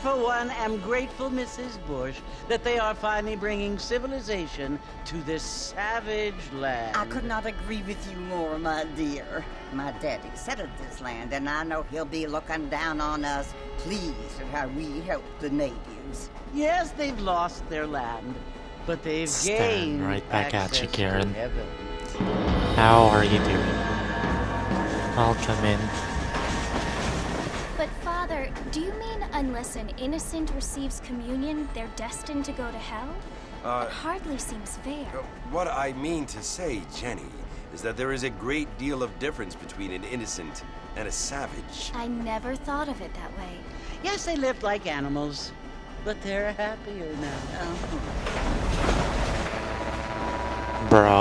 for one, am grateful, Mrs. Bush, that they are finally bringing civilization to this savage land. I could not agree with you more, my dear. My daddy settled this land, and I know he'll be looking down on us, pleased at how we help the natives. Yes, they've lost their land, but they've Staring gained right back at you, access to Karen. heaven. How are you doing? Welcome in. But Father, do you mean unless an innocent receives communion, they're destined to go to hell? That hardly seems fair. What I mean to say, Jenny, is that there is a great deal of difference between an innocent and a savage. I never thought of it that way. Yes, they lived like animals, but they're happier now. Bro.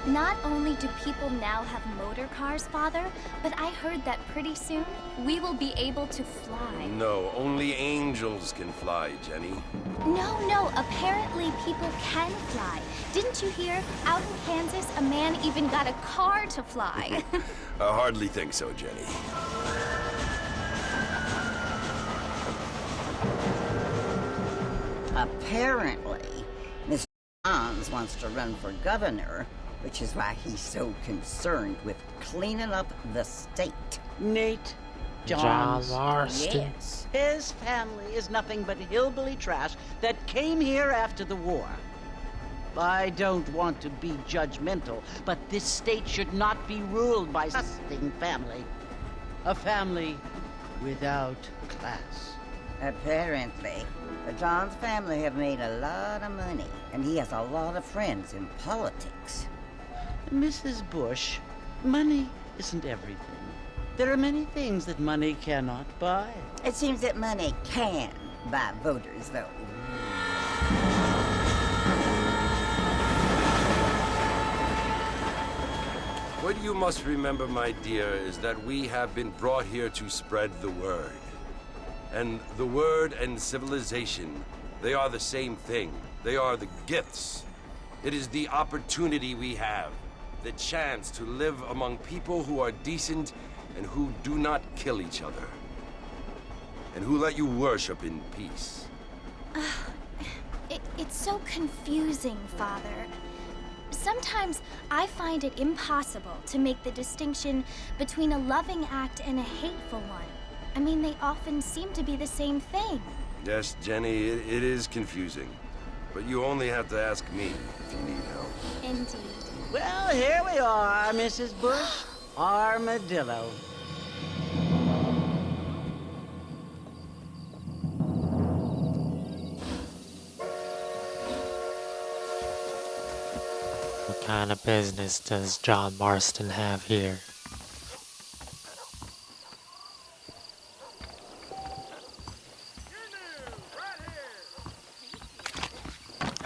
Not only do people now have motor cars, Father, but I heard that pretty soon we will be able to fly. No, only angels can fly, Jenny. No, apparently people can fly. Didn't you hear? Out in Kansas, a man even got a car to fly. I hardly think so, Jenny. Apparently, Mr. Johns wants to run for governor, which is why he's so concerned with cleaning up the state. Nate John Johns. Marston. Yes. His family is nothing but hillbilly trash that came here after the war. I don't want to be judgmental, but this state should not be ruled by a disgusting family. A family without class. Apparently, the Johns family have made a lot of money, and he has a lot of friends in politics. Mrs. Bush, money isn't everything. There are many things that money cannot buy. It seems that money can buy voters, though. What you must remember, my dear, is that we have been brought here to spread the word. And the word and civilization, they are the same thing. They are the gifts. It is the opportunity we have, the chance to live among people who are decent and who do not kill each other. And who let you worship in peace. It's so confusing, Father. Sometimes I find it impossible to make the distinction between a loving act and a hateful one. I mean, they often seem to be the same thing. Yes, Jenny, it is confusing. But you only have to ask me if you need help. Indeed. Well, here we are, Mrs. Bush. Armadillo. What kind of business does John Marston have here?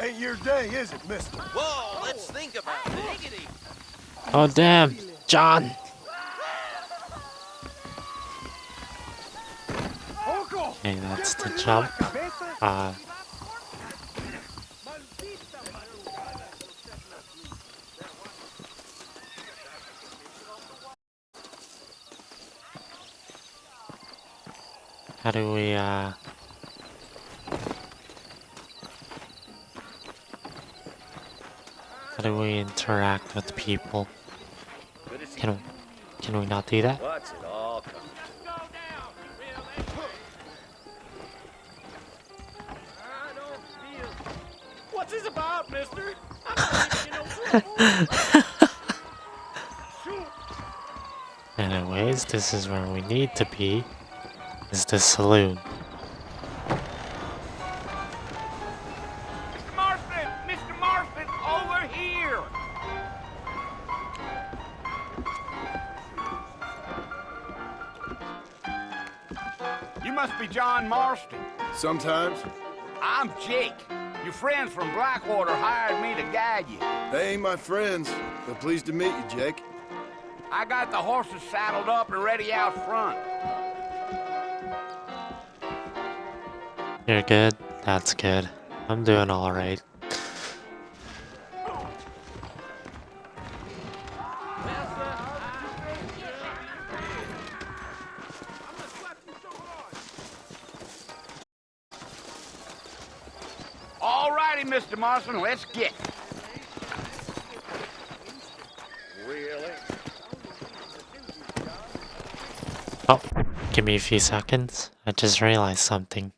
Ain't your day, is it, mister? Whoa, let's think about it. Oh damn, John! Okay, that's the jump. How do we, how do we interact with people? Can we not do that? What's it all come? What's this about, mister? Anyways, this is where we need to be. Is the saloon. Mr. Marston! Mr. Marston, over here! You must be John Marston. Sometimes. I'm Jake. Your friends from Blackwater hired me to guide you. They ain't my friends, but pleased to meet you, Jake. I got the horses saddled up and ready out front. You're good? That's good. I'm doing alright. righty, Mr. Marston, let's get. Really? Oh, give me a few seconds. I just realized something.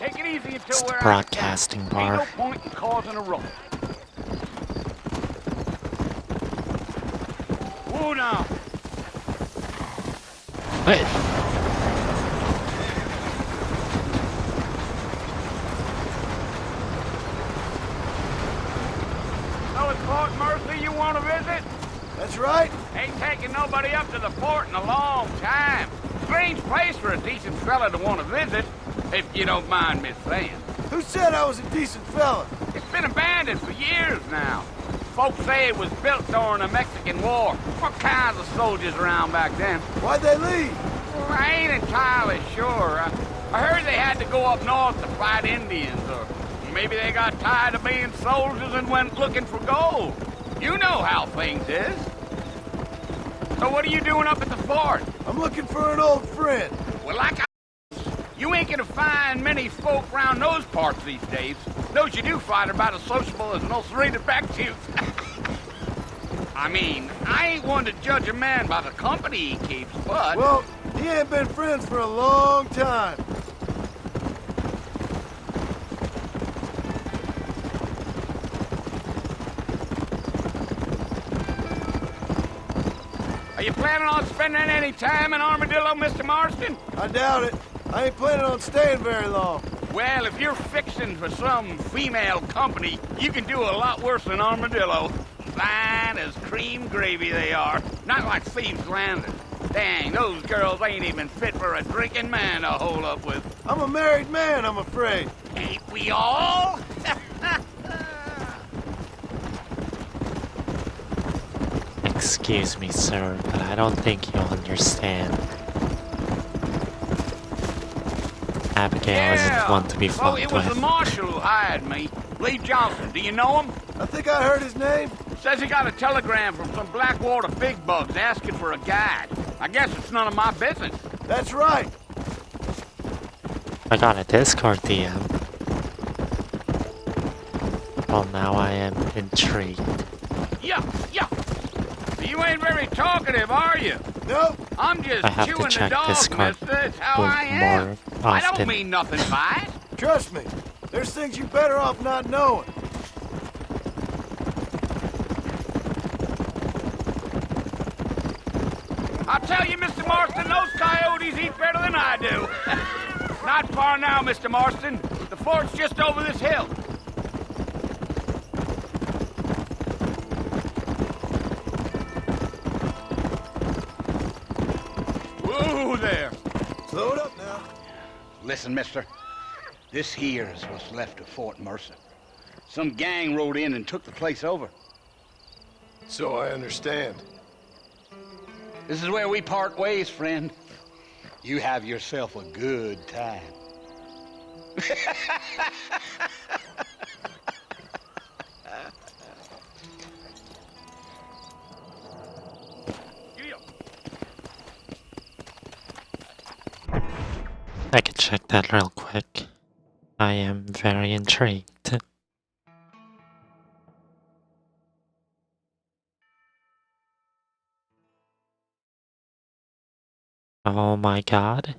Take it easy It's until the we're broadcasting out. Ain't no bar. point in causing a ruckus. Whoa now. Wait. So it's Fort Mercy you want to visit? That's right. Ain't taking nobody up to the fort in a long time. Strange place for a decent fella to want to visit, if you don't mind me saying. Who said I was a decent fella? It's been abandoned for years now. Folks say it was built during the Mexican War. What kinds of soldiers around back then? Why'd they leave? Well, I ain't entirely sure. I heard they had to go up north to fight Indians, or maybe they got tired of being soldiers and went looking for gold. You know how things is. So what are you doing up at the fort? I'm looking for an old friend. Well, you ain't gonna find many folk around those parts these days. Those you do find are about as sociable as an ulcerated back tooth. I mean, I ain't one to judge a man by the company he keeps, but... Well, he ain't been friends for a long time. Are you planning on spending any time in Armadillo, Mr. Marston? I doubt it. I ain't planning on staying very long. Well, if you're fixing for some female company, you can do a lot worse than Armadillo. Fine as cream gravy they are. Not like Thieves Landing. Dang, those girls ain't even fit for a drinking man to hole up with. I'm a married man, I'm afraid. Ain't we all? Excuse me, sir, but I don't think you'll understand. Abigail isn't one to be Oh, fucked it was with. the marshal who hired me. Lee Johnson. Do you know him? I think I heard his name. Says he got a telegram from some Blackwater big bugs asking for a guide. I guess it's none of my business. That's right. I got a Discord DM. Well, now I am intrigued. Yeah. You ain't very talkative, are you? Nope. I'm just I have to chewing the check dog, Discord mister. It's how I am. more I don't often. mean nothing by it. Trust me. There's things you better off not knowing. I'll tell you, Mr. Marston, those coyotes eat better than I do. Not far now, Mr. Marston. The fort's just over this hill. Whoa there. Slow it up now. Listen, mister. This here is what's left of Fort Mercer. Some gang rode in and took the place over. So I understand. This is where we part ways, friend. You have yourself a good time. I can check that real quick. I am very intrigued. Oh my god.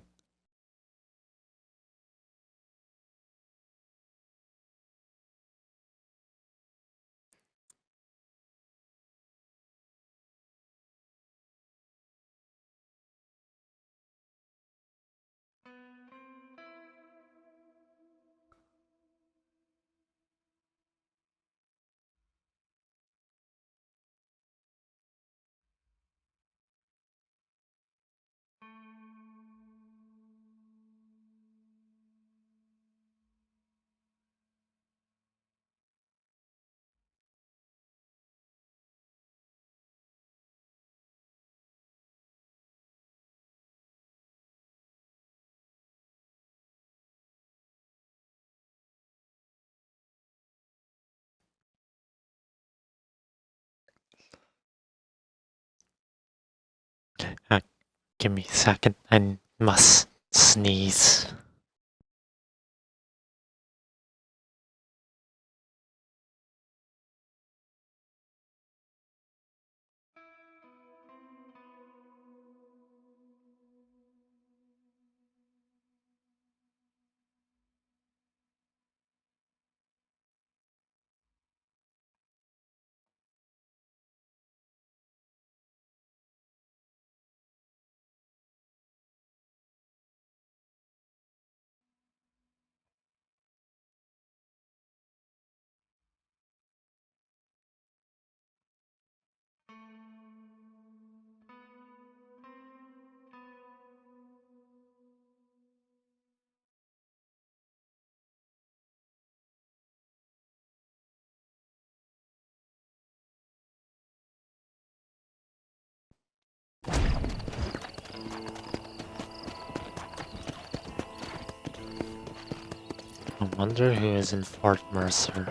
Give me a second. I must sneeze. I wonder who is in Fort Mercer.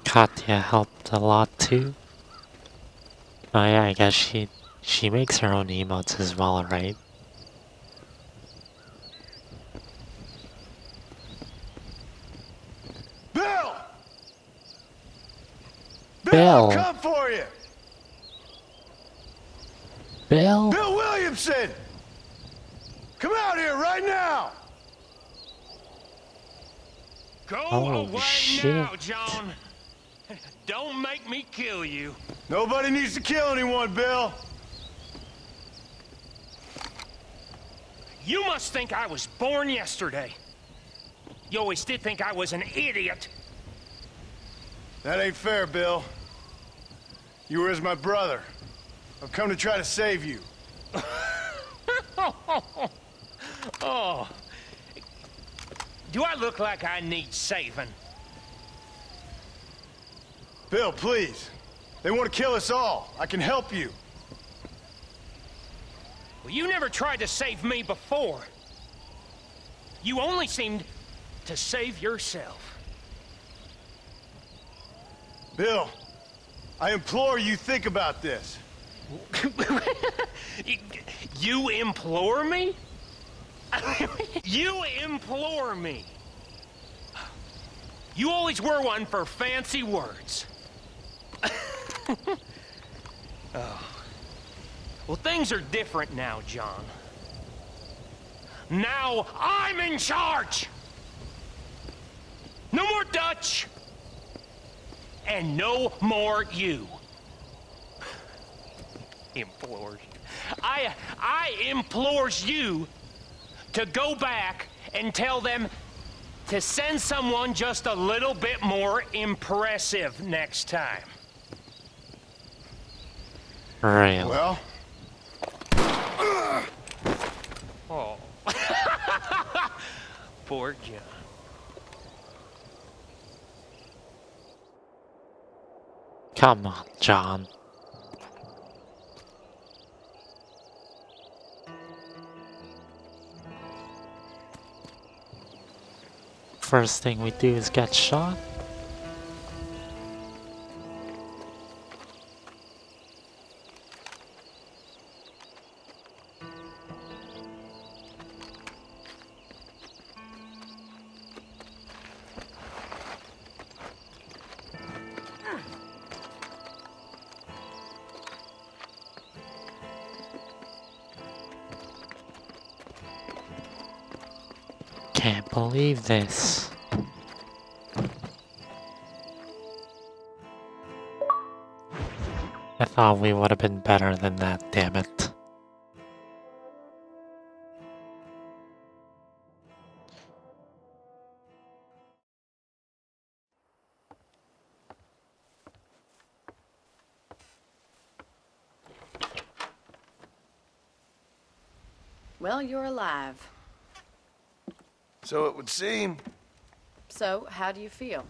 Katya helped a lot too. Oh yeah, I guess she makes her own emotes as well, right? Bill! Bill! I'll come for you! Bill? Bill Williamson! Come out here right now! Go Oh, away shit. now, John. Don't make me kill you. Nobody needs to kill anyone, Bill. You must think I was born yesterday. You always did think I was an idiot. That ain't fair, Bill. You were as my brother. I've come to try to save you. Oh. Do I look like I need saving? Bill, please. They want to kill us all. I can help you. Well, you never tried to save me before. You only seemed to save yourself. Bill, I implore you think about this. You implore me? You implore me? You always were one for fancy words. Oh. Well, things are different now, John. Now I'm in charge! No more Dutch! And no more you. Implores. I implores you to go back and tell them to send someone just a little bit more impressive next time. Really? Well, Oh. Poor John. Come on, John. First thing we do is get shot. Can't believe this. I thought we would have been better than that, damn it. Well, you're alive. so it would seem. So, how do you feel?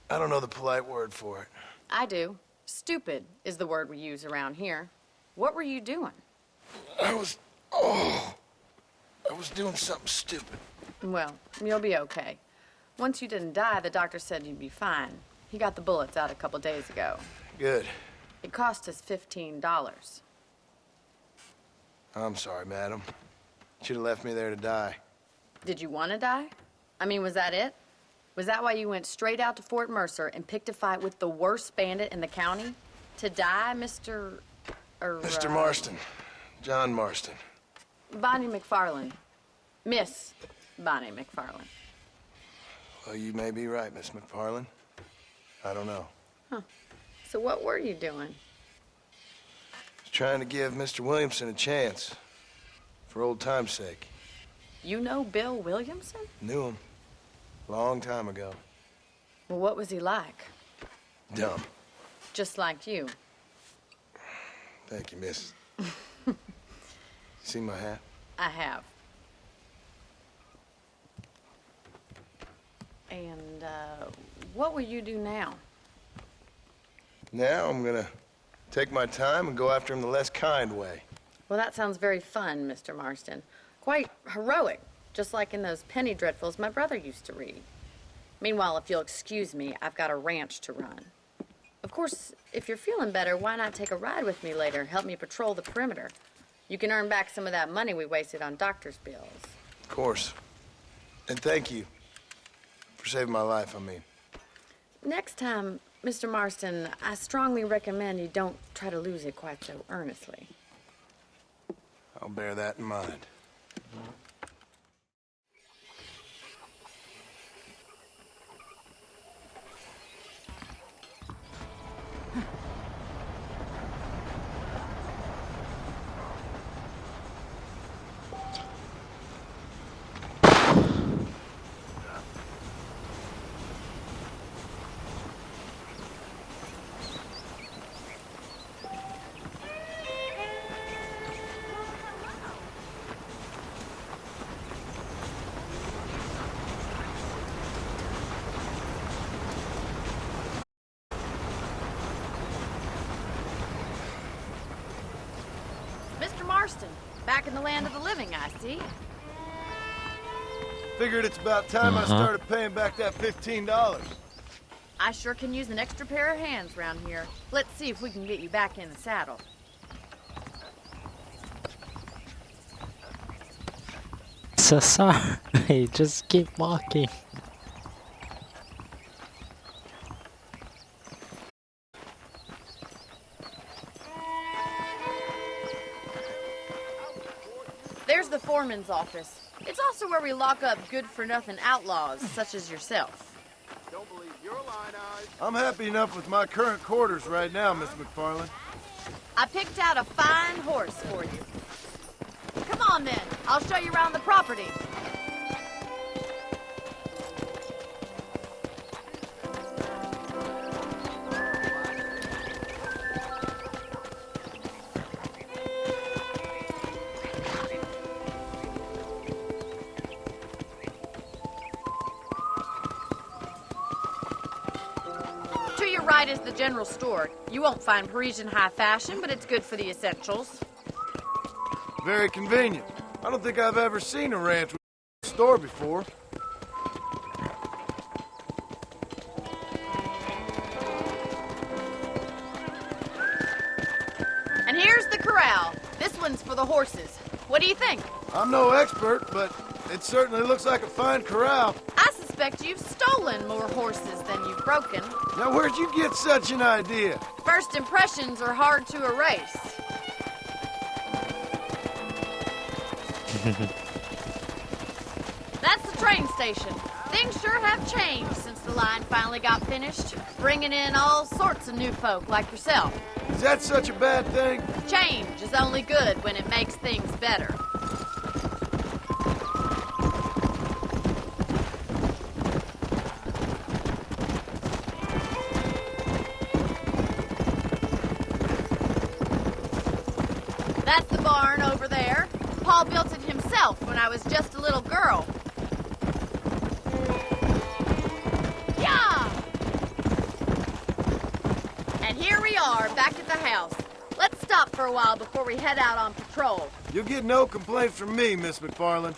I don't know the polite word for it. I do. Stupid is the word we use around here. What were you doing? I was doing something stupid. Well, you'll be okay. Once you didn't die, the doctor said you'd be fine. He got the bullets out a couple days ago. Good. It cost us $15. I'm sorry, madam. Should have left me there to die. Did you want to die? I mean, was that it? Was that why you went straight out to Fort Mercer and picked a fight with the worst bandit in the county? To die, Mr. Mr. Marston. John Marston. Bonnie McFarland. Miss Bonnie McFarland. Well, you may be right, Miss McFarland. I don't know. Huh. So what were you doing? Was trying to give Mr. Williamson a chance. For old time's sake. You know Bill Williamson? Knew him. Long time ago. Well, what was he like? Dumb. Just like you. Thank you, miss. See my hat? I have. And, what will you do now? Now I'm gonna take my time and go after him the less kind way. Well, that sounds very fun, Mr. Marston. Quite heroic, just like in those penny dreadfuls my brother used to read. Meanwhile, if you'll excuse me, I've got a ranch to run. Of course, if you're feeling better, why not take a ride with me later? Help me patrol the perimeter. You can earn back some of that money we wasted on doctor's bills. Of course. And thank you for saving my life, I mean. Next time, Mr. Marston, I strongly recommend you don't try to lose it quite so earnestly. I'll bear that in mind. Mr. Marston, back in the land of the living, I see. Figured it's about time I started paying back that $15. I sure can use an extra pair of hands around here. Let's see if we can get you back in the saddle. So sorry, just keep walking. There's the foreman's office. It's also where we lock up good-for-nothing outlaws, such as yourself. I'm happy enough with my current quarters right now, Miss McFarland. I picked out a fine horse for you. Come on, then. I'll show you around the property. To your right is the general store. You won't find Parisian high fashion, but it's good for the essentials. Very convenient. I don't think I've ever seen a ranch with a store before. And here's the corral. This one's for the horses. What do you think? I'm no expert, but it certainly looks like a fine corral. I suspect you've stolen more horses than you've broken. Now, where'd you get such an idea? First impressions are hard to erase. That's the train station. Things sure have changed since the line finally got finished, bringing in all sorts of new folk like yourself. Is that such a bad thing? Change is only good when it makes things better. That's the barn over there. Paul built it himself when I was just a little girl. Yeah! back at the house. Let's stop for a while before we head out on patrol. You'll get no complaints from me, Miss McFarland.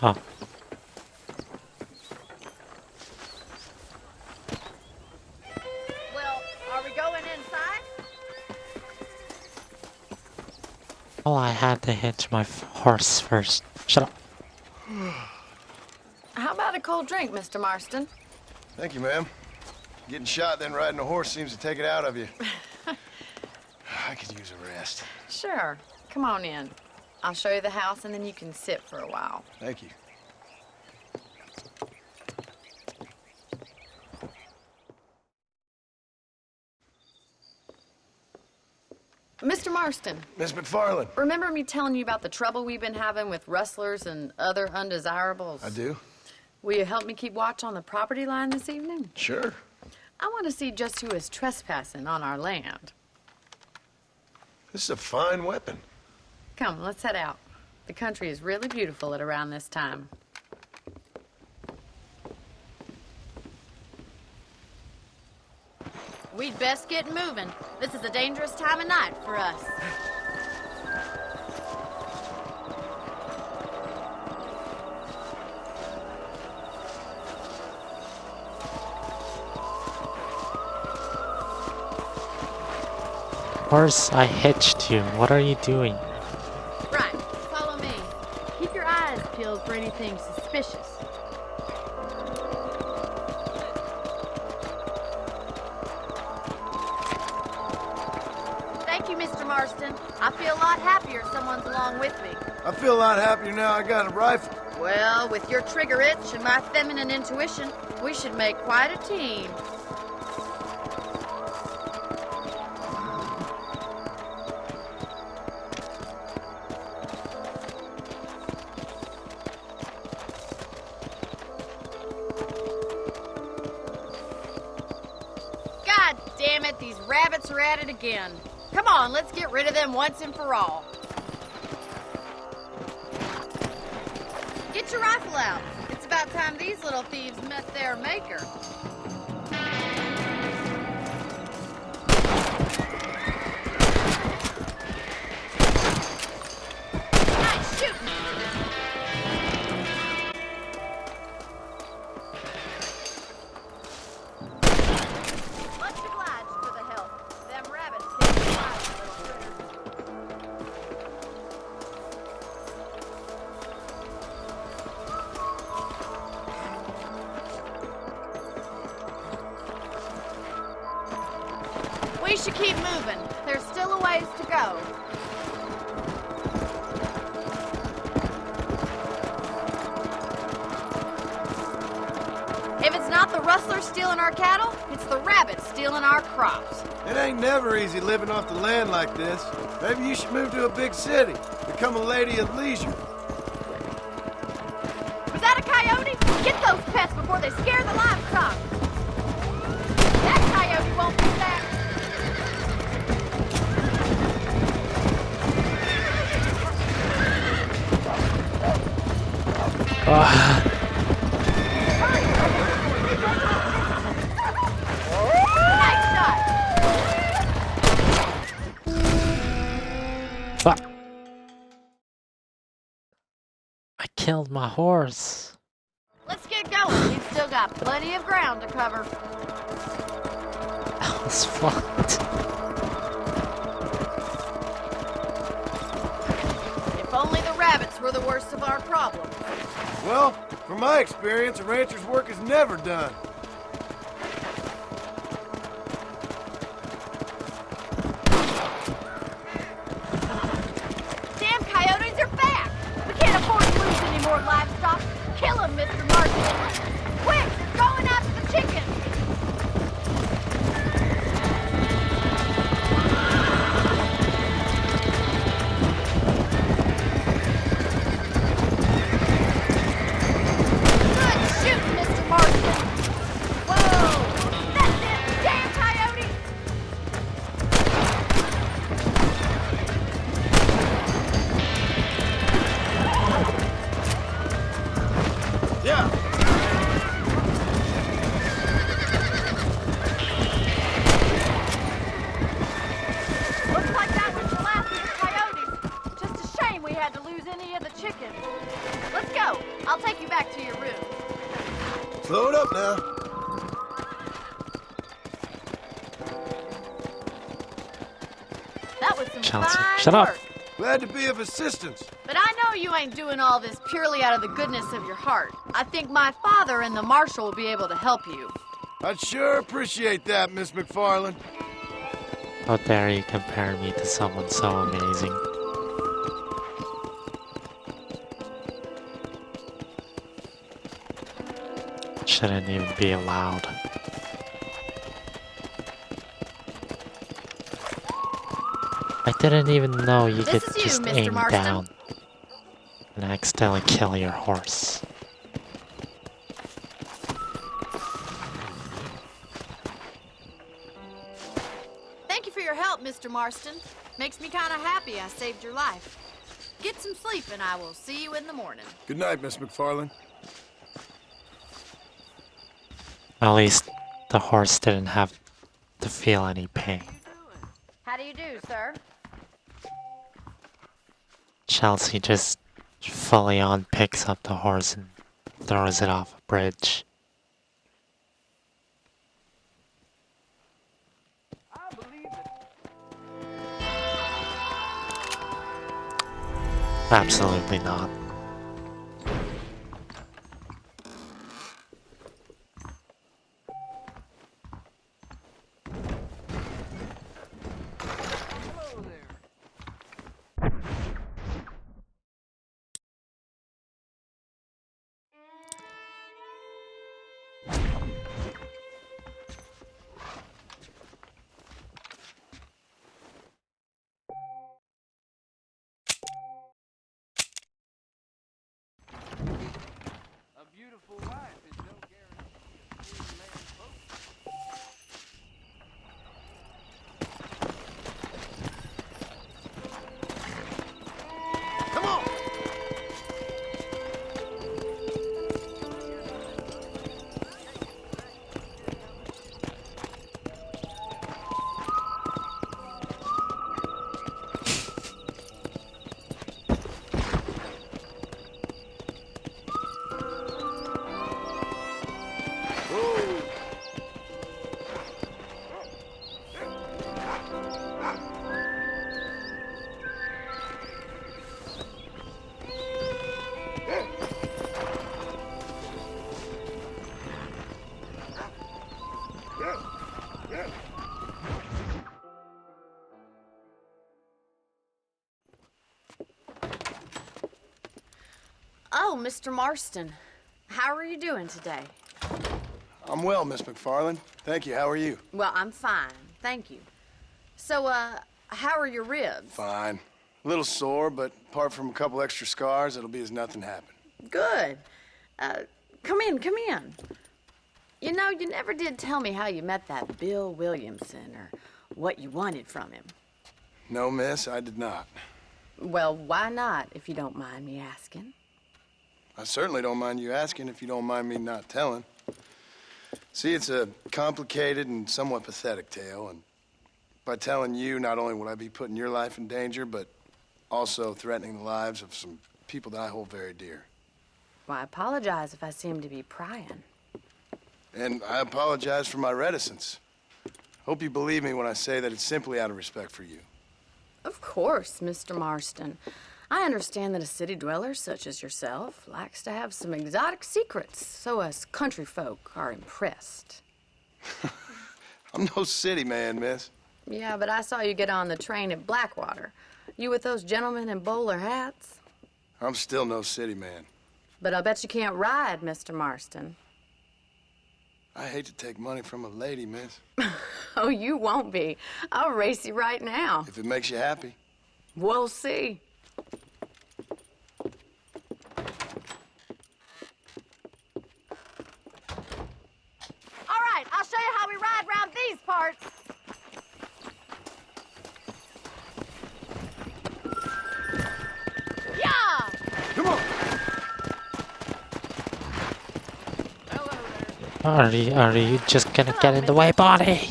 Oh. Well, are we going inside? Well, I had to hitch my horse first. Shut up. How about a cold drink, Mr. Marston? Thank you, ma'am. Getting shot, then riding a horse seems to take it out of you. I could use a rest. Sure. Come on in. I'll show you the house, and then you can sit for a while. Thank you. Mr. Marston, Miss McFarland. remember me telling you about the trouble we've been having with rustlers and other undesirables? I do? Will you help me keep watch on the property line this evening? Sure. I want to see just who is trespassing on our land. This is a fine weapon. Come, let's head out. The country is really beautiful at around this time. We'd best get moving. This is a dangerous time of night for us. Horse, I hitched you. What are you doing? Right, follow me. Keep your eyes peeled for anything suspicious. Thank you, Mr. Marston. I feel a lot happier someone's along with me. I feel a lot happier now I got a rifle. Well, with your trigger itch and my feminine intuition, we should make quite a team. God damn it, these rabbits are at it again. Come on, let's get rid of them once and for all. Get your rifle out. It's about time these little thieves met their maker. Nice shooting. Much obliged for the help. Them rabbits can be wild, little critters. We should keep moving. There's still a ways to go. If it's not the rustlers stealing our cattle, it's the rabbits stealing our crops. It ain't never easy living off the land like this. Maybe you should move to a big city. Become a lady of leisure. Was that a coyote? Get those pests before they scare the livestock. That coyote won't be back. Nice shot. Fuck. I killed my horse. Let's get going. We've still got plenty of ground to cover. I was fucked. If only the rabbits were the worst of our problems. Well, from my experience, a rancher's work is never done. Damn coyotes are back! We can't afford to lose any more livestock. Kill them, Mr. Marston. Quick, going after the chickens! Good shooting, Mr. Marston. Slow it up now. That was some Chelsea, fine shut up. work. Glad to be of assistance. But I know you ain't doing all this purely out of the goodness of your heart. I think my father and the marshal will be able to help you. I'd sure appreciate that, Miss McFarland. How dare you compare me to someone so amazing? Shouldn't even be allowed. I didn't even know you This could is you, just Mr. aim Marston. down and accidentally kill your horse. Thank you for your help, Mr. Marston. Makes me kind of happy I saved your life. Get some sleep and I will see you in the morning. Good night, Miss McFarland. At least the horse didn't have to feel any pain. How do you do, sir? Chelsea just fully on picks up the horse and throws it off a bridge. Absolutely not. A beautiful wife is no guarantee of being man folk. Come on! Oh, Mr. Marston. How are you doing today? I'm well, Miss McFarland. Thank you. How are you? Well, I'm fine. Thank you. So, how are your ribs? Fine. A little sore, but apart from a couple extra scars, it'll be as nothing happened. Good. Come in, come in. You know, you never did tell me how you met that Bill Williamson or what you wanted from him. No, miss, I did not. Well, why not, if you don't mind me asking? I certainly don't mind you asking if you don't mind me not telling. See, it's a complicated and somewhat pathetic tale, and by telling you, not only would I be putting your life in danger, but also threatening the lives of some people that I hold very dear. Well, I apologize if I seem to be prying. And I apologize for my reticence. Hope you believe me when I say that it's simply out of respect for you. Of course, Mr. Marston. I understand that a city dweller such as yourself likes to have some exotic secrets, so us country folk are impressed. I'm no city man, miss. Yeah, but I saw you get on the train at Blackwater. You with those gentlemen in bowler hats? I'm still no city man. But I bet you can't ride, Mr. Marston. I hate to take money from a lady, miss. Oh, you won't be. I'll race you right now. If it makes you happy. We'll see. All right, I'll show you how we ride round these parts. Yeah! Come on! Are you just gonna get in the way, buddy?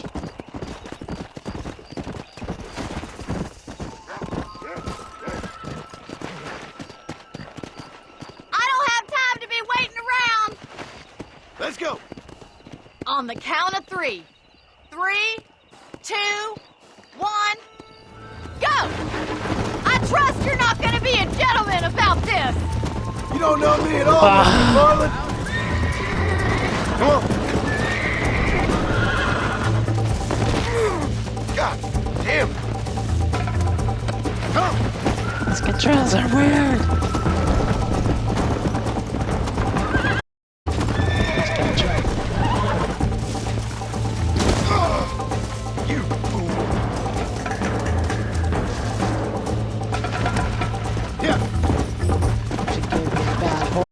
I don't have time to be waiting around. Let's go. On the count of 3. 3, 2, 1, go! I trust you're not gonna be a gentleman about this! You don't know me at all, Mr. Marlin. Come on. God damn it. Come. These controls are weird. You fool. Yeah. Should give me a bad horse.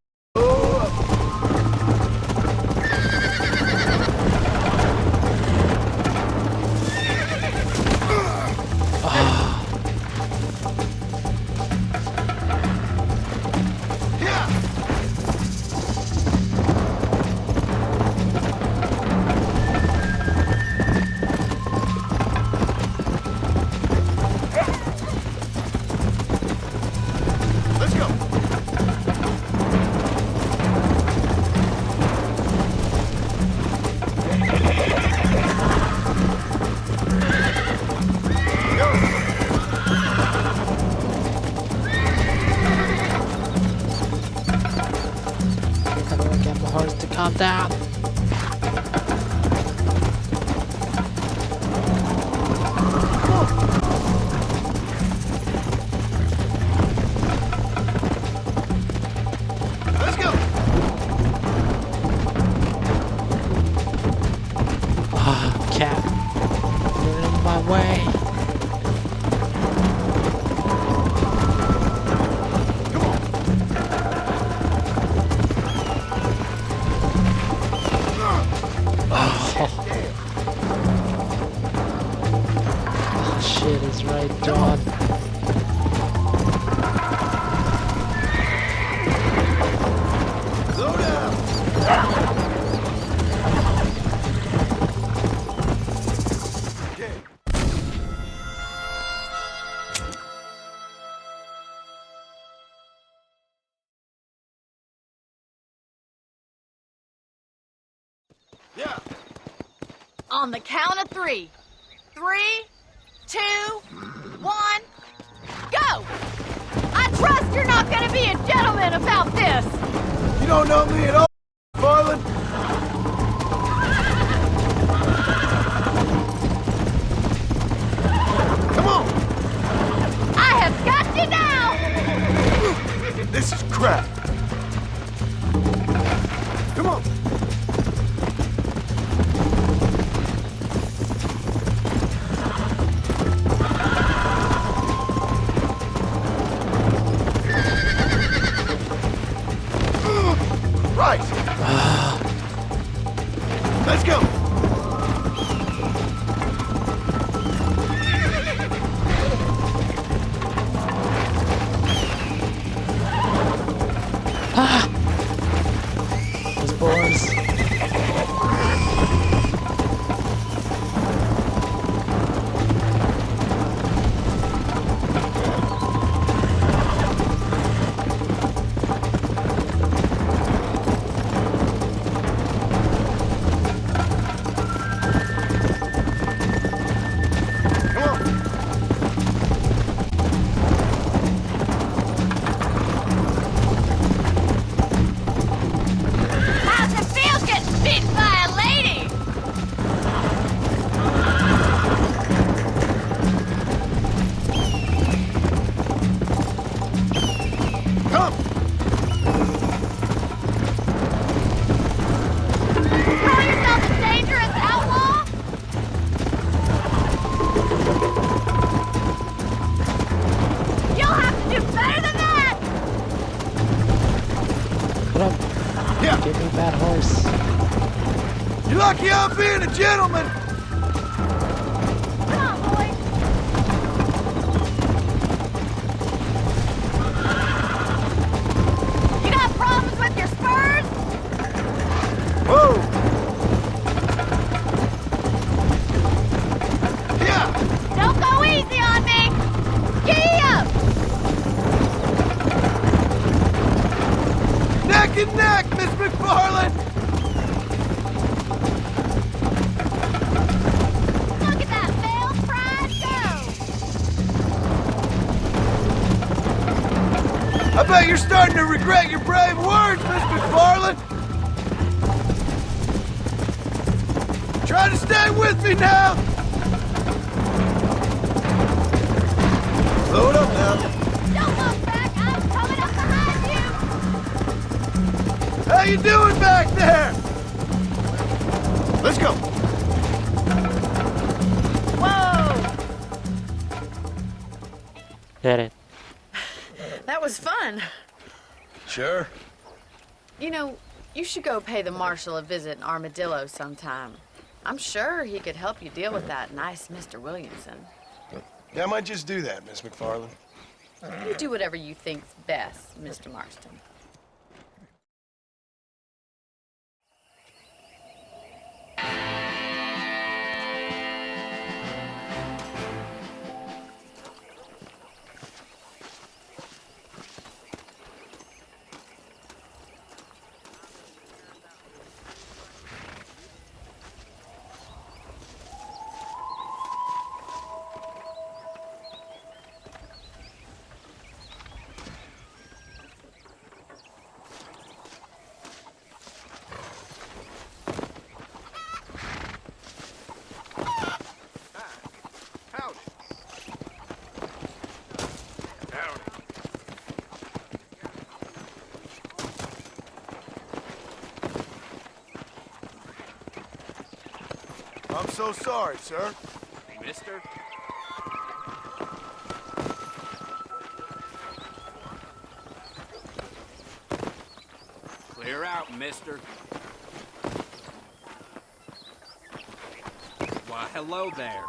Let's go. How do I get my horse to calm down? Let's go. Ah, cat. You're in my way. Come on. Oh, shit is right, John. Slow down. Okay. Yeah. On the count of 3. 3, 2, 1, go! I trust you're not gonna be a gentleman about this! You don't know me at all, Marlin. Come on. I have got you now! This is crap. Come on. Right. Let's go. Those boys. Come on. How's it feel getting beaten by a lady? Come. Call yourself a dangerous outlaw? You'll have to do better than that! Put up. Yeah. Give me a bad horse. You're lucky I'm being a gentleman. Come on, boys! You got problems with your spurs? Whoa. Yeah. Don't go easy on me! Giddy up! Neck and neck, Miss McFarland. bet you're starting to regret your brave words, Miss McFarland. Try to stay with me now. Slow it up now. Don't look back! I'm coming up behind you! How you doing back there? Let's go. Whoa! Did it. That was fun. Sure. You know, you should go pay the Marshal a visit in Armadillo sometime. I'm sure he could help you deal with that nice Mr. Williamson. Yeah, I might just do that, Miss McFarland. You do whatever you think's best, Mr. Marston. I'm so sorry, sir. Mister? Clear out, mister. Why, hello there.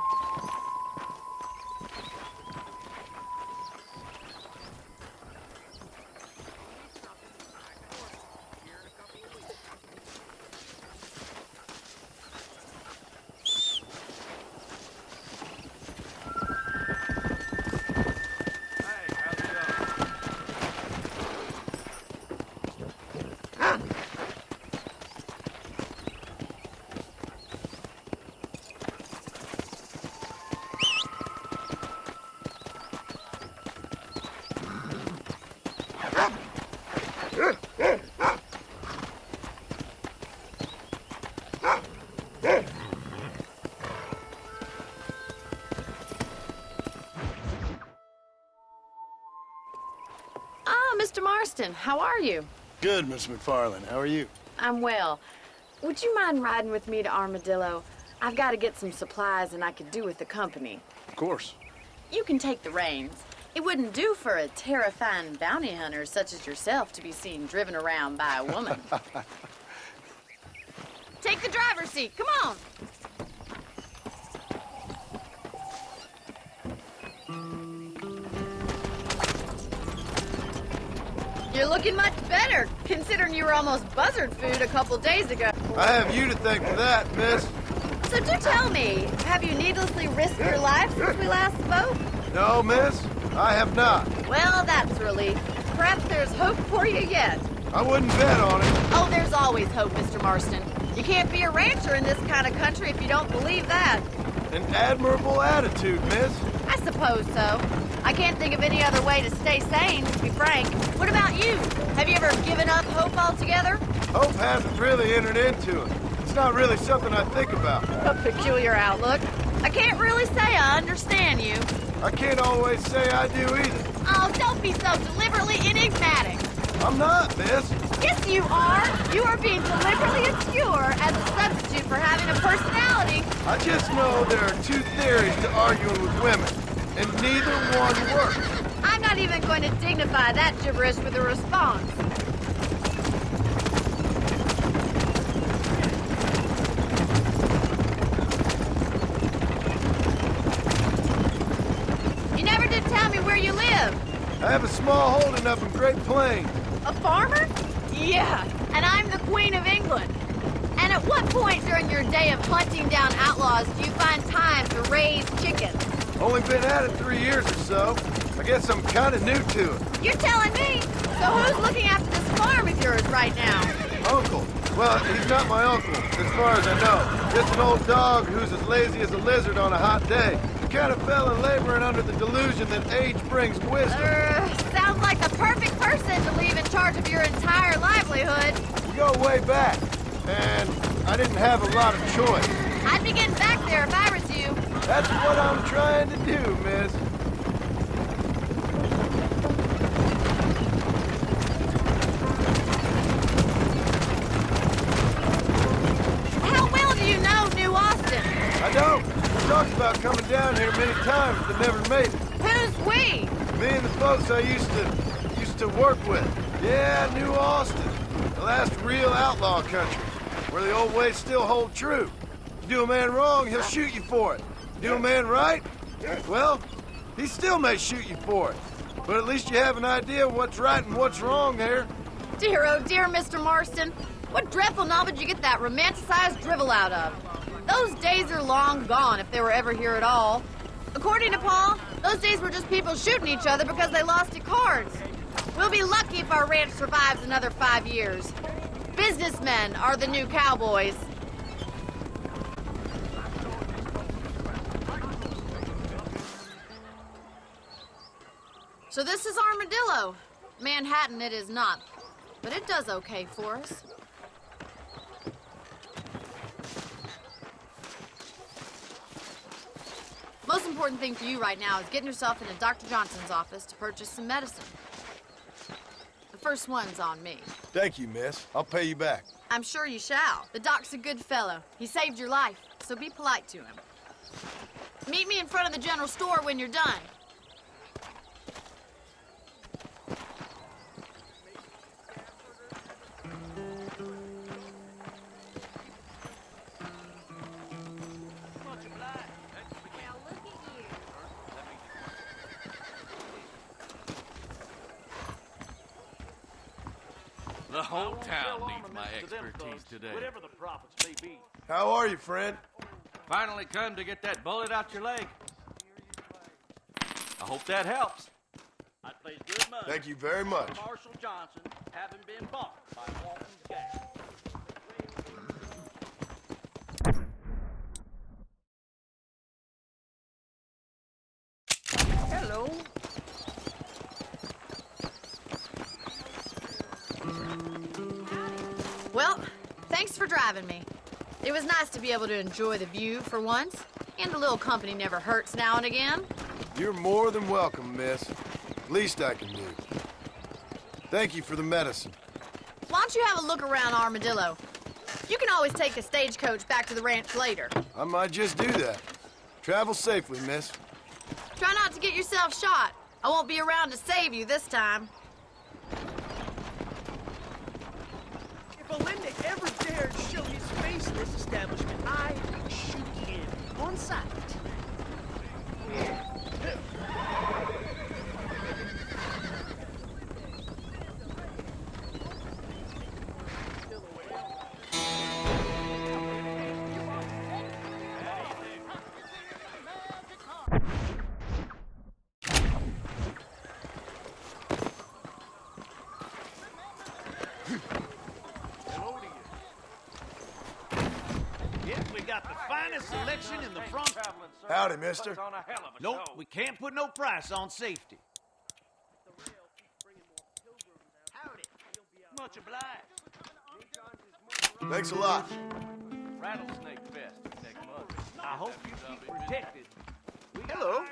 Mr. Marston, how are you? Good, Miss McFarland. How are you? I'm well. Would you mind riding with me to Armadillo? I've got to get some supplies and I could do with the company. Of course. You can take the reins. It wouldn't do for a terrifying bounty hunter such as yourself to be seen driven around by a woman. Take the driver's seat. Come on. You're looking much better, considering you were almost buzzard food a couple days ago. I have you to thank for that, miss. So do tell me, have you needlessly risked your life since we last spoke? No, miss, I have not. Well, that's a relief. Perhaps there's hope for you yet. I wouldn't bet on it. Oh, there's always hope, Mr. Marston. You can't be a rancher in this kind of country if you don't believe that. An admirable attitude, miss. I suppose so. I can't think of any other way to stay sane, to be frank. What about you? Have you ever given up hope altogether? Hope hasn't really entered into it. It's not really something I think about. A peculiar outlook. I can't really say I understand you. I can't always say I do either. Oh, don't be so deliberately enigmatic. I'm not, miss. Yes, you are. You are being deliberately obscure as a substitute for having a personality. I just know there are two theories to arguing with women, and neither one works. I'm not even going to dignify that gibberish with a response. You never did tell me where you live. I have a small holding up in Great Plains. A farmer? Yeah, and I'm the Queen of England. And at what point during your day of hunting down outlaws do you find time to raise chickens? Only been at it 3 years or so. I guess I'm kind of new to it. You're telling me? So who's looking after this farm of yours right now? Uncle. Well, he's not my uncle, as far as I know. Just an old dog who's as lazy as a lizard on a hot day. He kind of fell in laboring under the delusion that age brings wisdom. Sounds like the perfect person to leave in charge of your entire livelihood. We go way back, and I didn't have a lot of choice. I'd be getting back there if I was you. That's what I'm trying to do, miss. How well do you know New Austin? I don't. We talked about coming down here many times, but never made it. Who's we? Me and the folks I used to work with. Yeah, New Austin. The last real outlaw country, where the old ways still hold true. You do a man wrong, he'll shoot you for it. You do a man right, well, he still may shoot you for it. But at least you have an idea of what's right and what's wrong there. Dear, oh dear, Mr. Marston. What dreadful novel did you get that romanticized drivel out of? Those days are long gone, if they were ever here at all. According to Paul, those days were just people shooting each other because they lost at cards. We'll be lucky if our ranch survives another 5 years. Businessmen are the new cowboys. So this is Armadillo. Manhattan it is not, but it does okay for us. Most important thing for you right now is getting yourself into Dr. Johnson's office to purchase some medicine. The first one's on me. Thank you, miss. I'll pay you back. I'm sure you shall. The doc's a good fellow. He saved your life, so be polite to him. Meet me in front of the general store when you're done. The whole town needs my expertise today. Whatever the profits may be. How are you, friend? Finally come to get that bullet out your leg. I hope that helps. I'd place good money. Thank you very much. Marshall Johnson having been bought by Walton's gang. Hello. Well, thanks for driving me. It was nice to be able to enjoy the view for once, and a little company never hurts now and again. You're more than welcome, miss. Least I can do. Thank you for the medicine. Why don't you have a look around Armadillo? You can always take a stagecoach back to the ranch later. I might just do that. Travel safely, miss. Try not to get yourself shot. I won't be around to save you this time. If Belinda ever dared show his face in this establishment, I would shoot him on sight. Got the finest selection in the front. Howdy, mister. Nope, we can't put no price on safety. Howdy. Much obliged. Thanks a lot. Rattlesnake Fest next month. I hope you keep protected. Hello.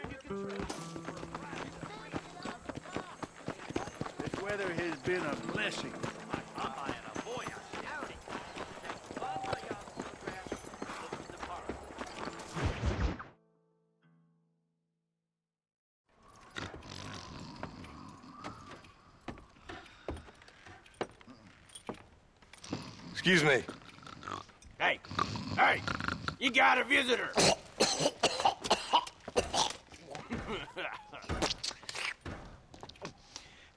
This weather has been a blessing. Excuse me. Hey, you got a visitor.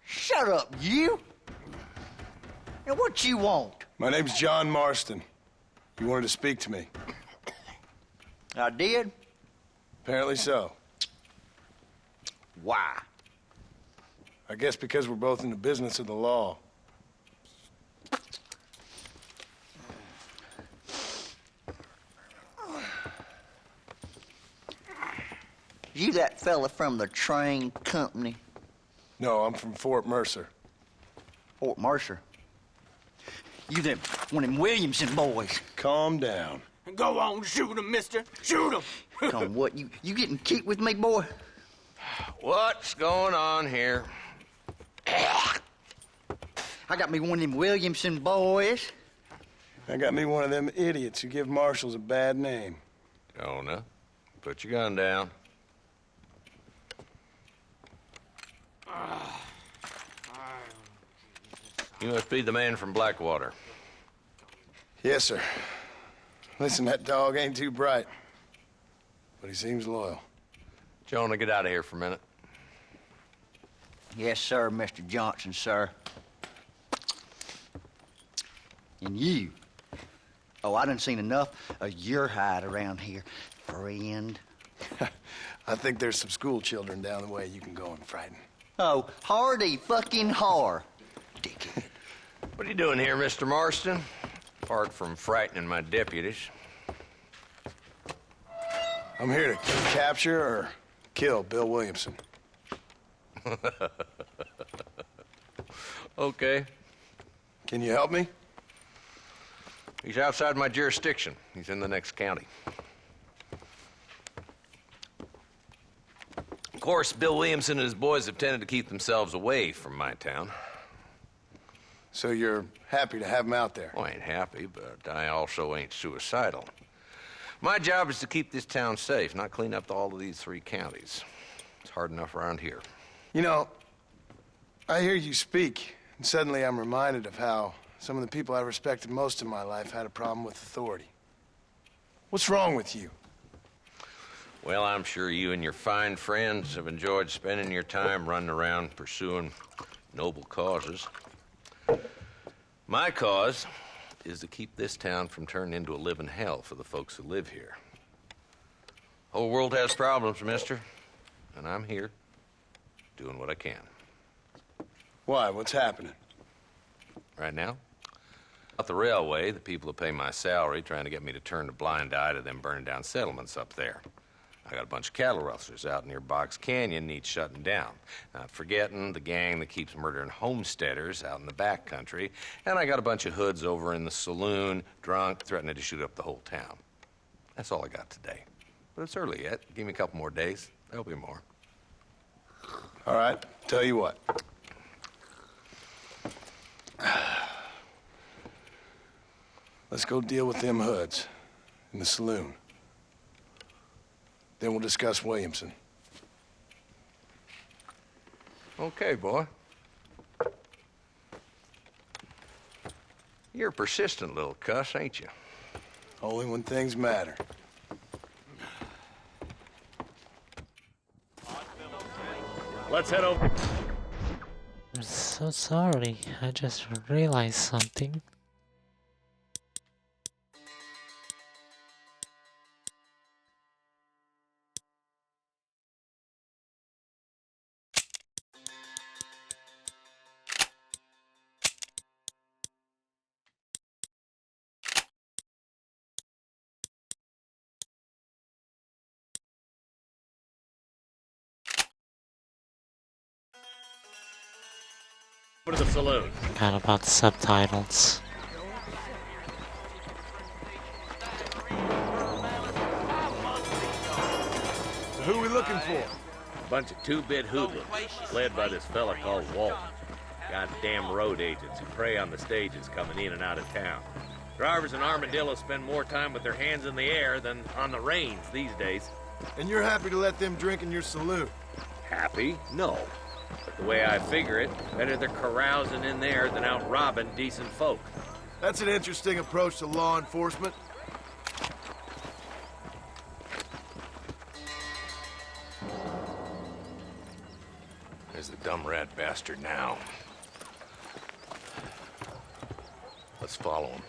Shut up, you. Now, what you want? My name's John Marston. You wanted to speak to me. I did? Apparently so. Why? I guess because we're both in the business of the law. You that fella from the train company? No, I'm from Fort Mercer. Fort Mercer. You them one of them Williamson boys. Calm down. Go on, shoot him, mister. Shoot him. Come on, what? You getting kicked with me, boy? What's going on here? I got me one of them Williamson boys. I got me one of them idiots who give marshals a bad name. Jonah, put your gun down. You must be the man from Blackwater. Yes, sir. Listen, that dog ain't too bright, but he seems loyal. Jonah, get out of here for a minute. Yes, sir, Mr. Johnson, sir. And you. Oh, I done seen enough of your hide around here, friend. I think there's some school children down the way you can go and frighten. Oh, hardy fucking har. Dickhead. What are you doing here, Mr. Marston? Apart from frightening my deputies. I'm here to capture or kill Bill Williamson. Okay. Can you help me? He's outside my jurisdiction. He's in the next county. Of course, Bill Williamson and his boys have tended to keep themselves away from my town. So you're happy to have him out there? Well, I ain't happy, but I also ain't suicidal. My job is to keep this town safe, not clean up all of these 3 counties. It's hard enough around here. You know, I hear you speak, and suddenly I'm reminded of how some of the people I respected most in my life had a problem with authority. What's wrong with you? Well, I'm sure you and your fine friends have enjoyed spending your time running around pursuing noble causes. My cause is to keep this town from turning into a living hell for the folks who live here. Whole world has problems, mister, and I'm here doing what I can. Why? What's happening? Right now? At the railway, the people who pay my salary trying to get me to turn a blind eye to them burning down settlements up there. I got a bunch of cattle rustlers out near Box Canyon needs shutting down. Not forgetting the gang that keeps murdering homesteaders out in the back country. And I got a bunch of hoods over in the saloon, drunk, threatening to shoot up the whole town. That's all I got today. But it's early yet. Give me a couple more days. There'll be more. All right, tell you what. Let's go deal with them hoods in the saloon. Then we'll discuss Williamson. Okay, boy. You're a persistent little cuss, ain't you? Only when things matter. Let's head over. I'm so sorry. I just realized something. Over to the saloon. Forgot about the subtitles. So who are we looking for? A bunch of two-bit hoodlums, led by this fella called Walton. Goddamn road agents who prey on the stages coming in and out of town. Drivers in Armadillo spend more time with their hands in the air than on the reins these days. And you're happy to let them drink in your saloon? Happy? No. But the way I figure it, better they're carousing in there than out robbing decent folk. That's an interesting approach to law enforcement. There's the dumb rat bastard now. Let's follow him.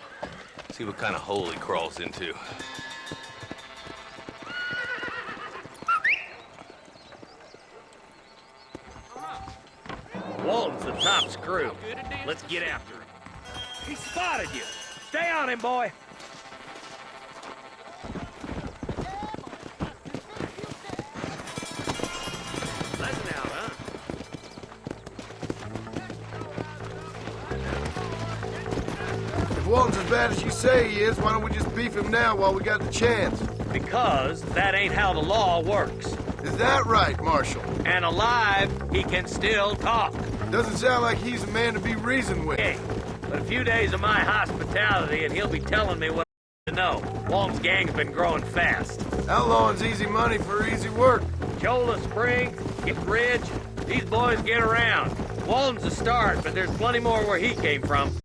See what kind of hole he crawls into. Walton's the top screw. Let's get after him. He spotted you. Stay on him, boy. Listen out, huh? Walton's as bad as you say he is, why don't we just beef him now while we got the chance? Because that ain't how the law works. Is that right, Marshal? And alive, he can still talk. Doesn't sound like he's a man to be reasoned with. Hey, but a few days of my hospitality and he'll be telling me what to know. Walton's gang's been growing fast. Outlawing's easy money for easy work. Cholla Springs, Gift Ridge, these boys get around. Walton's a start, but there's plenty more where he came from.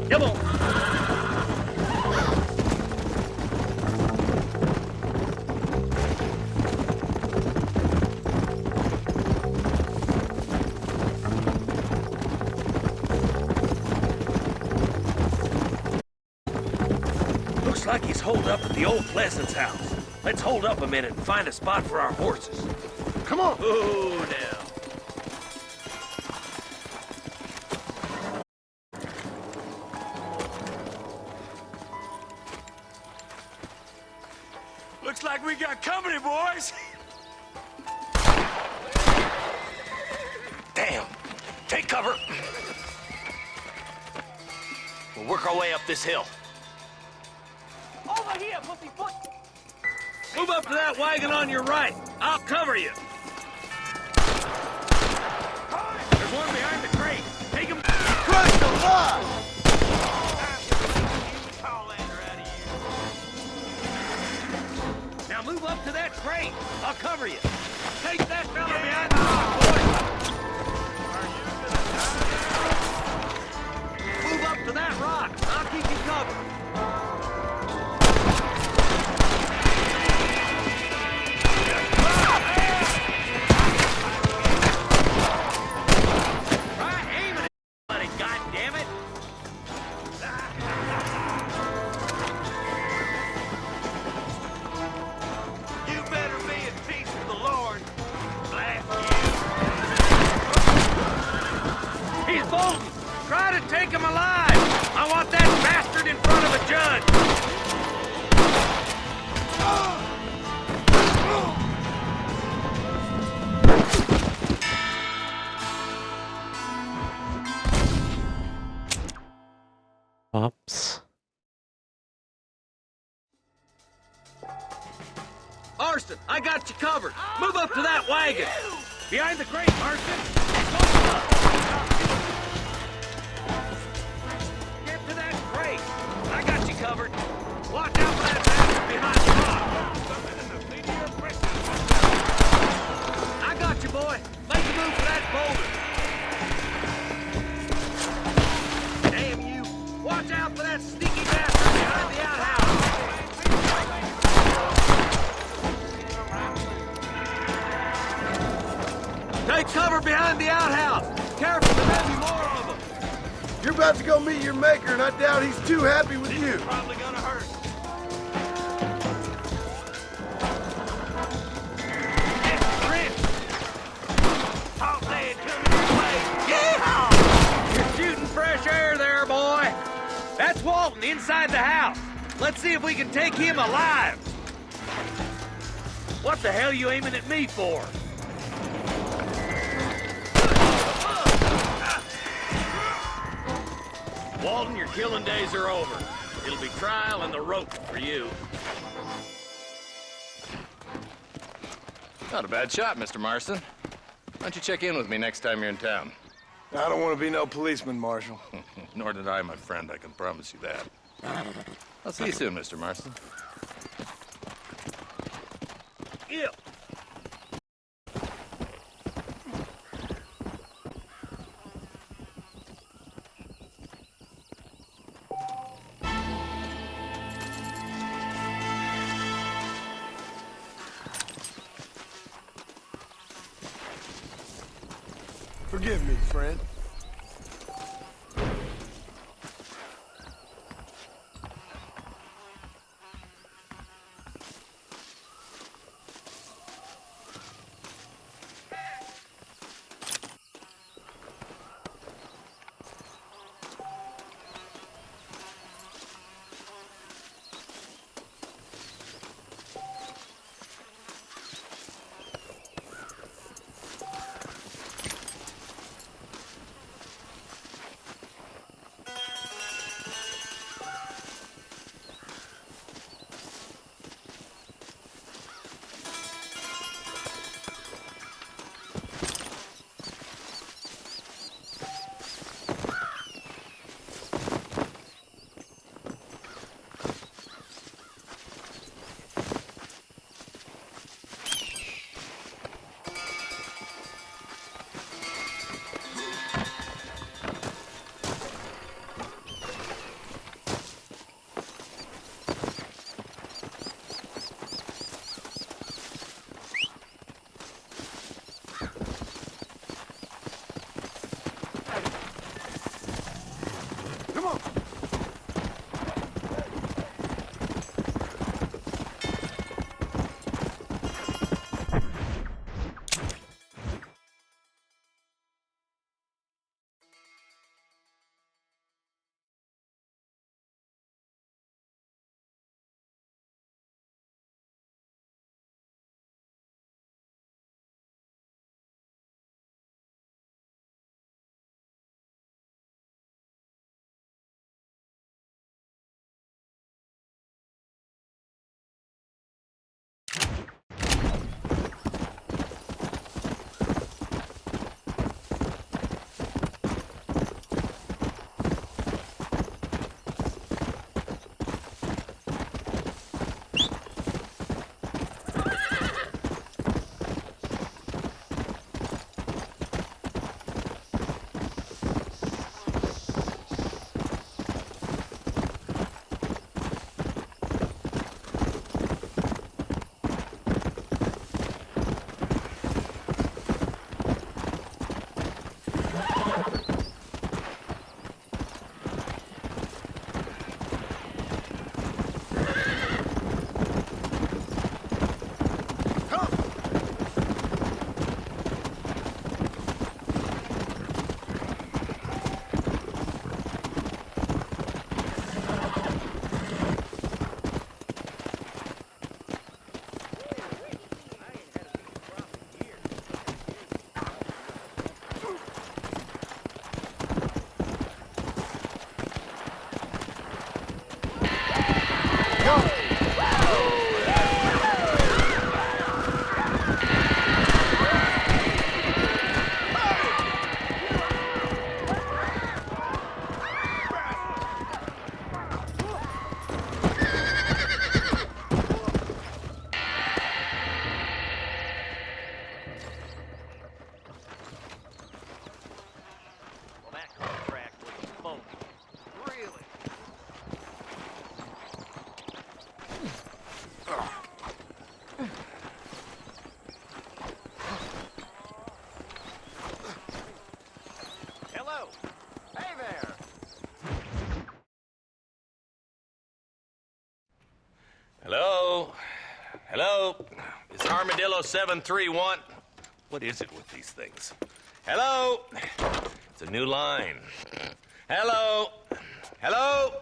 Come on. Looks like he's holed up at the old Pleasance house. Let's hold up a minute and find a spot for our horses. Come on. Oh, now. Looks like we got company, boys. Damn. Take cover. We'll work our way up this hill. Over here, pussyfoot. Move up to that wagon on your right. I'll cover you. There's one behind the crate. Take him. Christ alive! Now move up to that crate. I'll cover you. Take that fella behind the rock, boys. Move up to that rock. I'll keep you covered. Take him alive! I want that bastard in front of a judge! Oops. Marston, I got you covered. Move up to that wagon. Behind the crate, Marston. Get to that crate. I got you covered. Watch out for that bastard behind the rock. I got you, boy. Make a move for that boulder. Damn you. Watch out for that sneaky bastard behind the outhouse. Take cover behind the outhouse. Careful, there may be more of them. You're about to go meet your maker, and I doubt he's too happy with you. Probably gonna hurt. Yeah! You're shooting fresh air there, boy. That's Walton inside the house. Let's see if we can take him alive. What the hell you aiming at me for? Walton, your killing days are over. It'll be trial and the rope for you. Not a bad shot, Mr. Marston. Why don't you check in with me next time you're in town? I don't want to be no policeman, Marshal. Nor did I, my friend. I can promise you that. I'll see you soon, Mr. Marston. Yeah. Forgive me, friend. Hello. Hey there. Hello? Hello? Is Armadillo 731? What is it with these things? Hello? It's a new line. Hello? Hello?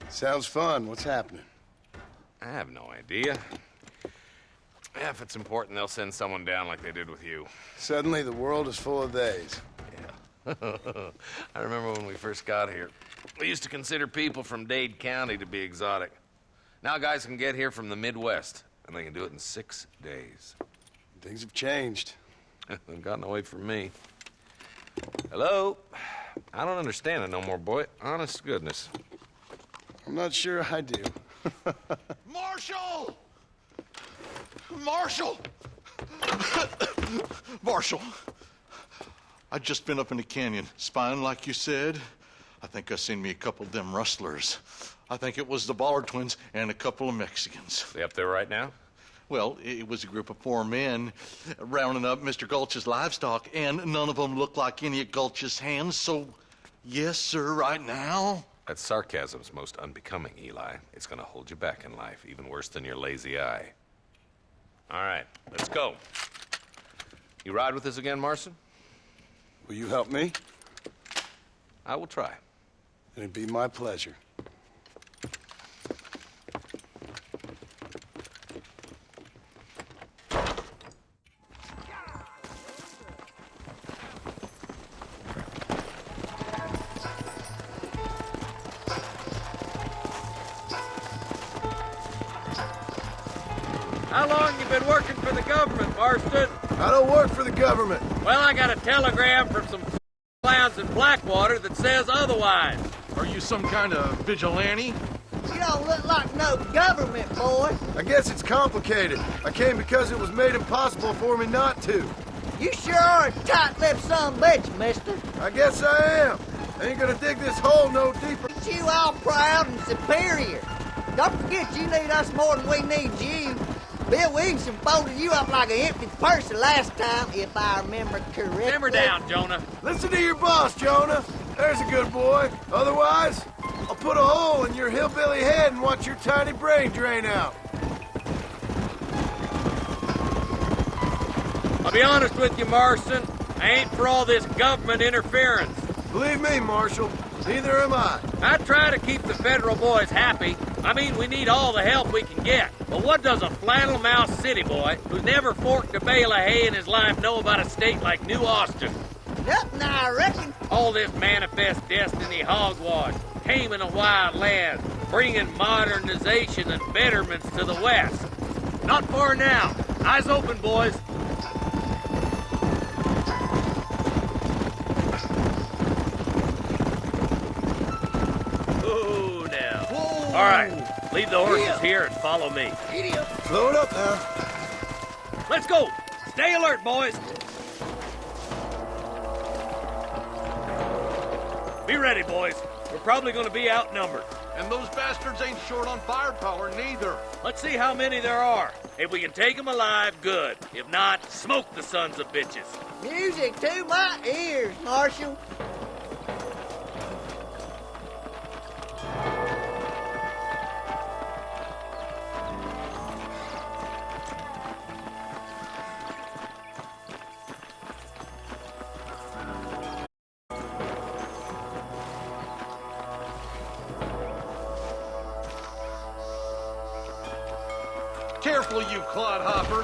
Sounds fun. What's happening? I have no idea. Yeah, if it's important, they'll send someone down like they did with you. Suddenly, the world is full of theys. Yeah. I remember when we first got here. We used to consider people from Dade County to be exotic. Now guys can get here from the Midwest, and they can do it in 6 days. Things have changed. They've gotten away from me. Hello? I don't understand it no more, boy. Honest to goodness. I'm not sure I do. Marshal! Marshal! Marshal! I just been up in the canyon, spying like you said. I think I seen me a couple of them rustlers. I think it was the Ballard twins and a couple of Mexicans. They up there right now? Well, it was a group of 4 men rounding up Mr. Gulch's livestock, and none of them looked like any of Gulch's hands, so yes, sir, right now. That sarcasm's most unbecoming, Eli. It's gonna hold you back in life, even worse than your lazy eye. All right, let's go. You ride with us again, Marston? Will you help me? I will try. It'd be my pleasure. How long you been working for the government, Marston? I don't work for the government. Well, I got a telegram from some clowns in Blackwater that says otherwise. Are you some kind of vigilante? You don't look like no government, boy. I guess it's complicated. I came because it was made impossible for me not to. You sure are a tight-lipped son of a bitch, mister. I guess I am. I ain't gonna dig this hole no deeper. You all proud and superior. Don't forget you need us more than we need you. Bill Williamson folded you up like an empty purse the last time, if I remember correctly. Simmer down, Jonah. Listen to your boss, Jonah. There's a good boy. Otherwise, I'll put a hole in your hillbilly head and watch your tiny brain drain out. I'll be honest with you, Marston. I ain't for all this government interference. Believe me, Marshal, neither am I. I try to keep the federal boys happy. I mean, we need all the help we can get. But what does a flannel-mouthed city boy who's never forked a bale of hay in his life know about a state like New Austin? Nothing, I reckon. All this manifest destiny hogwash, taming a wild land, bringing modernization and betterments to the West. Not far now. Eyes open, boys. Ooh, now. Whoa. All right, leave the horses here and follow me. Idiot. Slow it up now. Let's go. Stay alert, boys. Be ready, boys. We're probably going to be outnumbered. And those bastards ain't short on firepower, neither. Let's see how many there are. If we can take them alive, good. If not, smoke the sons of bitches. Music to my ears, Marshal. Careful, you clodhopper.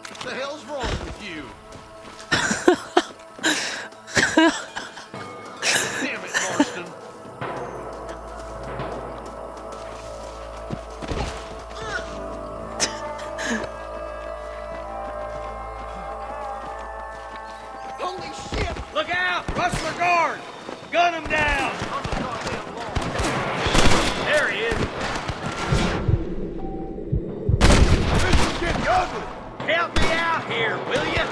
What the hell's wrong with you? Damn it, Marston. Holy shit! Look out! Rustler guard! Gun him down! There he is. This is getting ugly. Help me out here, will you?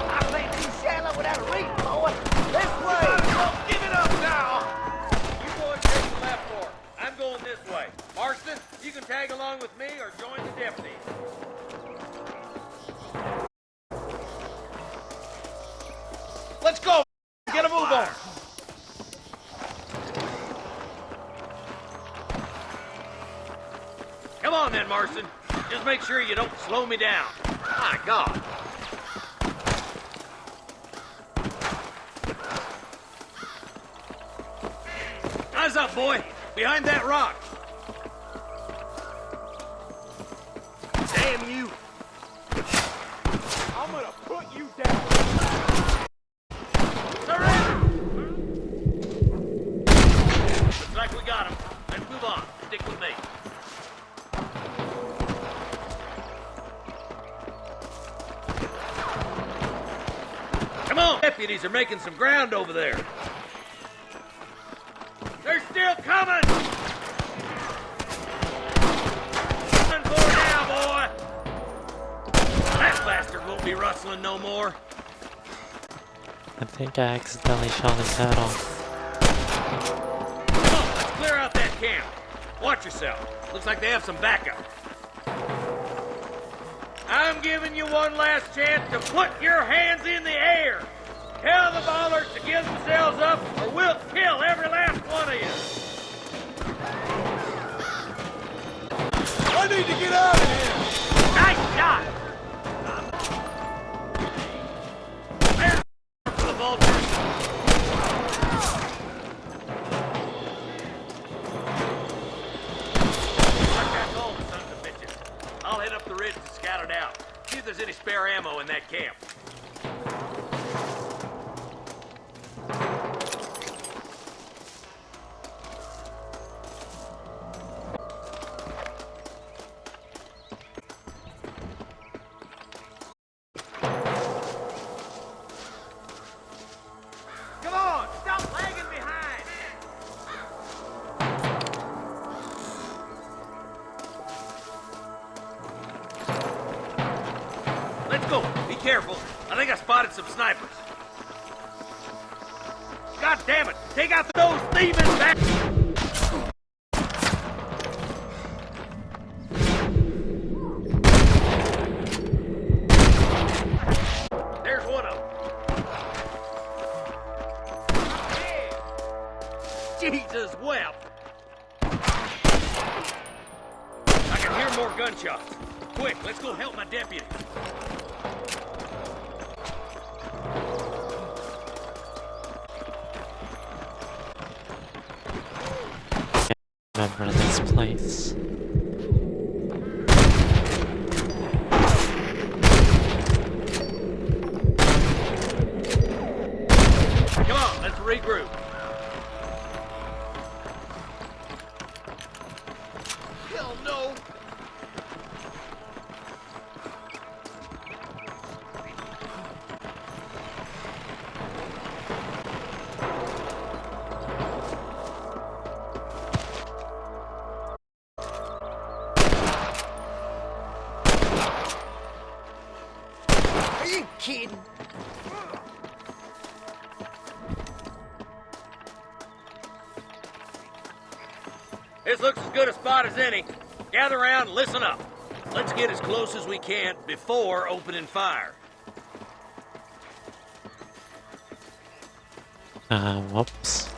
I think he's shallow without a reach, boy. This way! Give it up now! on then, Marston. Just make sure you don't slow me down. My God. Eyes up, boy. Behind that rock. Damn you! I'm gonna put you down! Surrender! Looks like we got him. Let's move on. Stick with me. Come on! Deputies are making some ground over there. They're still coming! Coming for now, boy! That bastard won't be rustling no more. I think I accidentally shot his head off. Come on, let's clear out that camp. Watch yourself. Looks like they have some backup. I'm giving you one last chance to put your hands in the air. Tell the Ballards to give themselves up, or we'll kill every last one of you. I need to get out of here! Nice shot! There's for the vultures. Like that's all the sons of bitches. I'll head up the ridge to scout it out. See if there's any spare ammo in that camp. Come on! Stop lagging behind! Let's go. Be careful. I think I spotted some snipers. God damn it! Take out those thieving back! There's one of them. Jesus wept. I can hear more gunshots. Quick, let's go help my deputy. Remember this place. Come on, let's regroup. Hell no! Are you kidding? This looks as good a spot as any. Gather around and listen up. Let's get as close as we can before opening fire. Whoops.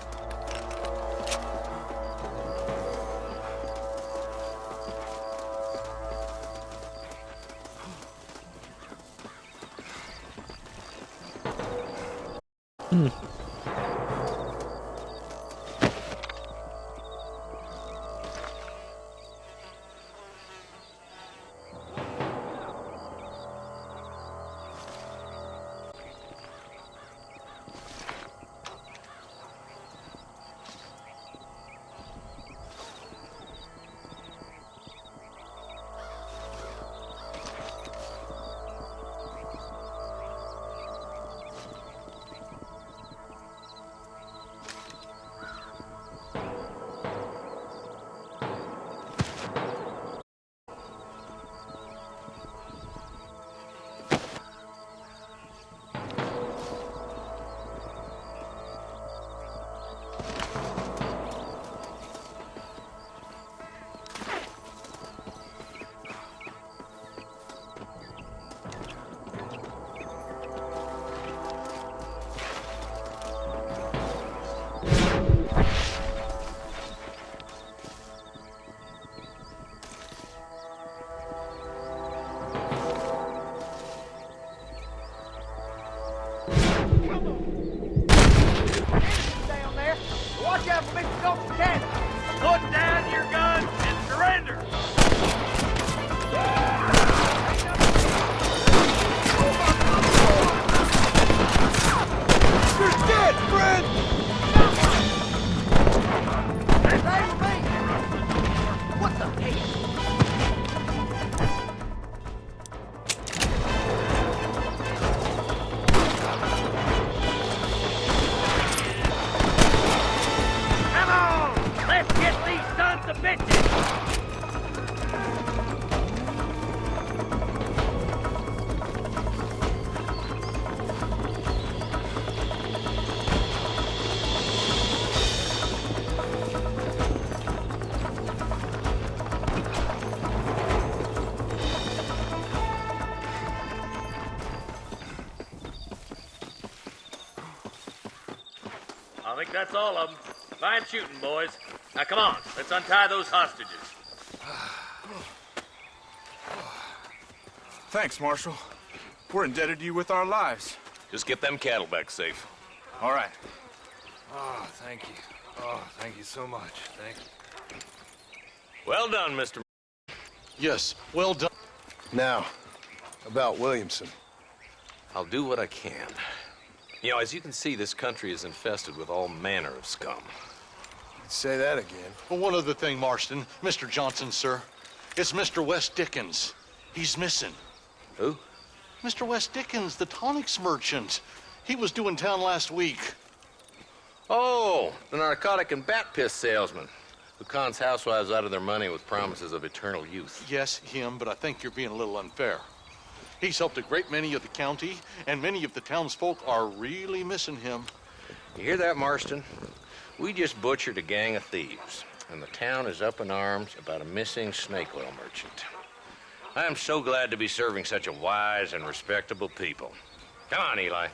that's all of them. Fine shooting, boys. Now, come on. Let's untie those hostages. Thanks, Marshal. We're indebted to you with our lives. Just get them cattle back safe. All right. Oh, thank you. Oh, thank you so much. Thank you. Well done, Mr. Yes, well done. Now, about Williamson. I'll do what I can. You know, as you can see, this country is infested with all manner of scum. Say that again. Well, one other thing, Marston. Mr. Johnson, sir. It's Mr. Wes Dickens. He's missing. Who? Mr. Wes Dickens, the tonics merchant. He was due in town last week. Oh, the narcotic and bat piss salesman who cons housewives out of their money with promises of eternal youth. Yes, him, but I think you're being a little unfair. He's helped a great many of the county, and many of the townsfolk are really missing him. You hear that, Marston? We just butchered a gang of thieves, and the town is up in arms about a missing snake oil merchant. I am so glad to be serving such a wise and respectable people. Come on, Eli.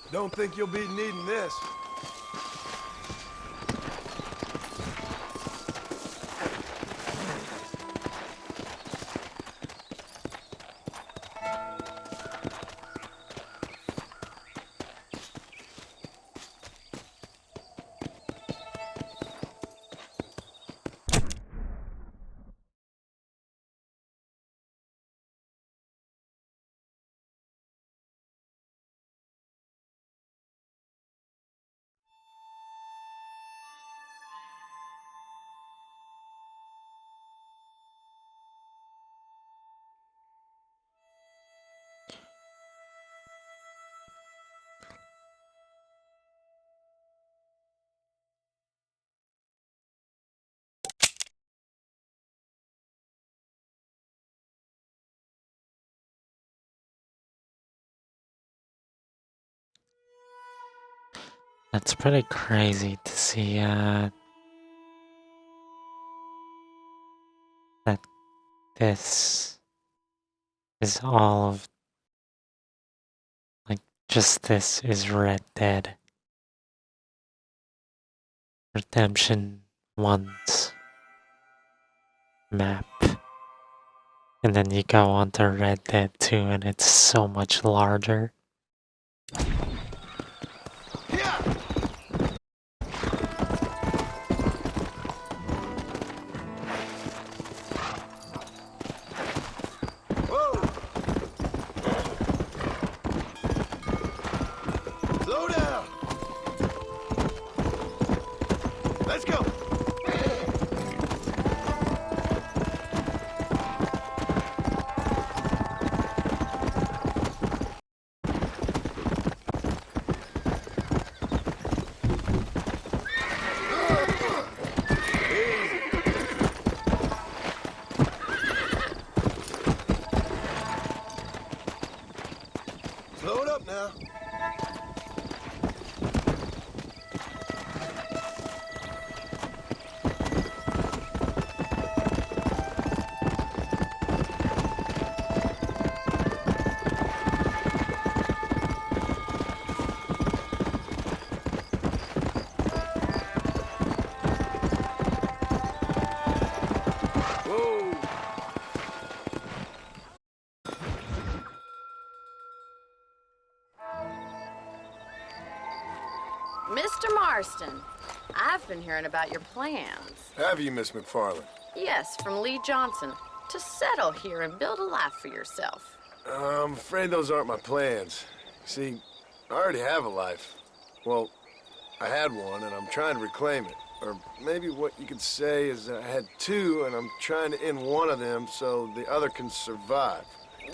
Don't think you'll be needing this. That's pretty crazy to see that this is all of, like, just this is Red Dead Redemption 1's map, and then you go on to Red Dead 2 and it's so much larger. Slow it up now. Mr. Marston, I've been hearing about your plans. Have you, Miss McFarland? Yes, from Lee Johnson, to settle here and build a life for yourself. I'm afraid those aren't my plans. See, I already have a life. Well, I had one, and I'm trying to reclaim it. Or maybe what you could say is I had two, and I'm trying to end one of them so the other can survive.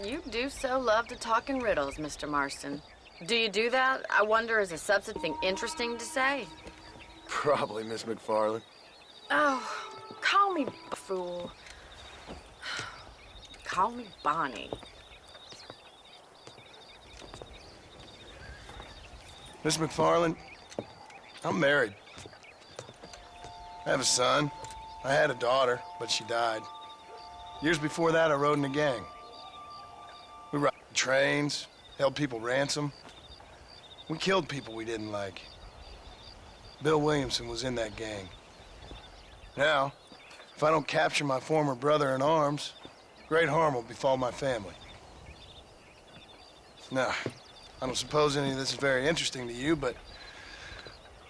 You do so love to talk in riddles, Mr. Marston. Do you do that, I wonder, as a substitute thing interesting to say? Probably, Miss McFarland. Oh, call me fool. Call me Bonnie. Miss McFarland, I'm married. I have a son. I had a daughter, but she died. Years before that, I rode in a gang. We rode trains, held people ransom. We killed people we didn't like. Bill Williamson was in that gang. Now, if I don't capture my former brother in arms, great harm will befall my family. Now, I don't suppose any of this is very interesting to you, but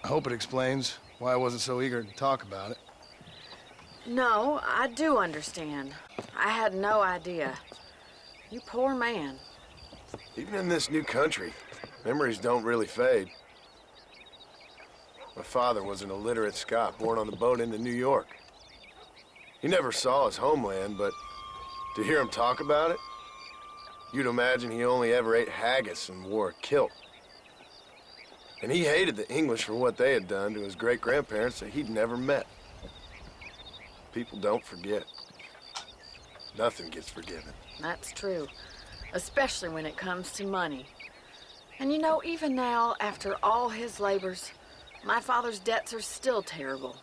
I hope it explains why I wasn't so eager to talk about it. No, I do understand. I had no idea. You poor man. Even in this new country, memories don't really fade. My father was an illiterate Scot born on the boat into New York. He never saw his homeland, but to hear him talk about it, you'd imagine he only ever ate haggis and wore a kilt. And he hated the English for what they had done to his great-grandparents that he'd never met. People don't forget. Nothing gets forgiven. That's true, especially when it comes to money. And you know, even now, after all his labors, my father's debts are still terrible.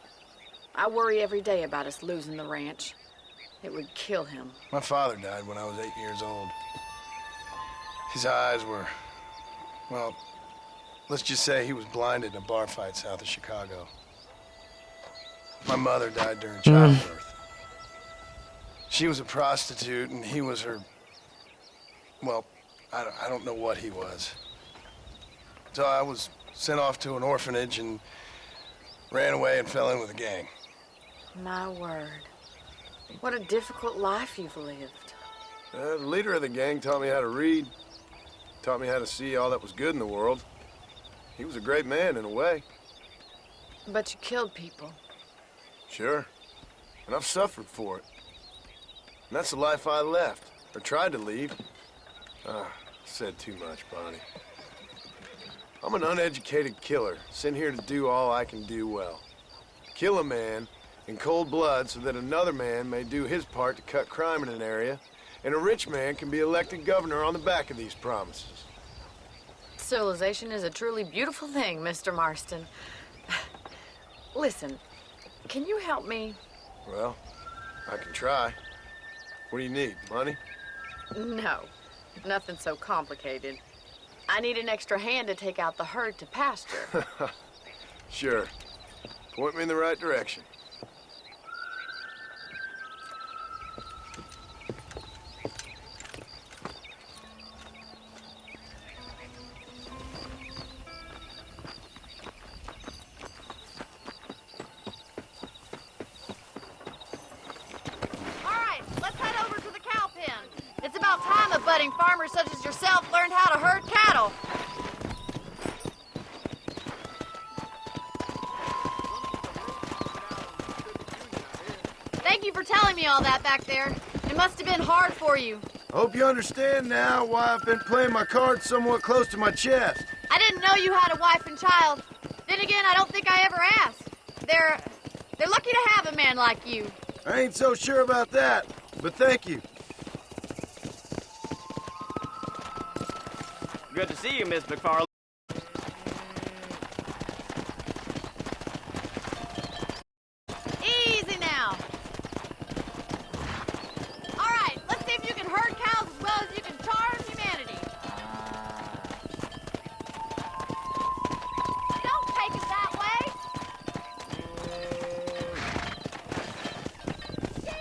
I worry every day about us losing the ranch. It would kill him. My father died when I was 8 years old. His eyes were, well, let's just say he was blinded in a bar fight south of Chicago. My mother died during childbirth. She was a prostitute, and he was her, well, I don't know what he was. So I was sent off to an orphanage and ran away and fell in with a gang. My word. What a difficult life you've lived. The leader of the gang taught me how to read, taught me how to see all that was good in the world. He was a great man in a way. But you killed people. Sure. And I've suffered for it. And that's the life I left, or tried to leave. Said too much, Bonnie. I'm an uneducated killer, sent here to do all I can do well. Kill a man in cold blood so that another man may do his part to cut crime in an area, and a rich man can be elected governor on the back of these promises. Civilization is a truly beautiful thing, Mr. Marston. Listen, can you help me? Well, I can try. What do you need, money? No, nothing so complicated. I need an extra hand to take out the herd to pasture. Sure. Point me in the right direction. Budding farmers such as yourself learned how to herd cattle. Thank you for telling me all that back there. It must have been hard for you. I hope you understand now why I've been playing my cards somewhat close to my chest. I didn't know you had a wife and child. Then again, I don't think I ever asked. They're lucky to have a man like you. I ain't so sure about that, but thank you. Good to see you, Miss McFarland. Easy now. All right, let's see if you can herd cows as well as you can charm humanity. Don't take it that way.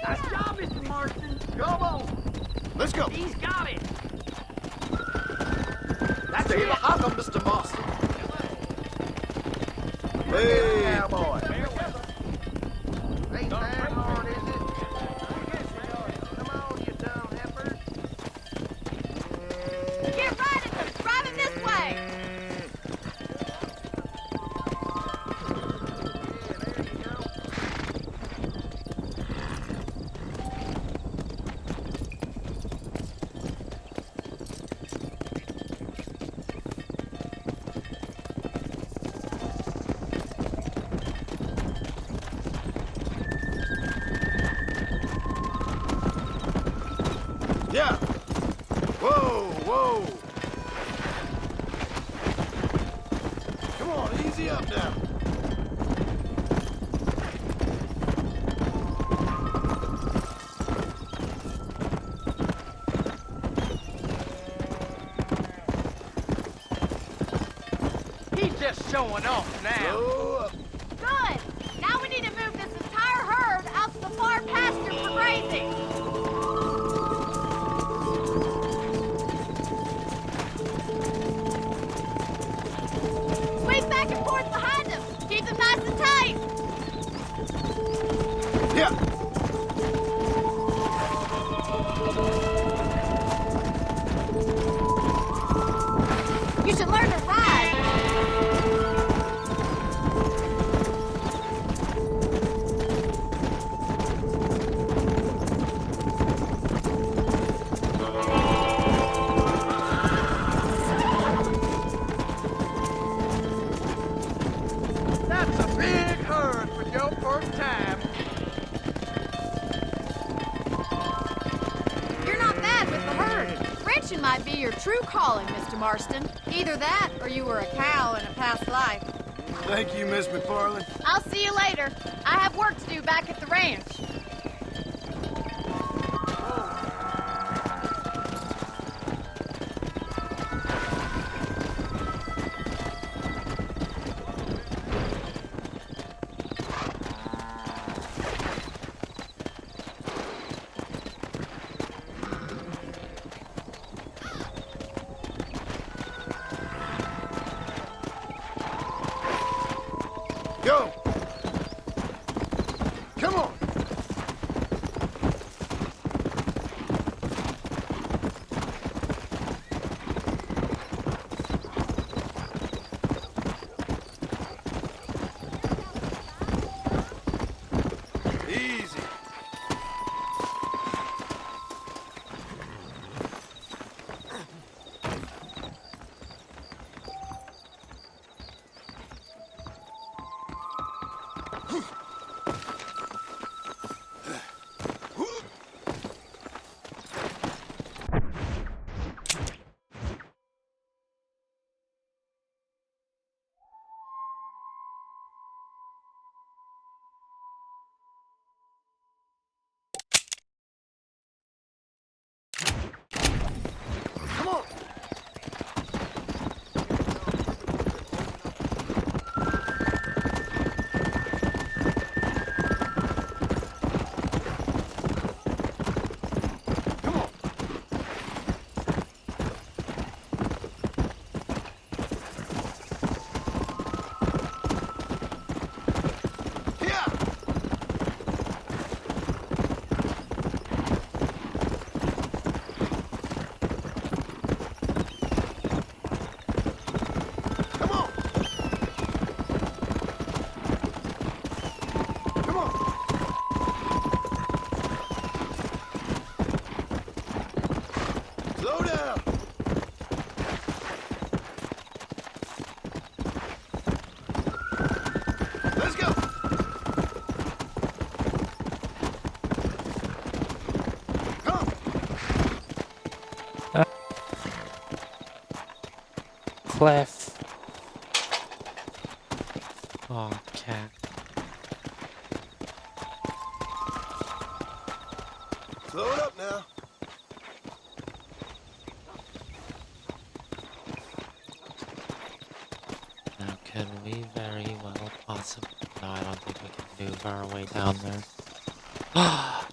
Nice job, Mr. Marston. Come on. Let's go. He's got it. Stay behind them, Mr. Marston. Come on, easy up now. He's just showing off now. Good. Now we need to move this entire herd out to the far pasture for grazing. Swing back and forth behind them. Keep them nice and tight. Yeah. You should learn to ride. That's a big herd for your first time. You're not bad with the herd. Ranching might be your true calling, Mr. Marston. Either that, or you were a cow in a past life. Thank you, Miss McFarland. I'll see you later. I have work to do back at the ranch. Go. Come on. Easy. Come on. Slow down. Let's go. Cliff. Oh, cat. Slow it up now. Now, can we very well possibly... No, I don't think we can move our way down there.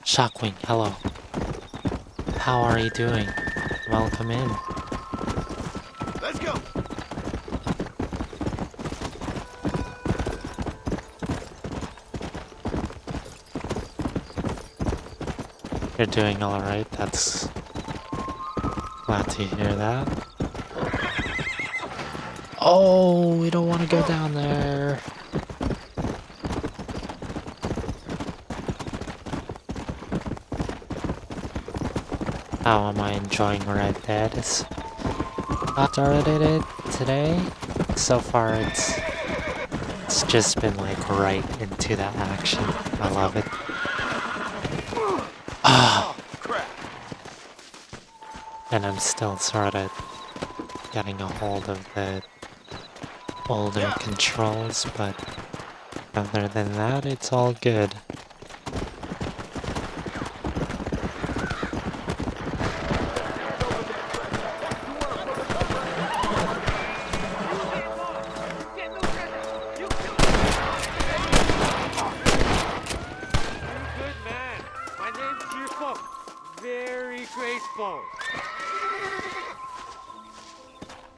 Shockwing, hello. How are you doing? Welcome in. Let's go. You're doing alright, that's... Glad to hear that. Oh, we don't want to go down there. How am I enjoying Red Dead? I started it today. So far it's just been like right into that action. I love it. Ah. And I'm still sort of getting a hold of the older controls, but other than that, it's all good.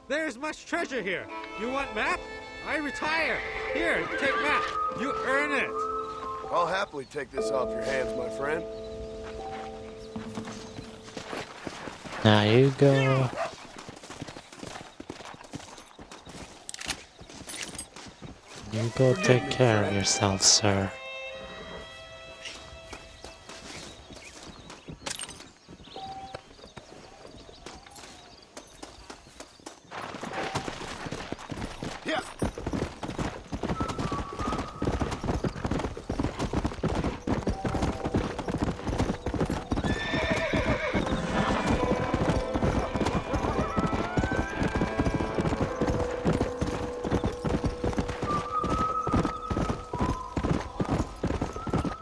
There's much treasure here. You want map? I retire. Here, take map. You earn it. I'll happily take this off your hands, my friend. Now you go. You go take care of yourself, sir.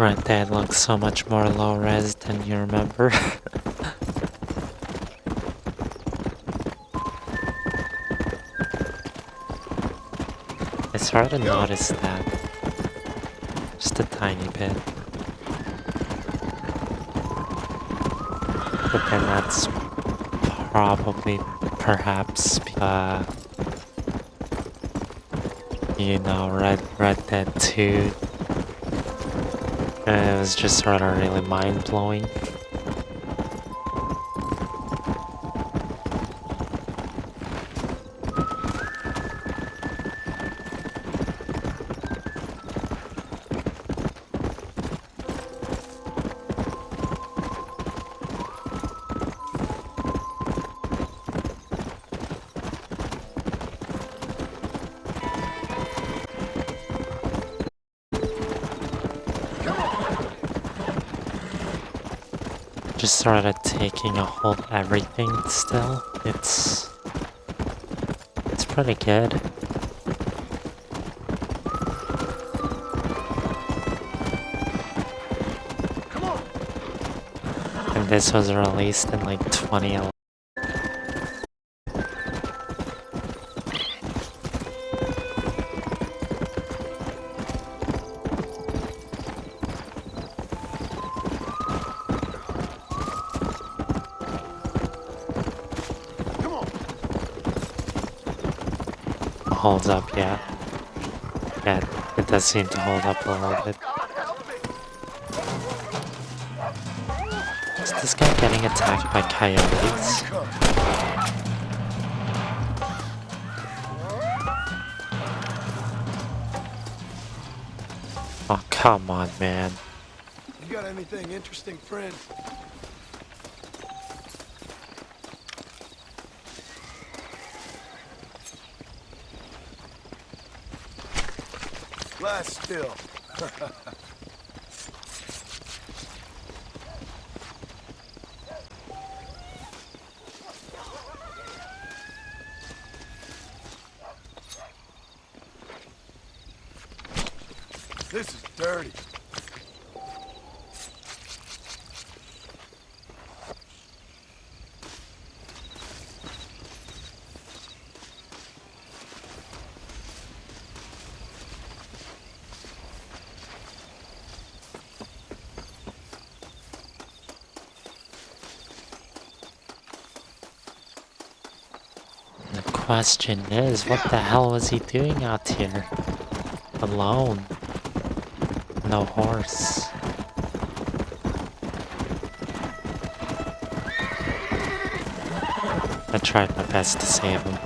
Red Dead looks so much more low-res than you remember. I started to notice that. Just a tiny bit. But then that's probably, perhaps, you know, Red Dead 2. It was just sort of really mind-blowing. Just sort of taking a hold of everything still. It's pretty good. And this was released in like 2011. Holds up, yeah. Yeah, it does seem to hold up a little bit. Is this guy getting attacked by coyotes? Oh, come on, man. You got anything interesting, friend? Lie still. This is dirty. The question is, what the hell was he doing out here? Alone. No horse. I tried my best to save him.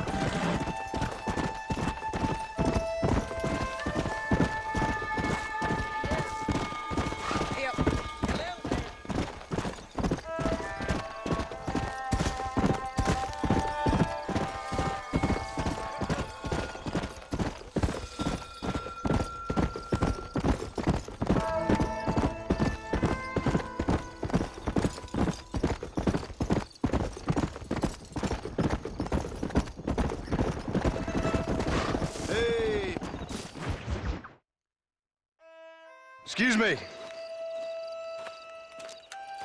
Excuse me.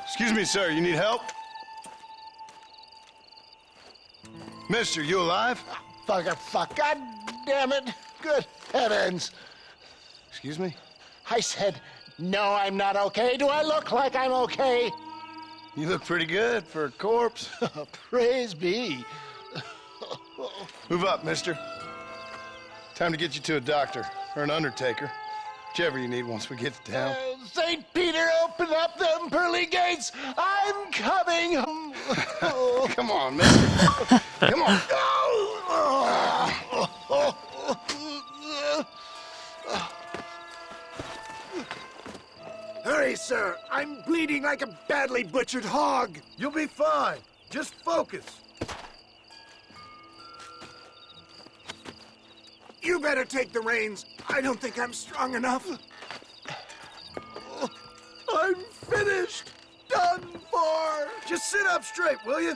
Excuse me, sir. You need help? Mister, you alive? Fuck. God damn it. Good heavens. Excuse me? I said, no, I'm not okay. Do I look like I'm okay? You look pretty good for a corpse. Praise be. Move up, mister. Time to get you to a doctor or an undertaker. Whichever you need once we get to town. St. Peter, open up them pearly gates. I'm coming home. Come on, mister. Come on. Hurry, sir. I'm bleeding like a badly butchered hog. You'll be fine. Just focus. You better take the reins. I don't think I'm strong enough. I'm finished. Done for. Just sit up straight, will you?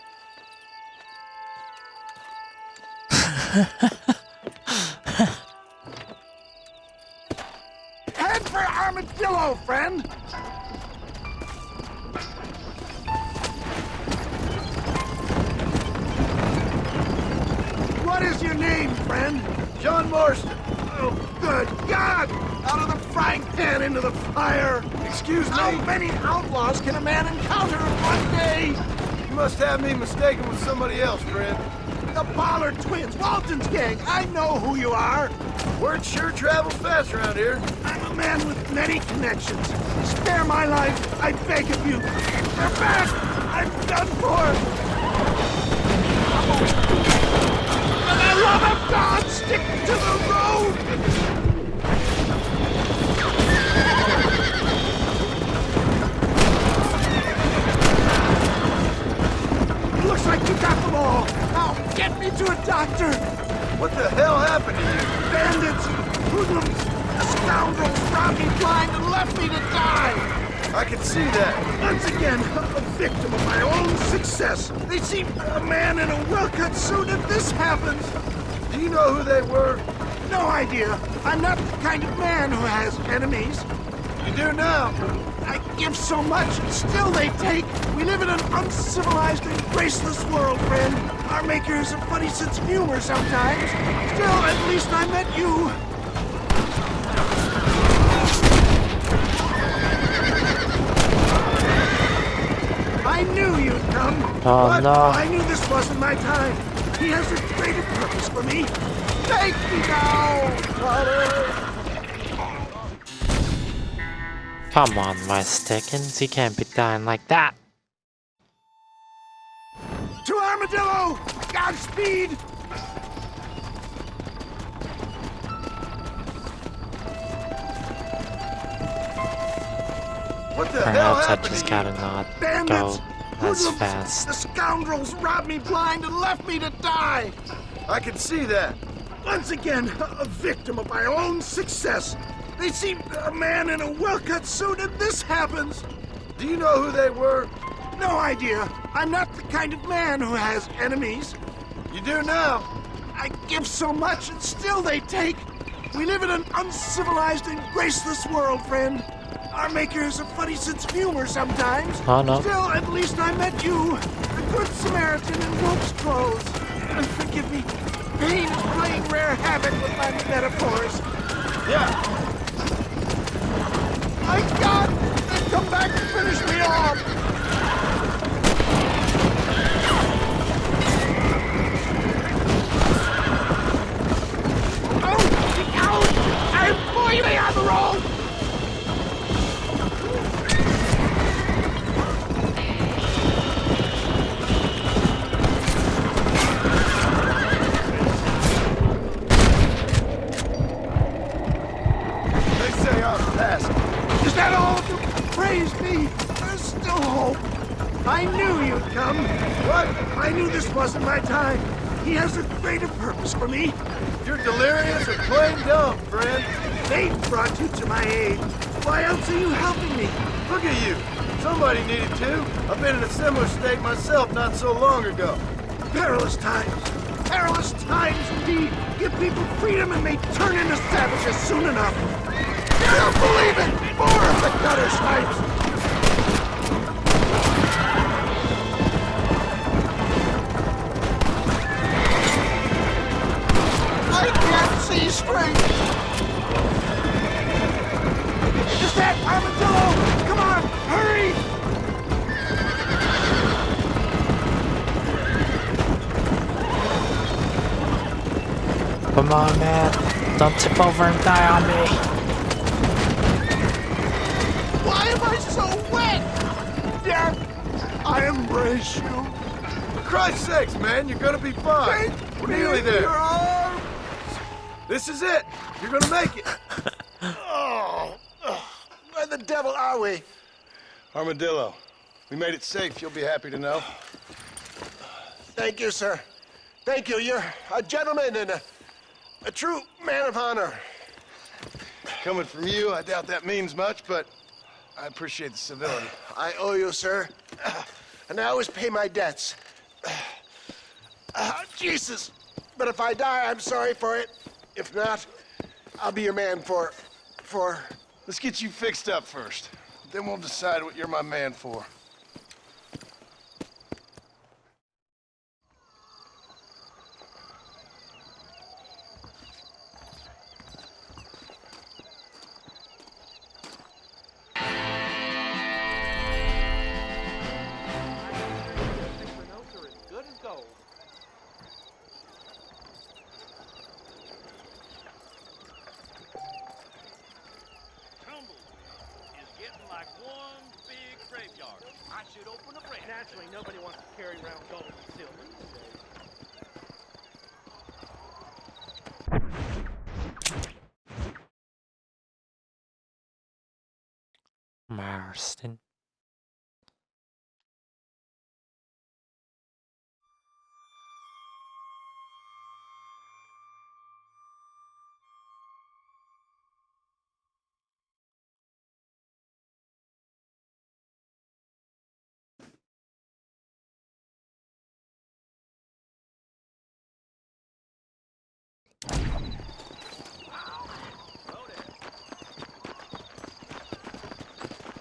Head for Armadillo, friend. What is your name, friend? John Marston. Oh, good God! Out of the frying pan into the fire! Excuse me? How many outlaws can a man encounter in one day? You must have me mistaken with somebody else, friend. The Ballard twins, Walton's gang. I know who you are. Word sure travels fast around here. I'm a man with many connections. Spare my life, I beg of you. They're back! I'm done for! For the love of God, stick to the road! Looks like you got them all. Now, get me to a doctor. What the hell happened to you? Bandits, hoodlums, scoundrels robbed me blind and left me to die. I can see that. Once again, a victim of my own success. They seem a man in a well-cut suit and this happens. Do you know who they were? No idea. I'm not the kind of man who has enemies. You do now. I give so much and still they take. We live in an uncivilized and graceless world, friend. Our maker has a funny sense of humor sometimes. Still, at least I met you. I knew you'd come. Oh, but no. I knew this wasn't my time. He has a greater purpose for me. Take me now, Father. Come on, West Dickens. You can't be dying like that. To Armadillo! Godspeed! What the Perhaps hell I happened just to gotta you? not Bandits! go as Hoodlums! fast. The scoundrels robbed me blind and left me to die! I can see that. Once again, a victim of my own success. They seem a man in a well-cut suit and this happens. Do you know who they were? No idea. I'm not the kind of man who has enemies. You do now. I give so much and still they take. We live in an uncivilized and graceless world, friend. Our maker has a funny sense of humor sometimes. Oh, no. Still, at least I met you. The good Samaritan in wolf's clothes. And forgive me. Pain is playing rare havoc with my metaphors. Yeah. My God! They've come back to finish me off! I'm boiling on the road! They say I'm past. Is that all of you? Praise me! There's still hope. I knew you'd come. What? I knew this wasn't my time. He has a greater purpose for me. You're delirious or plain dumb, friend. Fate brought you to my aid. Why else are you helping me? Look at you. Somebody needed to. I've been in a similar state myself not so long ago. Perilous times. Perilous times indeed. Give people freedom and they turn into savages soon enough. You don't believe it! More of the gutter snipes! I can't see straight! Is that Armadillo? Come on, hurry! Come on, man. Don't tip over and die on me. Why am I so wet? Dad, I embrace you. For Christ's sakes, man, you're gonna be fine. We're nearly there. This is it. You're gonna make it. Where the devil are we? Armadillo, we made it safe. You'll be happy to know. Thank you, sir. Thank you. You're a gentleman and a true man of honor. Coming from you, I doubt that means much, but I appreciate the civility. I owe you, sir. And I always pay my debts. Jesus. But if I die, I'm sorry for it. If not, I'll be your man for... Let's get you fixed up first. Then we'll decide what you're my man for. Naturally, nobody wants to carry around gold and silver these days. Marston.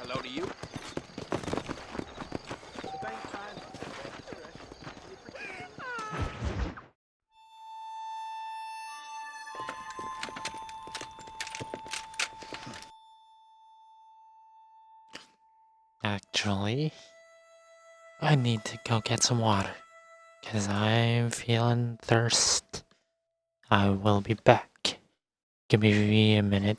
Hello to you. Actually, I need to go get some water, because I'm feeling thirst. I will be back. Give me a minute.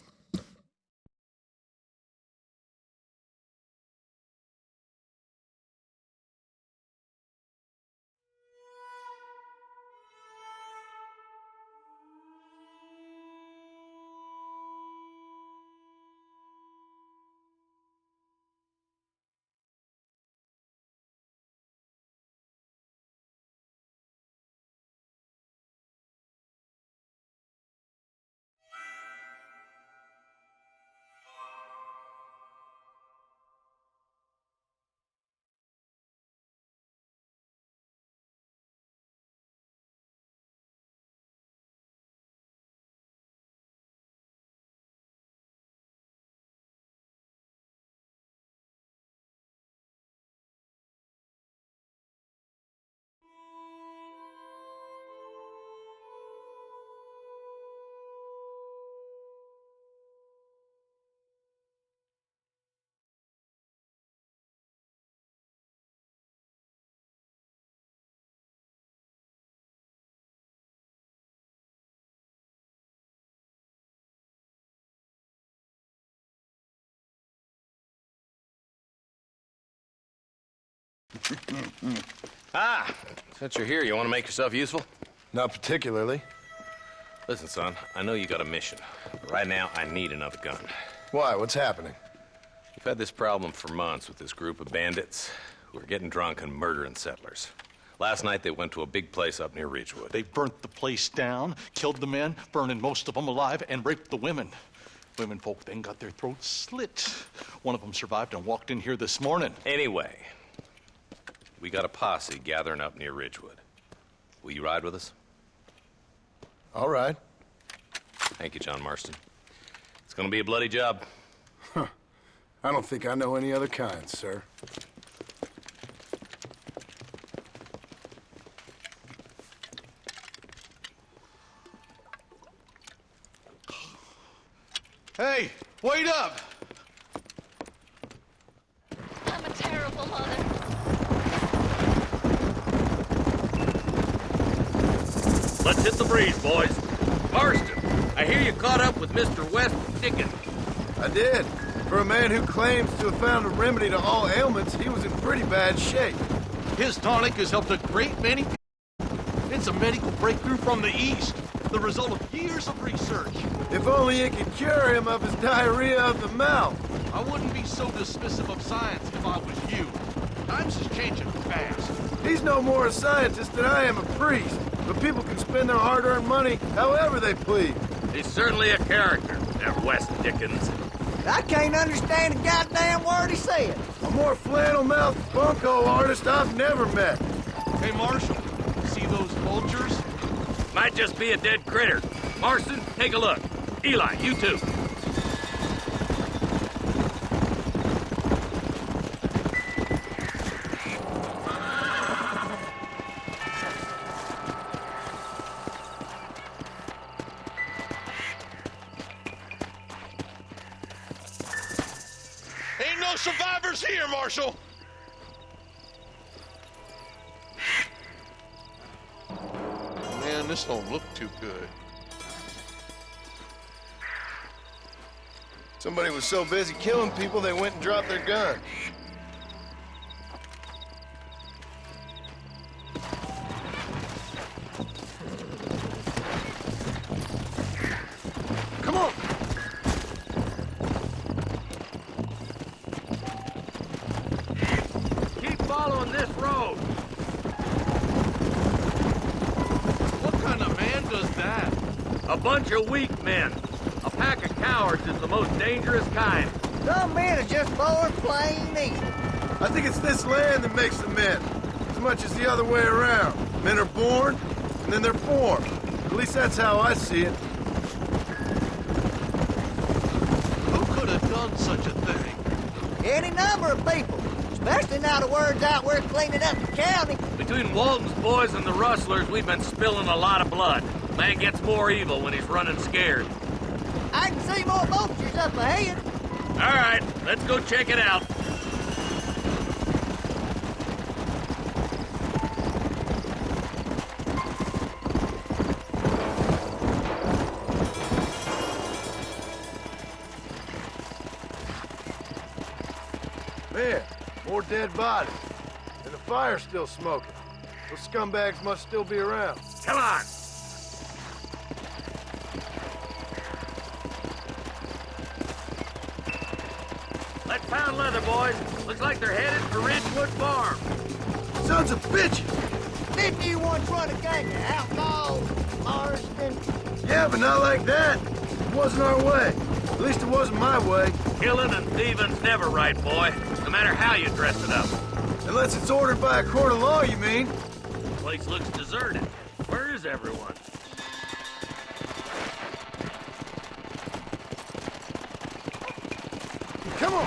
Since you're here, you want to make yourself useful? Not particularly. Listen, son, I know you got a mission. But right now, I need another gun. Why? What's happening? We've had this problem for months with this group of bandits who are getting drunk and murdering settlers. Last night, they went to a big place up near Ridgewood. They burnt the place down, killed the men, burning most of them alive, and raped the women. Women folk then got their throats slit. One of them survived and walked in here this morning. Anyway, we got a posse gathering up near Ridgewood. Will you ride with us? All right. Thank you, John Marston. It's gonna be a bloody job. Huh. I don't think I know any other kind, sir. Hey, wait up! I'm a terrible mother. Let's hit the breeze, boys. Marston, I hear you caught up with Mr. West Dickens. I did. For a man who claims to have found a remedy to all ailments, he was in pretty bad shape. His tonic has helped a great many people. It's a medical breakthrough from the East, the result of years of research. If only it could cure him of his diarrhea of the mouth. I wouldn't be so dismissive of science if I was you. Times is changing fast. He's no more a scientist than I am a priest. But people can spend their hard-earned money however they please. He's certainly a character, that West Dickens. I can't understand a goddamn word he said. A more flannel-mouthed bunco artist I've never met. Hey, Marshal, see those vultures? Might just be a dead critter. Marston, take a look. Eli, you too. Ain't no survivors here, Marshal! Man, this don't look too good. Somebody was so busy killing people, they went and dropped their gun. Come on! Keep following this road. What kind of man does that? A bunch of weak men. A pack of cowards is the most dangerous kind. Some men are just born plain evil. I think it's this land that makes them men, as much as the other way around. Men are born, and then they're formed. At least that's how I see it. Who could have done such a thing? Any number of people, especially now the word's out we're cleaning up the county. Between Walton's boys and the rustlers, we've been spilling a lot of blood. Man gets more evil when he's running scared. I can see more vultures up ahead. All right, let's go check it out. Man, more dead bodies. And the fire's still smoking. Those scumbags must still be around. Come on. Let's pound leather, boys. Looks like they're headed for Ridgewood Farm. Sons of bitches! Didn't you once run a gang of outlaws, Marston? Yeah, but not like that. It wasn't our way. At least it wasn't my way. Killing and thieving's never right, boy. No matter how you dress it up. Unless it's ordered by a court of law, you mean? The place looks deserted. Where is everyone? Come on!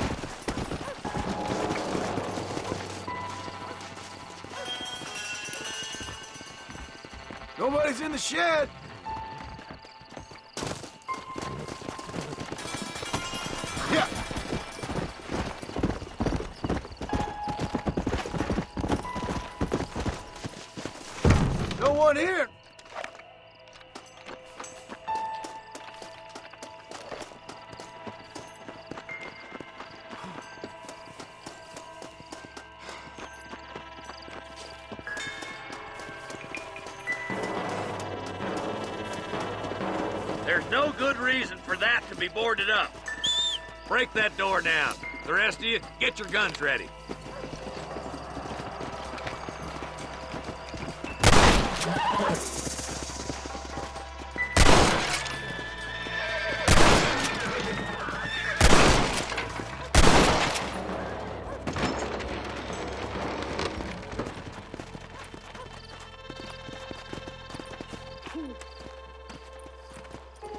Nobody's in the shed! Yeah! No one here! There's no good reason for that to be boarded up. Break that door down. The rest of you, get your guns ready.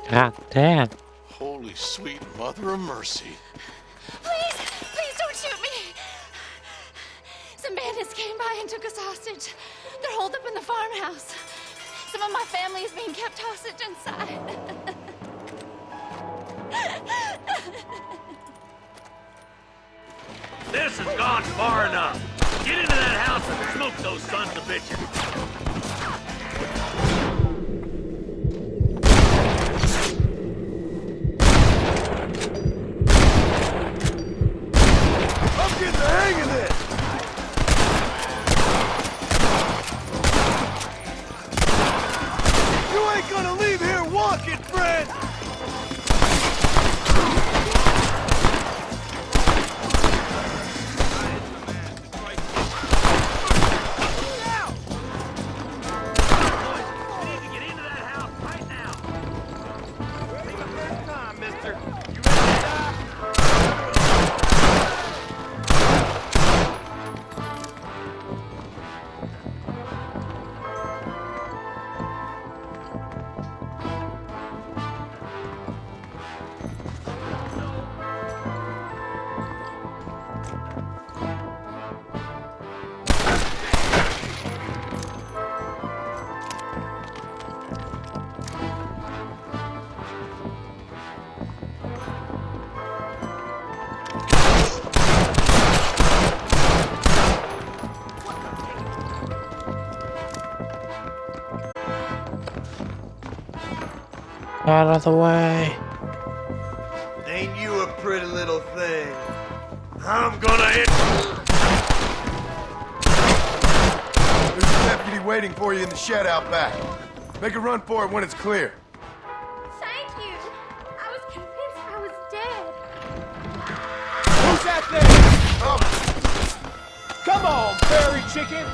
God damn. Holy sweet mother of mercy. Please don't shoot me. Some bandits came by and took us hostage. They're holed up in the farmhouse. Some of my family is being kept hostage inside. This has gone far enough. Get into that house and smoke those sons of bitches. I'm getting the hang of this! You ain't gonna leave here walking, friend! Out of the way. Ain't you a pretty little thing? I'm gonna hit. There's a deputy waiting for you in the shed out back. Make a run for it when it's clear. Thank you. I was convinced I was dead. Who's that there? Come on, fairy chicken.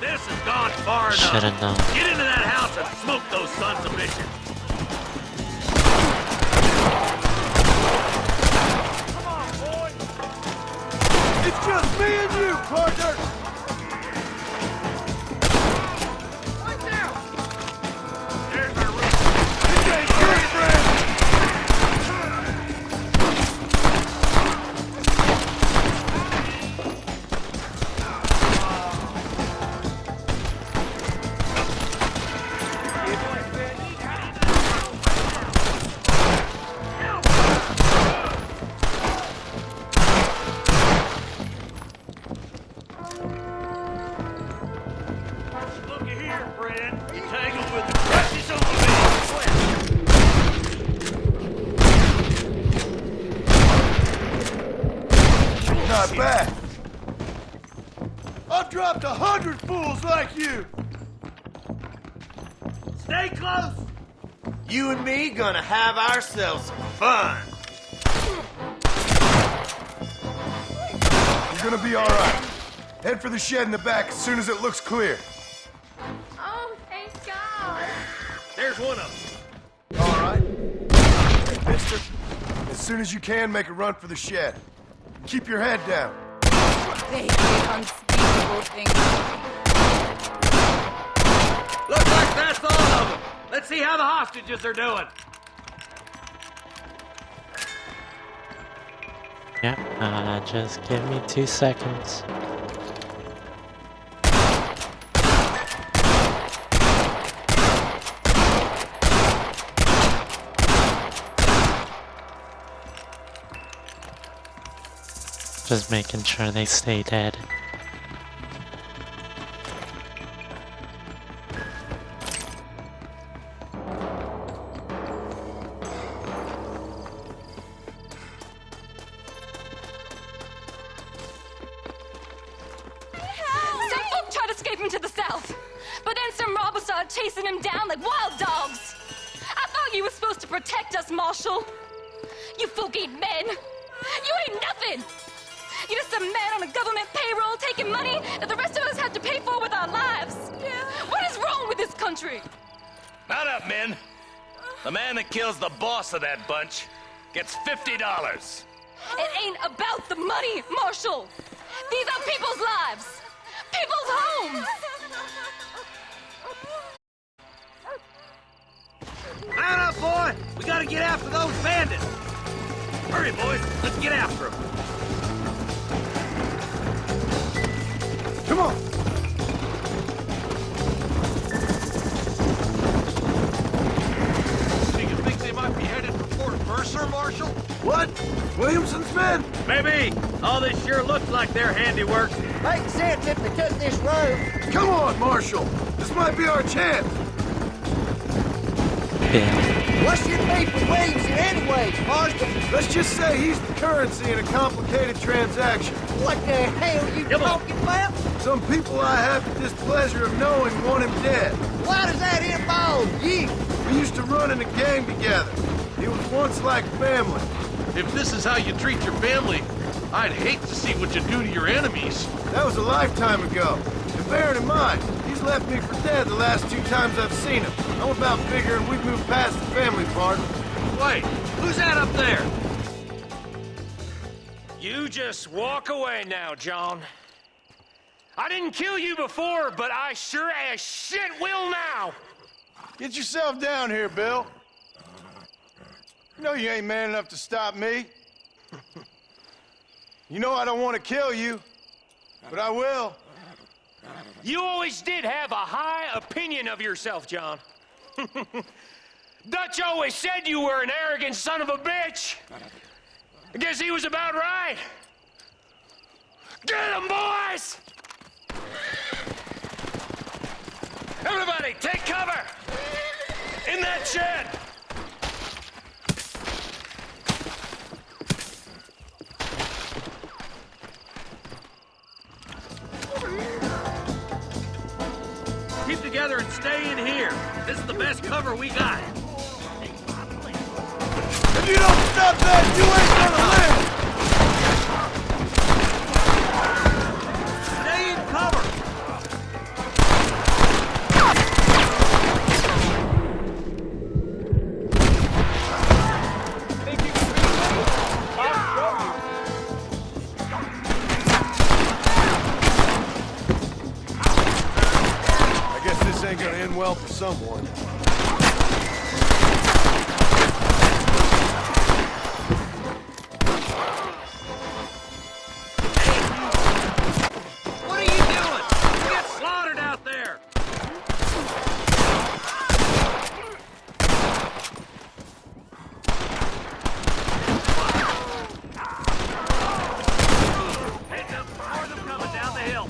This has gone far enough. Should've known. Get into that house and smoke those sons of bitches. Come on, boy! It's just me and you, partner! Watch out! There's our room. This ain't good, friend! Looky here, friend. You tangled with the precious over me. Not bad. I've dropped 100 fools like you! Stay close. You and me gonna have ourselves some fun. You're gonna be alright. Head for the shed in the back as soon as it looks clear. Oh, thank God. There's one of them. Alright. Hey, mister. As soon as you can, make a run for the shed. Keep your head down. They did unspeakable things. Looks like that's all of them. Let's see how the hostages are doing. Yep, just give me 2 seconds. Just making sure they stay dead. Some folk tried escaping to the south, but then some robbers started chasing him down like wild dogs. I thought you were supposed to protect us, Marshal. You folk ain't men. You ain't nothing. You're just a man on a government payroll taking money that the rest of us have to pay for with our lives. What is wrong with this country? Mount up, men. The man that kills the boss of that bunch gets $50. It ain't about the money, Marshal. These are people's lives, people's homes. boy! We gotta get after those bandits! Hurry, boys! Let's get after them! Come on! Do you think they might be headed for Fort Mercer, Marshal? What? Williamson's men? Maybe! All this sure looks like their handiwork. Makes sense if they took this road. Come on, Marshal! This might be our chance! What's your beef with Williamson anyway, Marston? Let's just say he's the currency in a complicated transaction. What the hell you talking about? Some people I have the displeasure of knowing want him dead. Why does that involve you? We used to run in a gang together. He was once like family. If this is how you treat your family, I'd hate to see what you do to your enemies. That was a lifetime ago. And bearing in mind, he's left me for dead the last 2 times I've seen him. I'm about figuring we've moved past the family part. Wait, who's that up there? You just walk away now, John. I didn't kill you before, but I sure as shit will now. Get yourself down here, Bill. You know you ain't man enough to stop me. You know I don't want to kill you, but I will. You always did have a high opinion of yourself, John. Dutch always said you were an arrogant son of a bitch. I guess he was about right. Get him, boys! Everybody, take cover! In that shed! Keep together and stay in here. This is the best cover we got. If you don't stop that, you ain't gonna live! Stay in cover! I guess this ain't gonna end well for someone. What are you doing? You get slaughtered out there! Heads up, more of them coming down the hill.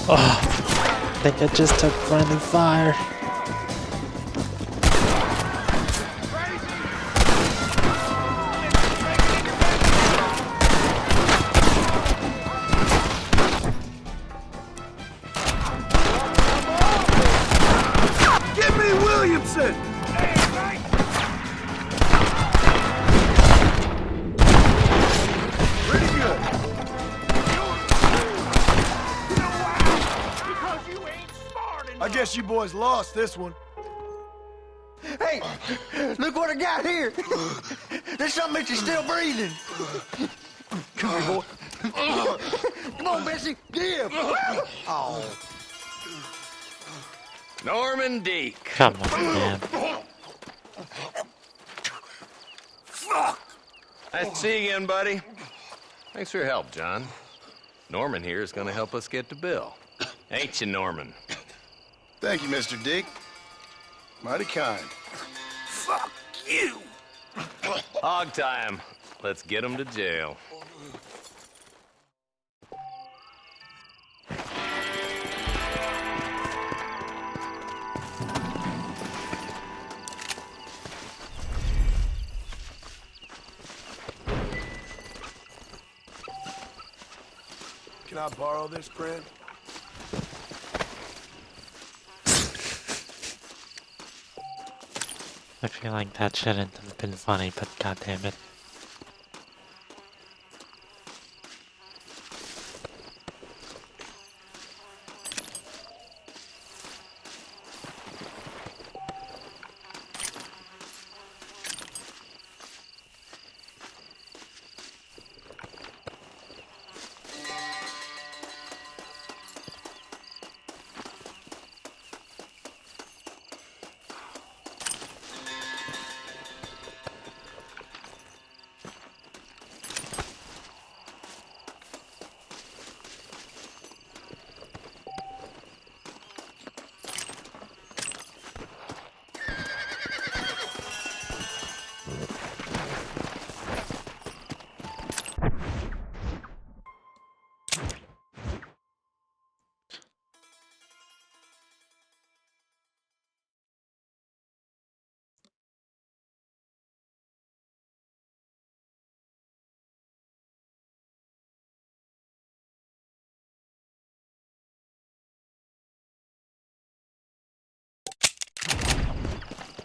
Oh, I think I just took friendly fire. Give me Williamson! Pretty good. I guess you boys lost this one. Hey, look what I got here. There's something that you're still breathing. Come here, boy. Come on, Bessie, give. Oh. Norman Deek. Come on, man. Fuck! Nice to see you again, buddy. Thanks for your help, John. Norman here is going to help us get to Bill. Ain't you, Norman? Thank you, Mr. Dick. Mighty kind. Fuck you! Hog time. Let's get him to jail. Can I borrow this, friend? I feel like that shouldn't have been funny, but goddamn it.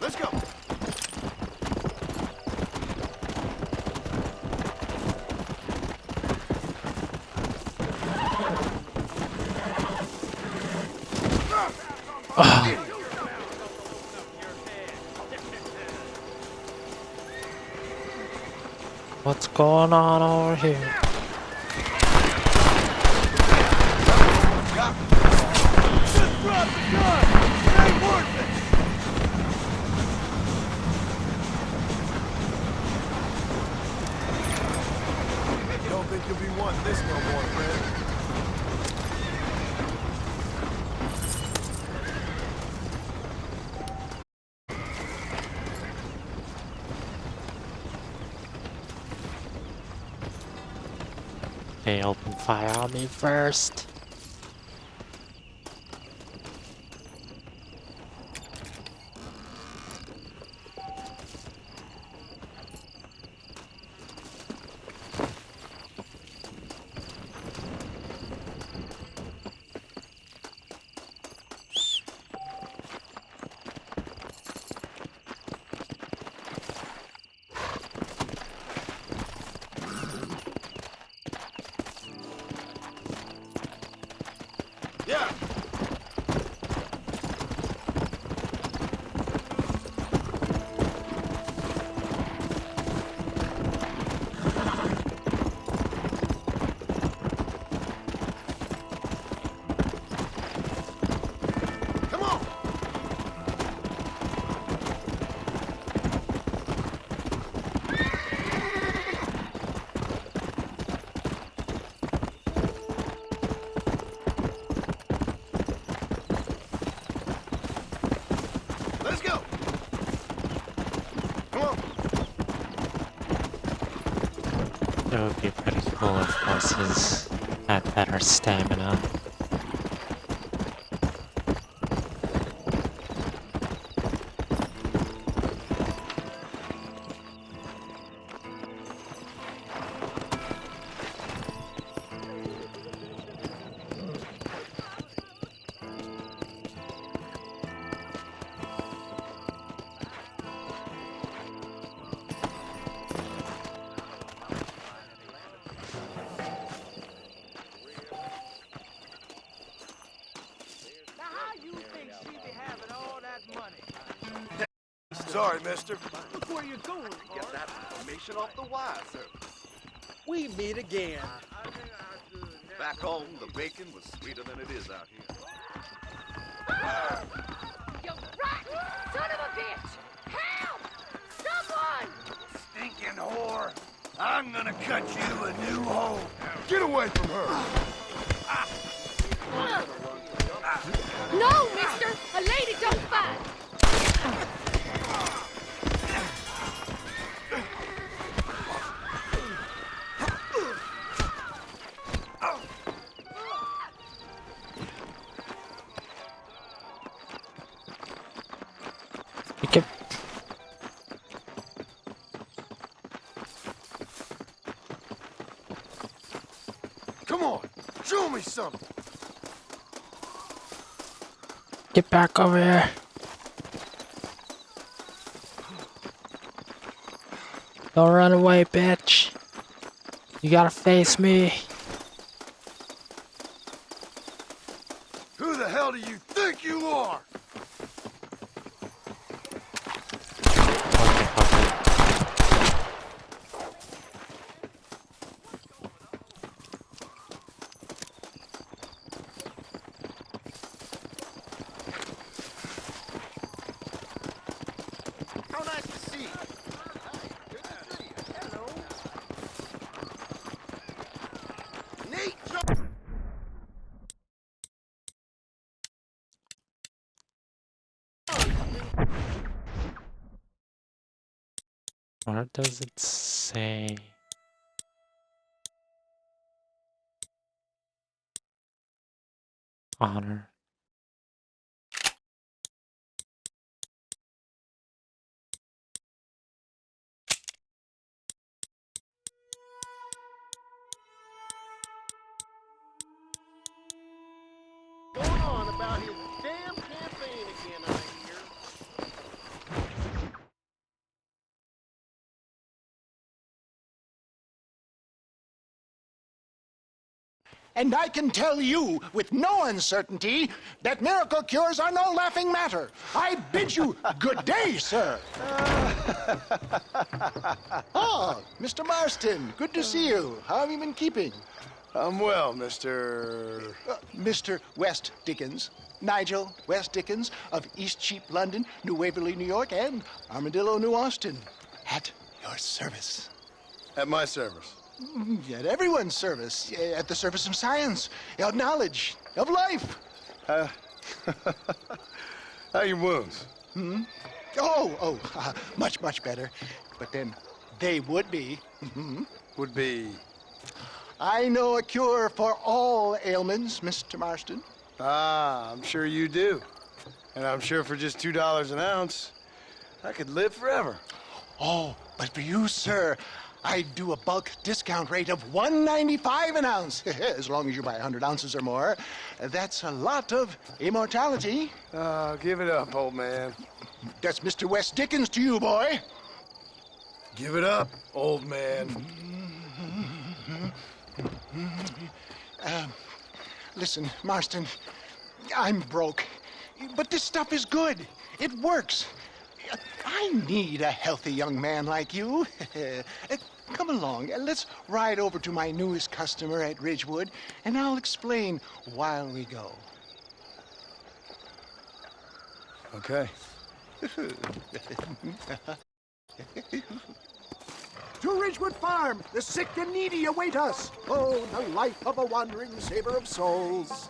Let's go. What's going on over here? Just drop the gun! It ain't worth it! Don't think you'll be wanting this no more, friend. They open fire on me first. Yeah. Come on. Let's go. Come on. It would be pretty cool if horses had better stamina. Sorry, mister. Look where you're going. Get that information off the wire, sir. We meet again. Back home, the bacon was sweeter than it is out here. You rotten son of a bitch! Help! Someone! Stinking whore. I'm gonna cut you a new hole. Get away from her. No, mister! A lady don't fight! Pick it. Come on. Show me something. Get back over here. Don't run away, bitch. You gotta face me. Who the hell do you think you are? How nice to see you. Hello. Nate. Where does it say? Honor. Going on about his damn campaign again, I hear. And I can tell you with no uncertainty that miracle cures are no laughing matter. I bid you good day, sir. Oh, Mr. Marston, good to see you. How have you been keeping? I'm well, Mr. Mr. West Dickens. Nigel West Dickens of East Cheap, London, New Waverly, New York, and Armadillo, New Austin. At your service. At my service. At everyone's service. At the service of science, of knowledge, of life. How are your wounds? Much, much better. But then they would be. Would be? I know a cure for all ailments, Mr. Marston. Ah, I'm sure you do. And I'm sure for just $2 an ounce, I could live forever. Oh, but for you, sir, I'd do a bulk discount rate of $1.95 an ounce, as long as you buy 100 ounces or more. That's a lot of immortality. Give it up, old man. That's Mr. West Dickens to you, boy. Give it up, old man. Listen, Marston, I'm broke, but this stuff is good. It works. I need a healthy young man like you. Come along, let's ride over to my newest customer at Ridgewood, and I'll explain while we go. Okay. To Ridgewood Farm, the sick and needy await us. Oh, the life of a wandering saver of souls.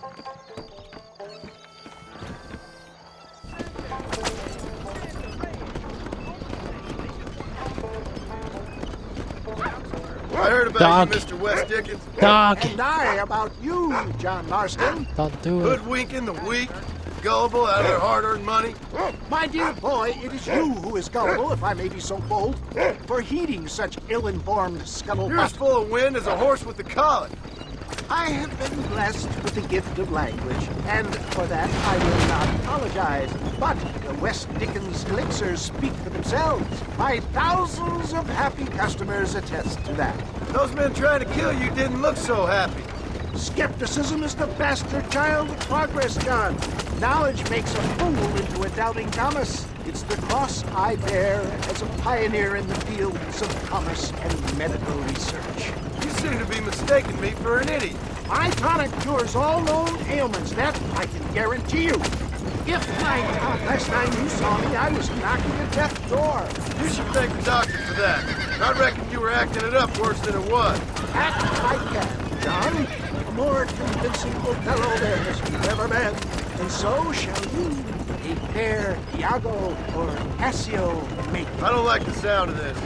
I heard about you, Mr. West Dickens. Dog. And I about you, John Marston. Don't do it. Hoodwinking the weak, gullible out of their hard-earned money. My dear boy, it is you who is gullible, if I may be so bold, for heeding such ill-informed scuttlebutt. You're as full of wind as a horse with the colic. I have been blessed with the gift of language, and for that I will not apologize. But the West Dickens elixirs speak for themselves. My thousands of happy customers attest to that. Those men trying to kill you didn't look so happy. Skepticism is the bastard child of progress, John. Knowledge makes a fool into a doubting Thomas. It's the cross I bear as a pioneer in the fields of commerce and medical research. You seem to be mistaking me for an idiot. My tonic cures all known ailments, that I can guarantee you. If last time you saw me, I was knocking at death's door. You should thank the doctor for that. I reckon you were acting it up worse than it was. Act I can, John. A more convincing Othello there has never been. And so shall you, a fair Iago or Cassio make. I don't like the sound of this.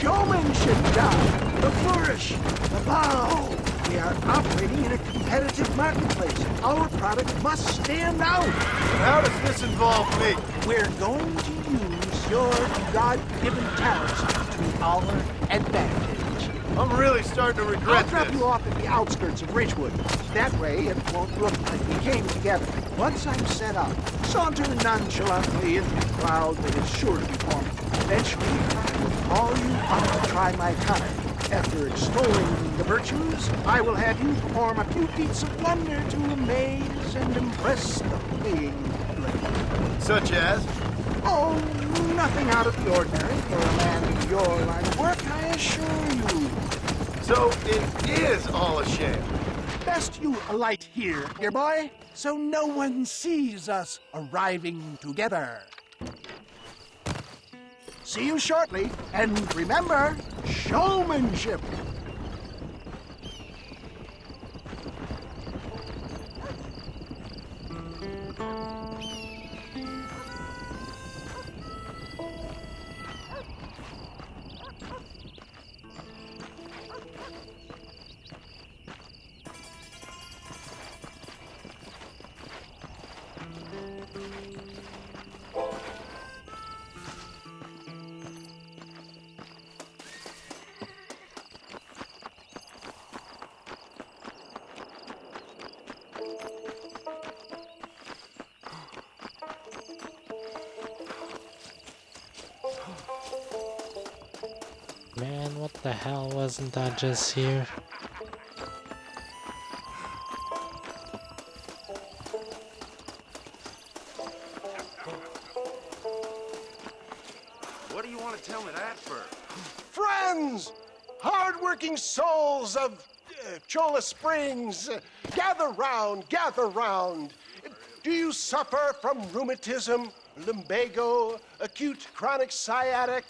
Showmanship, John. The flourish, the bow. We are operating in a competitive marketplace. Our product must stand out. How does this involve me? We're going to use your God-given talents to our advantage. I'm really starting to regret I'll drop you off at the outskirts of Ridgewood. That way, it won't look like we came together. Once I'm set up, saunter nonchalantly into the crowd that is sure to be forming. Eventually, I will call you up to try my tonic. After extolling the virtues, I will have you perform a few feats of wonder to amaze and impress the paying public. Such as? Oh, nothing out of the ordinary for a man in your line of work, I assure you. So it is all a sham. Best you alight here, dear boy, so no one sees us arriving together. See you shortly, and remember, showmanship. Man, what the hell, wasn't that just here? What do you want to tell me that for? Friends! Hard-working souls of Cholla Springs, gather round, gather round. Do you suffer from rheumatism, lumbago, acute chronic sciatic,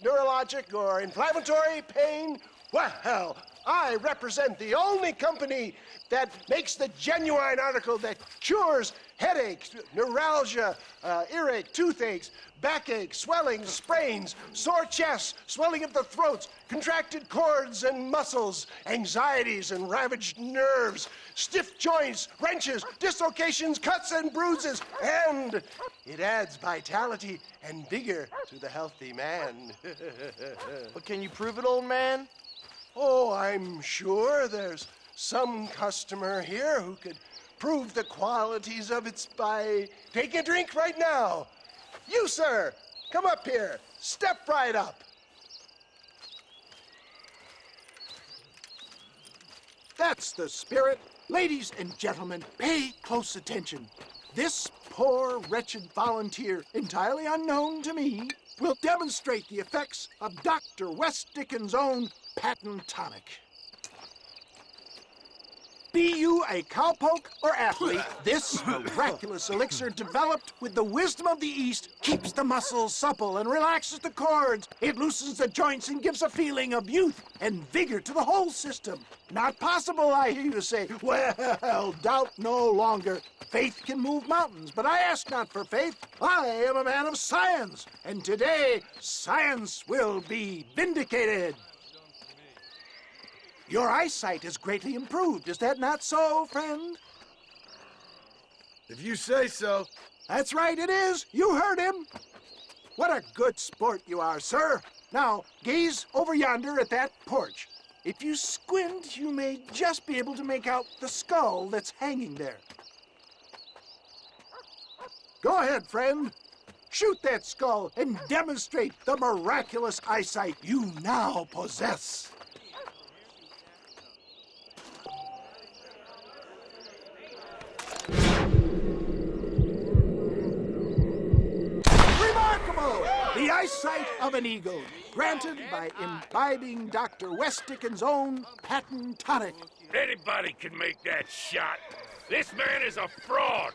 neurologic, or inflammatory pain? Well, I represent the only company that makes the genuine article that cures headaches, neuralgia, earache, toothaches, backache, swelling, sprains, sore chests, swelling of the throats, contracted cords and muscles, anxieties and ravaged nerves, stiff joints, wrenches, dislocations, cuts and bruises, and it adds vitality and vigor to the healthy man. But can you prove it, old man? Oh, I'm sure there's some customer here who could prove the qualities of it by taking a drink right now. You, sir, come up here. Step right up. That's the spirit. Ladies and gentlemen, pay close attention. This poor, wretched volunteer, entirely unknown to me, will demonstrate the effects of Dr. West Dickens' own patent tonic. Be you a cowpoke or athlete, this miraculous elixir developed with the wisdom of the East keeps the muscles supple and relaxes the cords. It loosens the joints and gives a feeling of youth and vigor to the whole system. Not possible, I hear you say. Well, doubt no longer. Faith can move mountains, but I ask not for faith. I am a man of science, and today science will be vindicated. Your eyesight is greatly improved. Is that not so, friend? If you say so. That's right, it is. You heard him. What a good sport you are, sir. Now, gaze over yonder at that porch. If you squint, you may just be able to make out the skull that's hanging there. Go ahead, friend. Shoot that skull and demonstrate the miraculous eyesight you now possess. The eyesight of an eagle, granted by imbibing Dr. West Dickens' own patent tonic. Anybody can make that shot. This man is a fraud.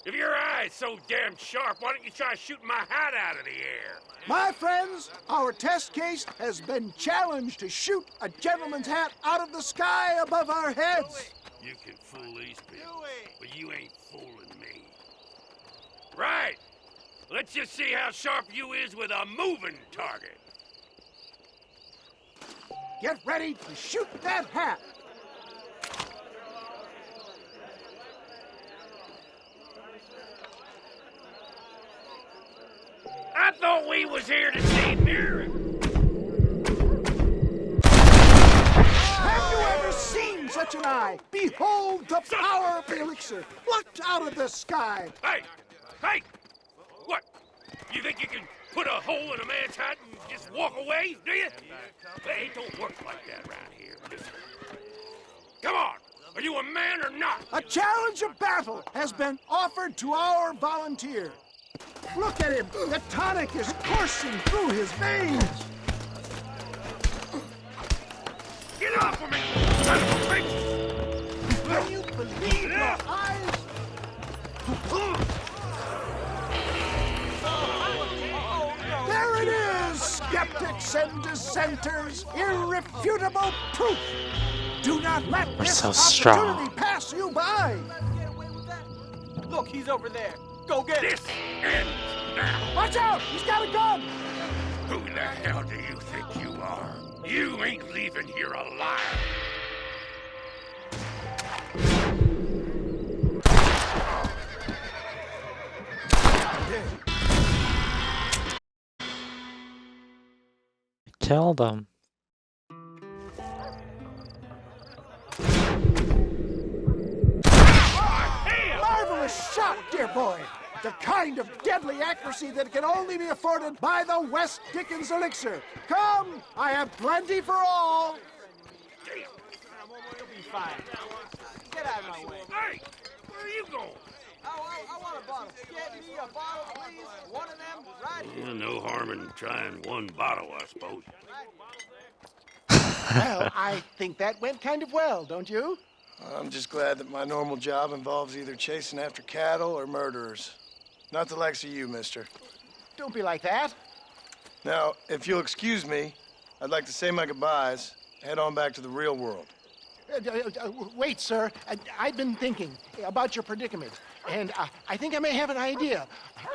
If your eye's so damn sharp, why don't you try shooting my hat out of the air? My friends, our test case has been challenged to shoot a gentleman's hat out of the sky above our heads. You can fool these people, but you ain't fooling me. Right. Let's just see how sharp you is with a moving target. Get ready to shoot that hat. I thought we was here to see mirrors. Have you ever seen such an eye? Behold the power of the elixir, plucked out of the sky. Hey! Hey! What? You think you can put a hole in a man's hat and just walk away, do you? Hey, it don't work like that around here. Listen. Come on! Are you a man or not? A challenge of battle has been offered to our volunteer. Look at him! The tonic is coursing through his veins! Get off of me! Son of a bitch! Can you believe your eyes? There it is! Skeptics and dissenters, irrefutable proof! Do not let We're this so opportunity strong. pass you by! Look, he's over there. Go get him. This ends now! Watch out! He's got a gun! Who the hell do you think you are? You ain't leaving here alive! Kill them. Marvelous shot, dear boy! The kind of deadly accuracy that can only be afforded by the West Dickens elixir. Come, I have plenty for all. You'll be fine. Get out of my way. Hey, where are you going? I want a bottle. Get me a bottle, please. One of them right here. Yeah, no harm in trying one bottle, I suppose. Well, I think that went kind of well, don't you? I'm just glad that my normal job involves either chasing after cattle or murderers. Not the likes of you, mister. Don't be like that. Now, if you'll excuse me, I'd like to say my goodbyes, head on back to the real world. Wait, sir. I've been thinking about your predicament, and I think I may have an idea.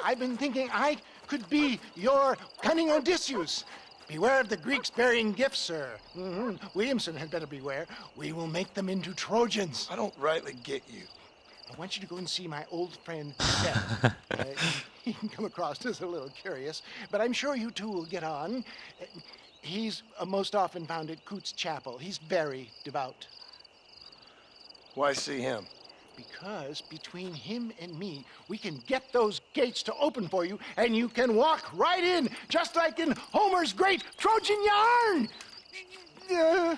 I've been thinking I could be your cunning Odysseus. Beware of the Greeks bearing gifts, sir. Williamson had better beware. We will make them into Trojans. I don't rightly get you. I want you to go and see my old friend, Seth. He can come across as a little curious, but I'm sure you two will get on. He's most often found at Coots Chapel. He's very devout. Why see him? Because between him and me, we can get those gates to open for you, and you can walk right in, just like in Homer's great Trojan yarn! Hello?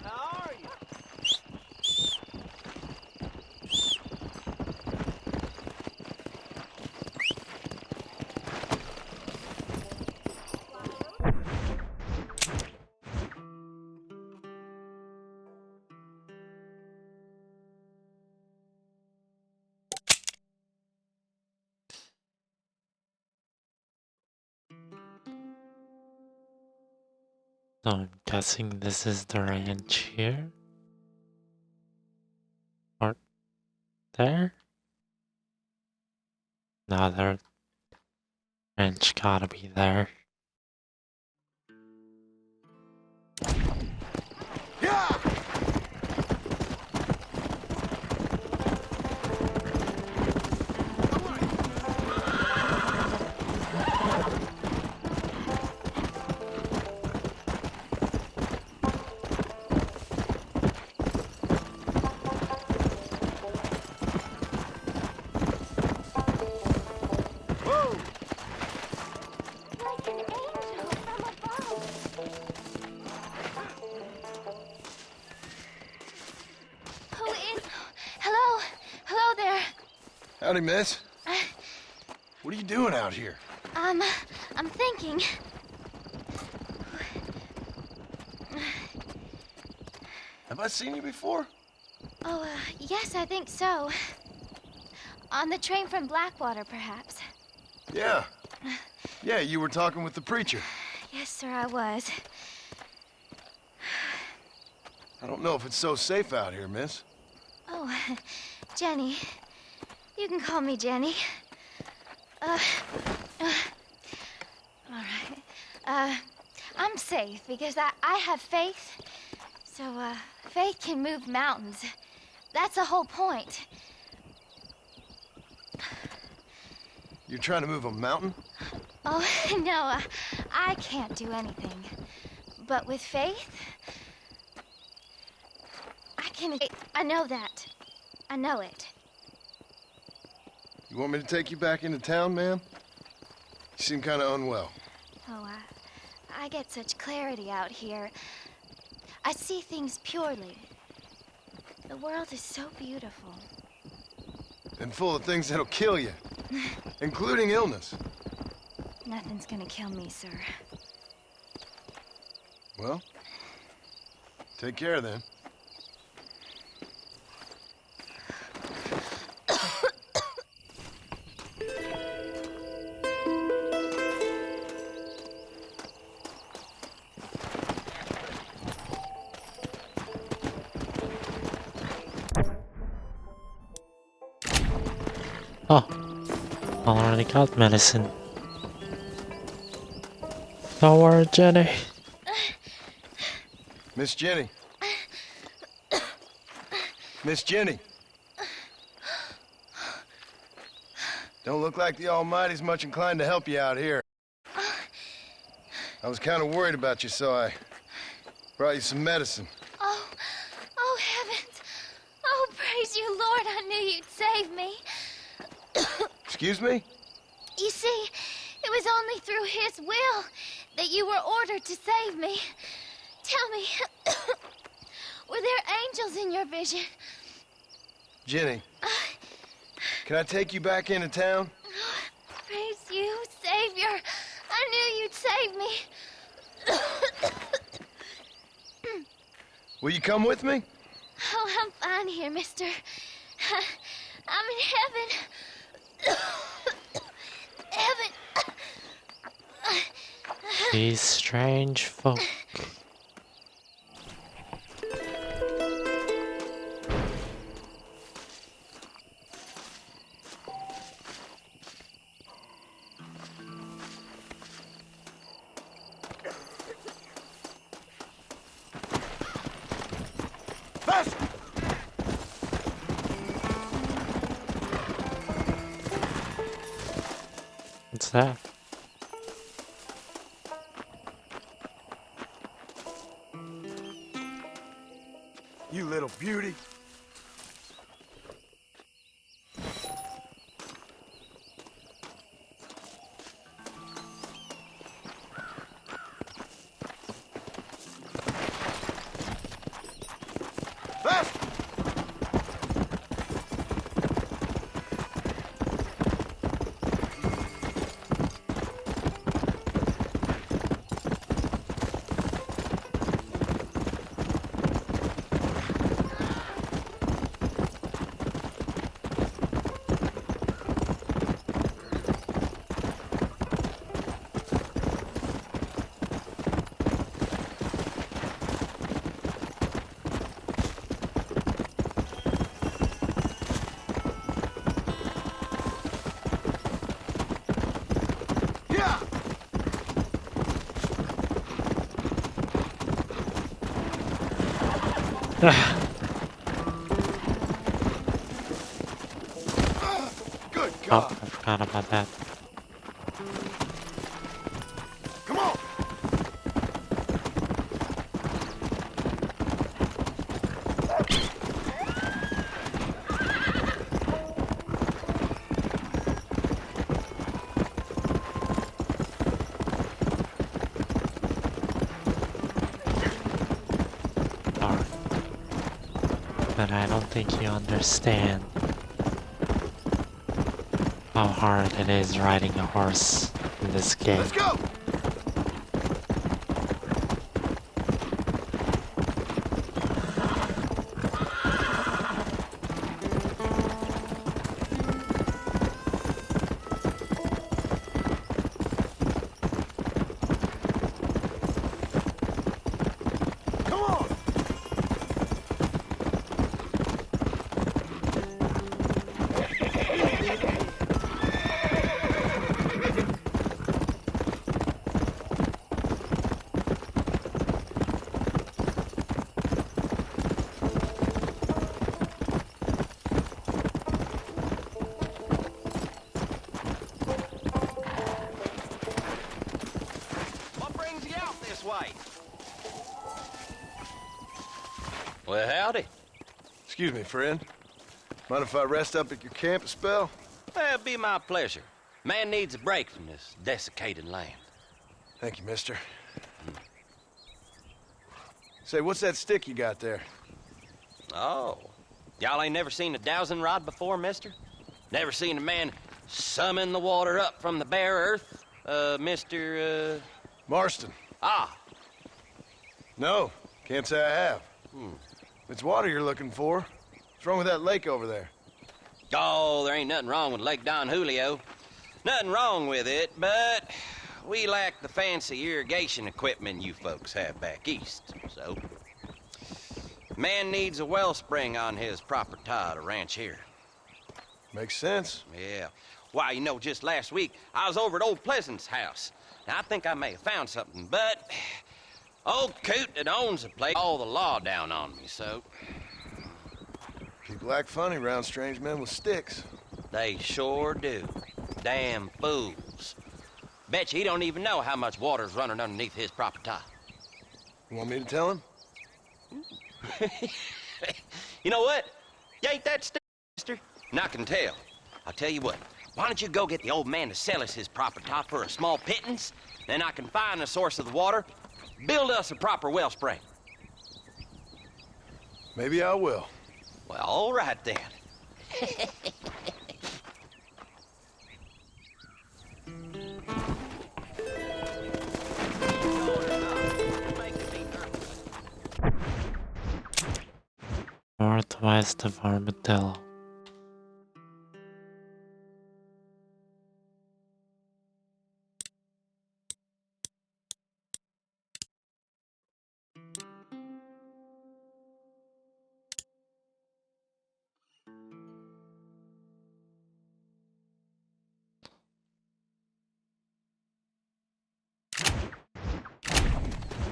How are you? So I'm guessing this is the ranch here. Or there? No, the ranch gotta be there. Howdy, miss. What are you doing out here? I'm thinking. Have I seen you before? Oh, yes, I think so. On the train from Blackwater, perhaps. Yeah. Yeah, you were talking with the preacher. Yes, sir, I was. I don't know if it's so safe out here, miss. Oh, Jenny. You can call me Jenny. All right. I'm safe because I have faith. So, faith can move mountains. That's the whole point. You're trying to move a mountain? Oh, no, I can't do anything. But with faith, I can... I know that. I know it. You want me to take you back into town, ma'am? You seem kind of unwell. Oh, I get such clarity out here. I see things purely. The world is so beautiful. And full of things that'll kill you, including illness. Nothing's gonna kill me, sir. Well, take care then. Oh, I already got medicine. Don't worry, Jenny. Miss Jenny. Miss Jenny. Don't look like the Almighty's much inclined to help you out here. I was kind of worried about you, so I Brought you some medicine. Oh, heavens. Oh, praise you, Lord. I knew you'd save me. Excuse me? You see, it was only through his will that you were ordered to save me. Tell me, were there angels in your vision? Jenny, can I take you back into town? Praise you, Savior. I knew you'd save me. Will you come with me? Oh, I'm fine here, mister. I'm in heaven. Heaven. These strange folk. What's that? You little beauty. Good Oh, God. I forgot about that. Come on. Alright. But I don't think you understand how hard it is riding a horse in this game. Let's go. Come on. What brings you out this way? Well, howdy. Excuse me, friend. Mind if I rest up at your camp a spell? Well, it'd be my pleasure. Man needs a break from this desiccated land. Thank you, mister. Say, what's that stick you got there? Oh. Y'all ain't never seen a dowsing rod before, mister? Never seen a man summon the water up from the bare earth? Mr. Marston. Ah. No, can't say I have. It's water you're looking for. What's wrong with that lake over there? Oh, there ain't nothing wrong with Lake Don Julio. Nothing wrong with it, but we lack the fancy irrigation equipment you folks have back east, so... Man needs a wellspring on his property to ranch here. Makes sense. Yeah. Why, you know, just last week, I was over at Old Pleasant's house. Now, I think I may have found something, but... Old Coot that owns the place all the law down on me, so... People act funny around strange men with sticks. They sure do. Damn fools. Bet you he don't even know how much water's running underneath his property. You want me to tell him? You know what? You ain't that mister. And I can tell. I'll tell you what. Why don't you go get the old man to sell us his proper top for a small pittance? Then I can find the source of the water, build us a proper wellspring. Maybe I will. Well, all right then. Northwest of Armadillo.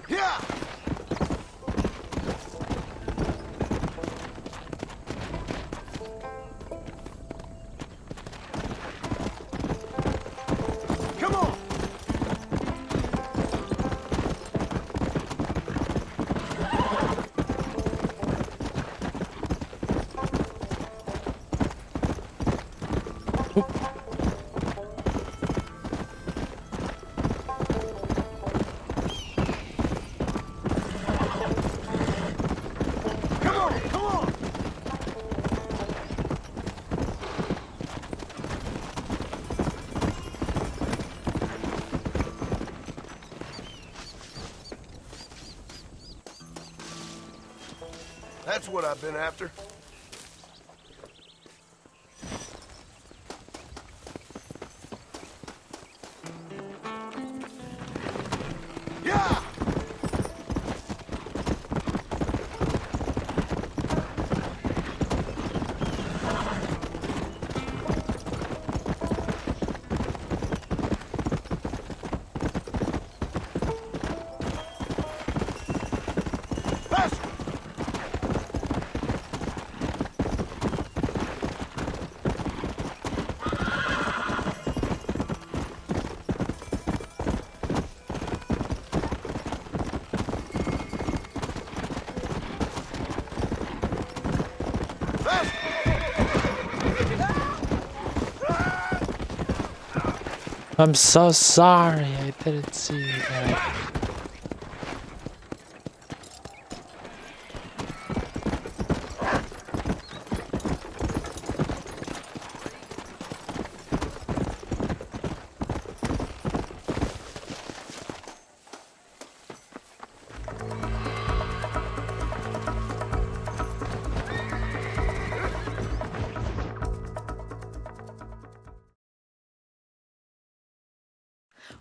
Yeah! Come on! That's what I've been after. Yeah! I'm so sorry, I didn't see that.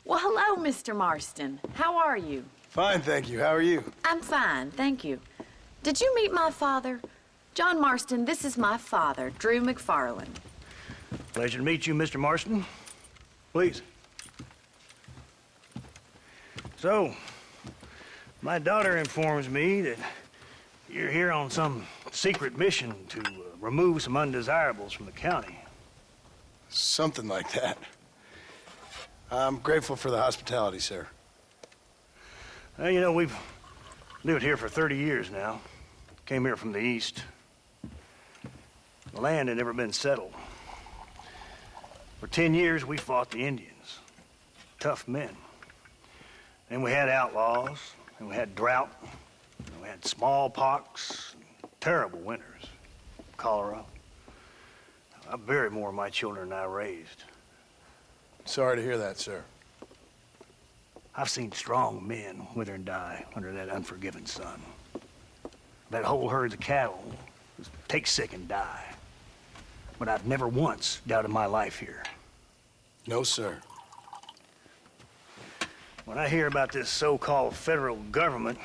Well, hello, Mr. Marston. How are you? Fine, thank you. How are you? I'm fine, thank you. Did you meet my father? John Marston, this is my father, Drew McFarland. Pleasure to meet you, Mr. Marston. Please. So, my daughter informs me that you're here on some secret mission to remove some undesirables from the county. Something like that. I'm grateful for the hospitality, sir. Well, you know, we've lived here for 30 years now. Came here from the east. The land had never been settled. For 10 years, we fought the Indians. Tough men. Then we had outlaws, and we had drought, and we had smallpox, and terrible winters, cholera. I buried more of my children than I raised. Sorry to hear that, sir. I've seen strong men wither and die under that unforgiving sun. That whole herds of cattle just take sick and die. But I've never once doubted my life here. No, sir. When I hear about this so-called federal government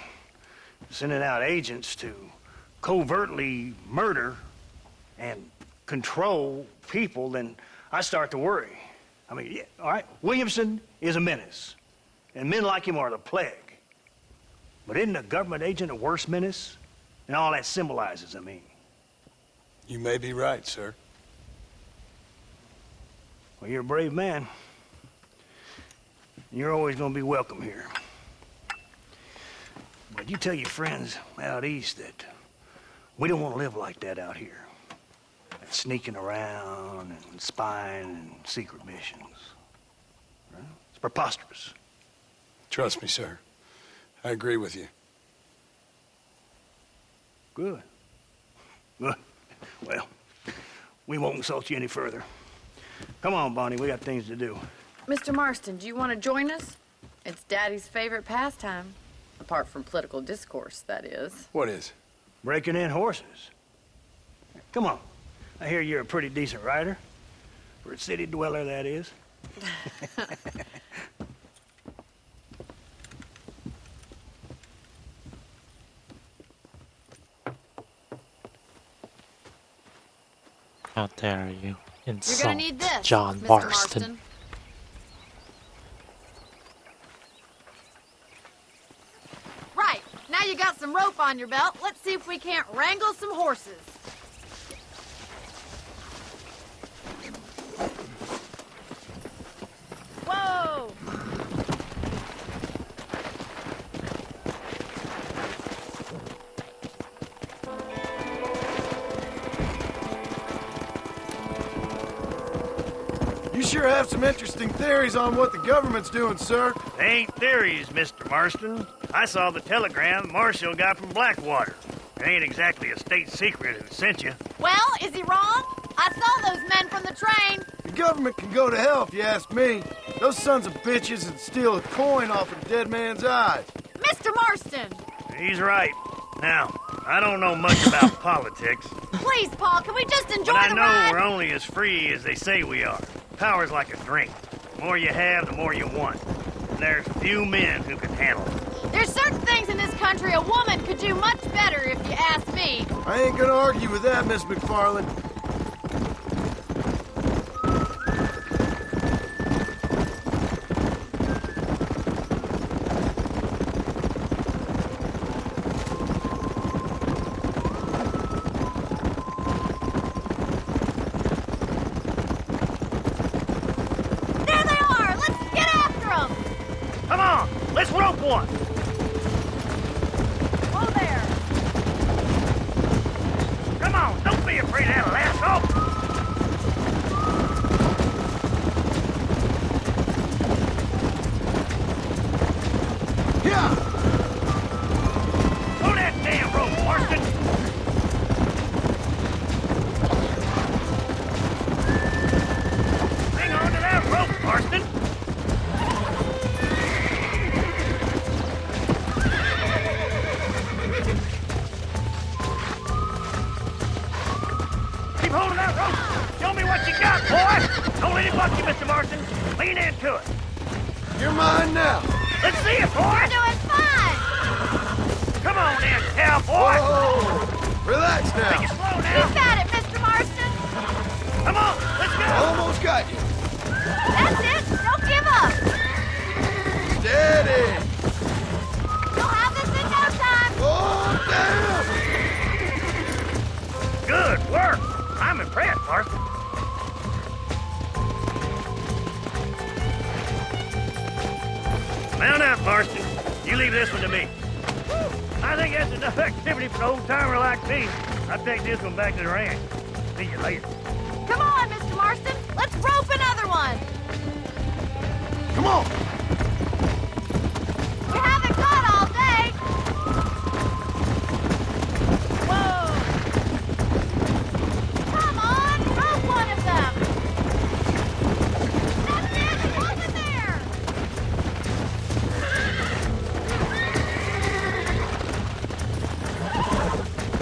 sending out agents to covertly murder and control people, then I start to worry. I mean, yeah, all right, Williamson is a menace, and men like him are the plague. But isn't a government agent a worse menace? And all that symbolizes, I mean. You may be right, sir. Well, you're a brave man. You're always gonna be welcome here. But you tell your friends out east that We don't want to live like that out here. Sneaking around and spying and secret missions. Right? It's preposterous. Trust me, sir. I agree with you. Good. Good. Well, we won't insult you any further. Come on, Bonnie, we got things to do. Mr. Marston, do you want to join us? It's Daddy's favorite pastime. Apart from political discourse, that is. What is? Breaking in horses. Come on. I hear you're a pretty decent rider. For a city dweller, that is. How dare you You're insult gonna need this, John Mr. Marston. Right. Now you got some rope on your belt. Let's see if we can't wrangle some horses. Whoa! You sure have some interesting theories on what the government's doing, sir. They ain't theories, Mr. Marston. I saw the telegram Marshall got from Blackwater. It ain't exactly a state secret who sent you. Well, is he wrong? I saw those men from the train. The government can go to hell if you ask me. Those sons of bitches would steal a coin off a dead man's eyes. Mr. Marston! He's right. Now, I don't know much about politics, Please, Paul, can we just enjoy but I the know ride? we're only as free as they say we are. Power's like a drink. The more you have, the more you want. And there's few men who can handle it. There's certain things in this country a woman could do much better if you ask me. I ain't gonna argue with that, Miss McFarland. There they are! Let's get after them! Come on, let's rope one. Whoa there! Come on, don't be afraid of that lasso. Yeah! Pull that damn rope, Marston. Hang on to that rope, Marston. Keep holding that rope. Show me what you got, boy. Don't let it buck you, Mr. Marston. Lean into it. You're mine now. Let's see it, boy. You're doing fine! Come on then, cowboy. Whoa! Relax Take now. it slow You now. got it, Mr. Marston! Come on, let's go. Almost got you. That's it! Don't give up! Steady. You'll have this in no time! Oh, damn. Good work. I'm impressed, Marston. Mount up, Marston. You leave this one to me. I think that's enough activity for an old-timer like me. I'll take this one back to the ranch. See you later. Come on, Mr. Marston! Let's rope another one! Come on. We haven't caught all day! Whoa! Come on! Rope one of them! That's it! Hold it there!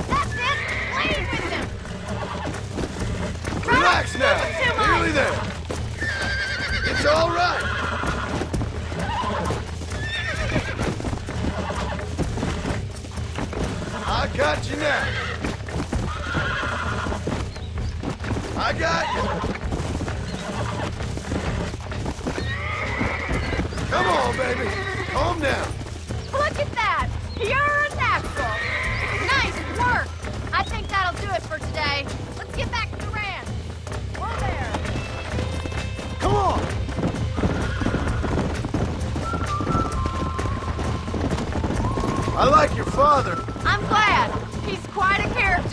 That's it! Lead with him! Try Relax not to now. move it too much. Nearly there. It's all right. I got you now. I got you. Come on, baby. Calm down. Look at that! You're a natural! Nice work! I think that'll do it for today. Let's get back to the ranch. Whoa there! Come on. I like your father. I'm glad. He's quite a character.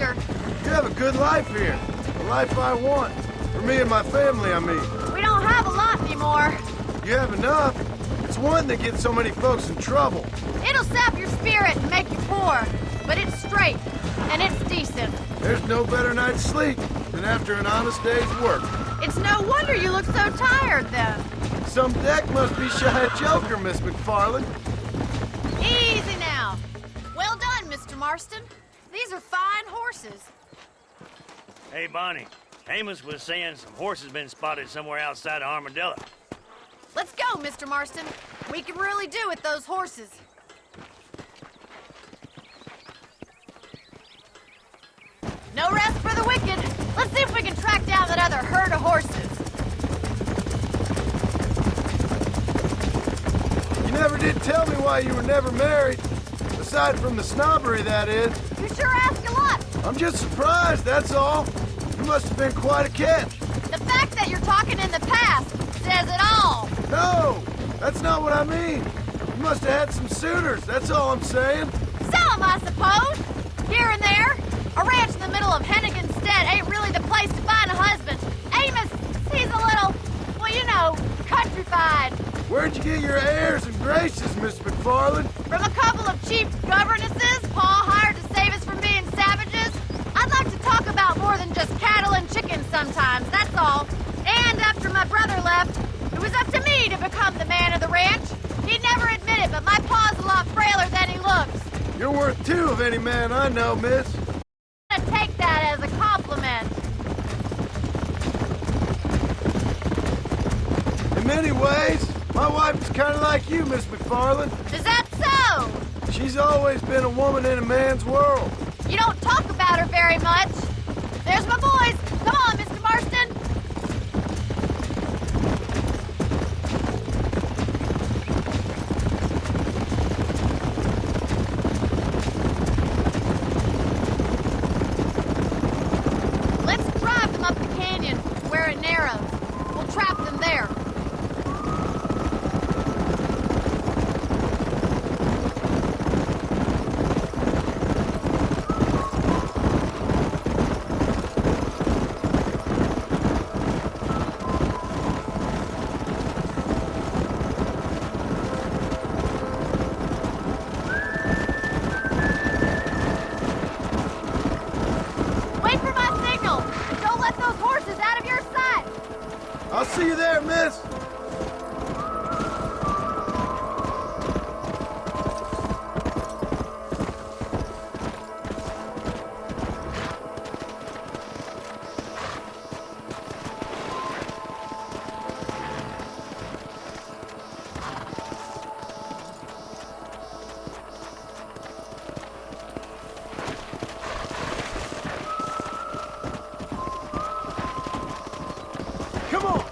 good life here. The life I want. For me and my family, I mean. We don't have a lot anymore. You have enough. It's one that gets so many folks in trouble. It'll sap your spirit and make you poor, but it's straight, and it's decent. There's no better night's sleep than after an honest day's work. It's no wonder you look so tired, then. Some deck must be shy of Joker, Miss McFarland. Easy now. Well done, Mr. Marston. These are fine horses. Hey, Bonnie. Amos was saying some horses been spotted somewhere outside of Armadillo. Let's go, Mr. Marston. We can really do with those horses. No rest for the wicked. Let's see if we can track down that other herd of horses. You never did tell me why you were never married. Aside from the snobbery, that is. You sure ask a lot. I'm just surprised, that's all. You must have been quite a catch. The fact that you're talking in the past says it all. No, that's not what I mean. You must have had some suitors, that's all I'm saying. Some, I suppose. Here and there. A ranch in the middle of Hennigan's Stead ain't really the place to find a husband. Amos, he's a little, well, you know, countrified. Where'd you get your airs and graces, Miss McFarland? From a couple of cheap governesses Pa hired to save us from being savages. I'd like to talk about more than just cattle and chickens sometimes, that's all. And after my brother left, it was up to me to become the man of the ranch. He'd never admit it, but my pa's a lot frailer than he looks. You're worth two of any man I know, miss. I'm gonna take that as a compliment. In many ways, my wife is kind of like you, Miss McFarland. Is that so? She's always been a woman in a man's world. You don't talk about her very much. There's my boys. Come on, Mr. Marston. Let's drive them up the canyon where it narrows. We'll trap them there. Wait for my signal. Don't let those horses out of your sight. I'll see you there, miss. Come on.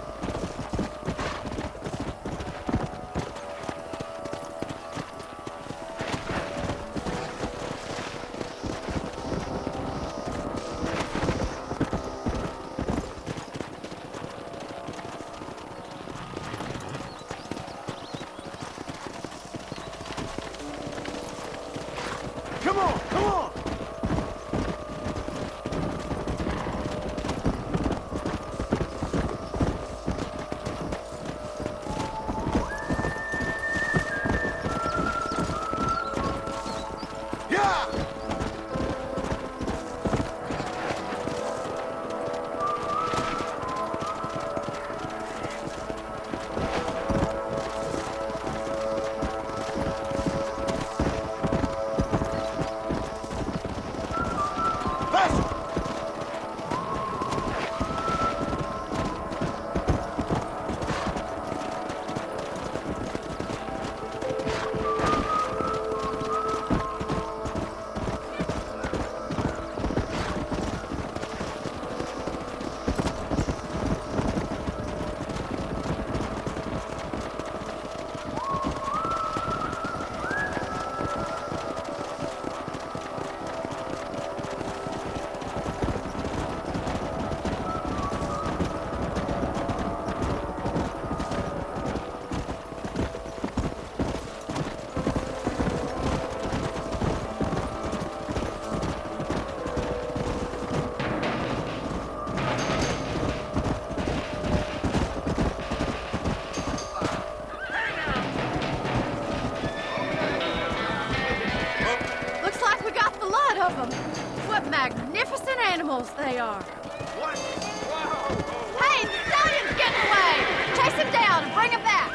magnificent animals they are. What? Whoa! Hey, the stallion's getting away! Chase him down and bring him back!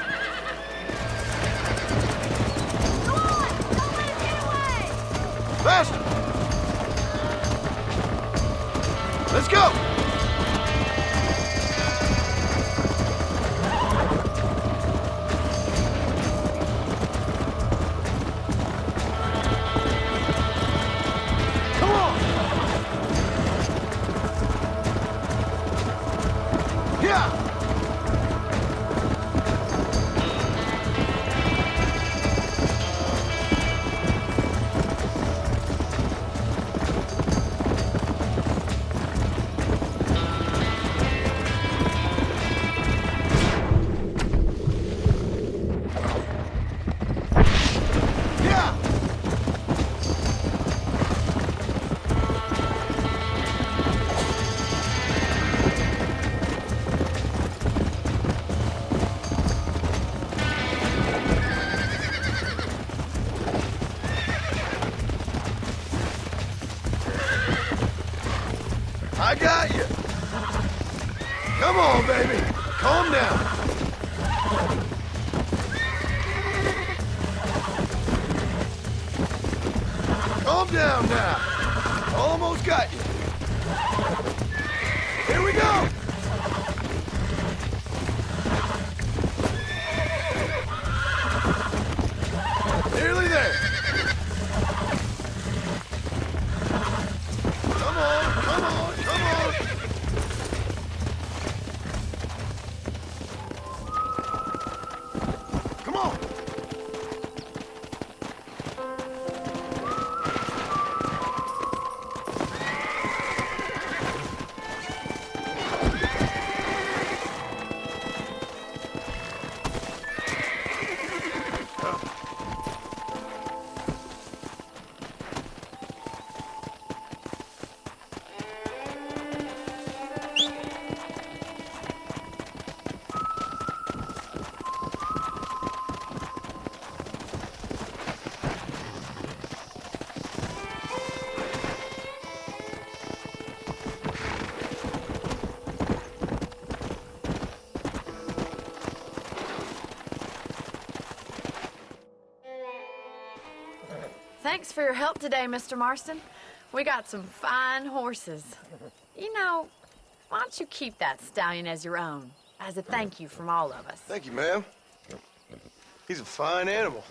Go on! Don't let him get away! Faster! Let's go! Come on! Yeah! Yeah! I got you. Come on, baby. Calm down. Calm down now. Almost got you. Here we go. Nearly there. Come on, come on, come on. Come on. Thanks for your help today, Mr. Marston. We got some fine horses. You know, why don't you keep that stallion as your own, as a thank you from all of us? Thank you, ma'am. He's a fine animal.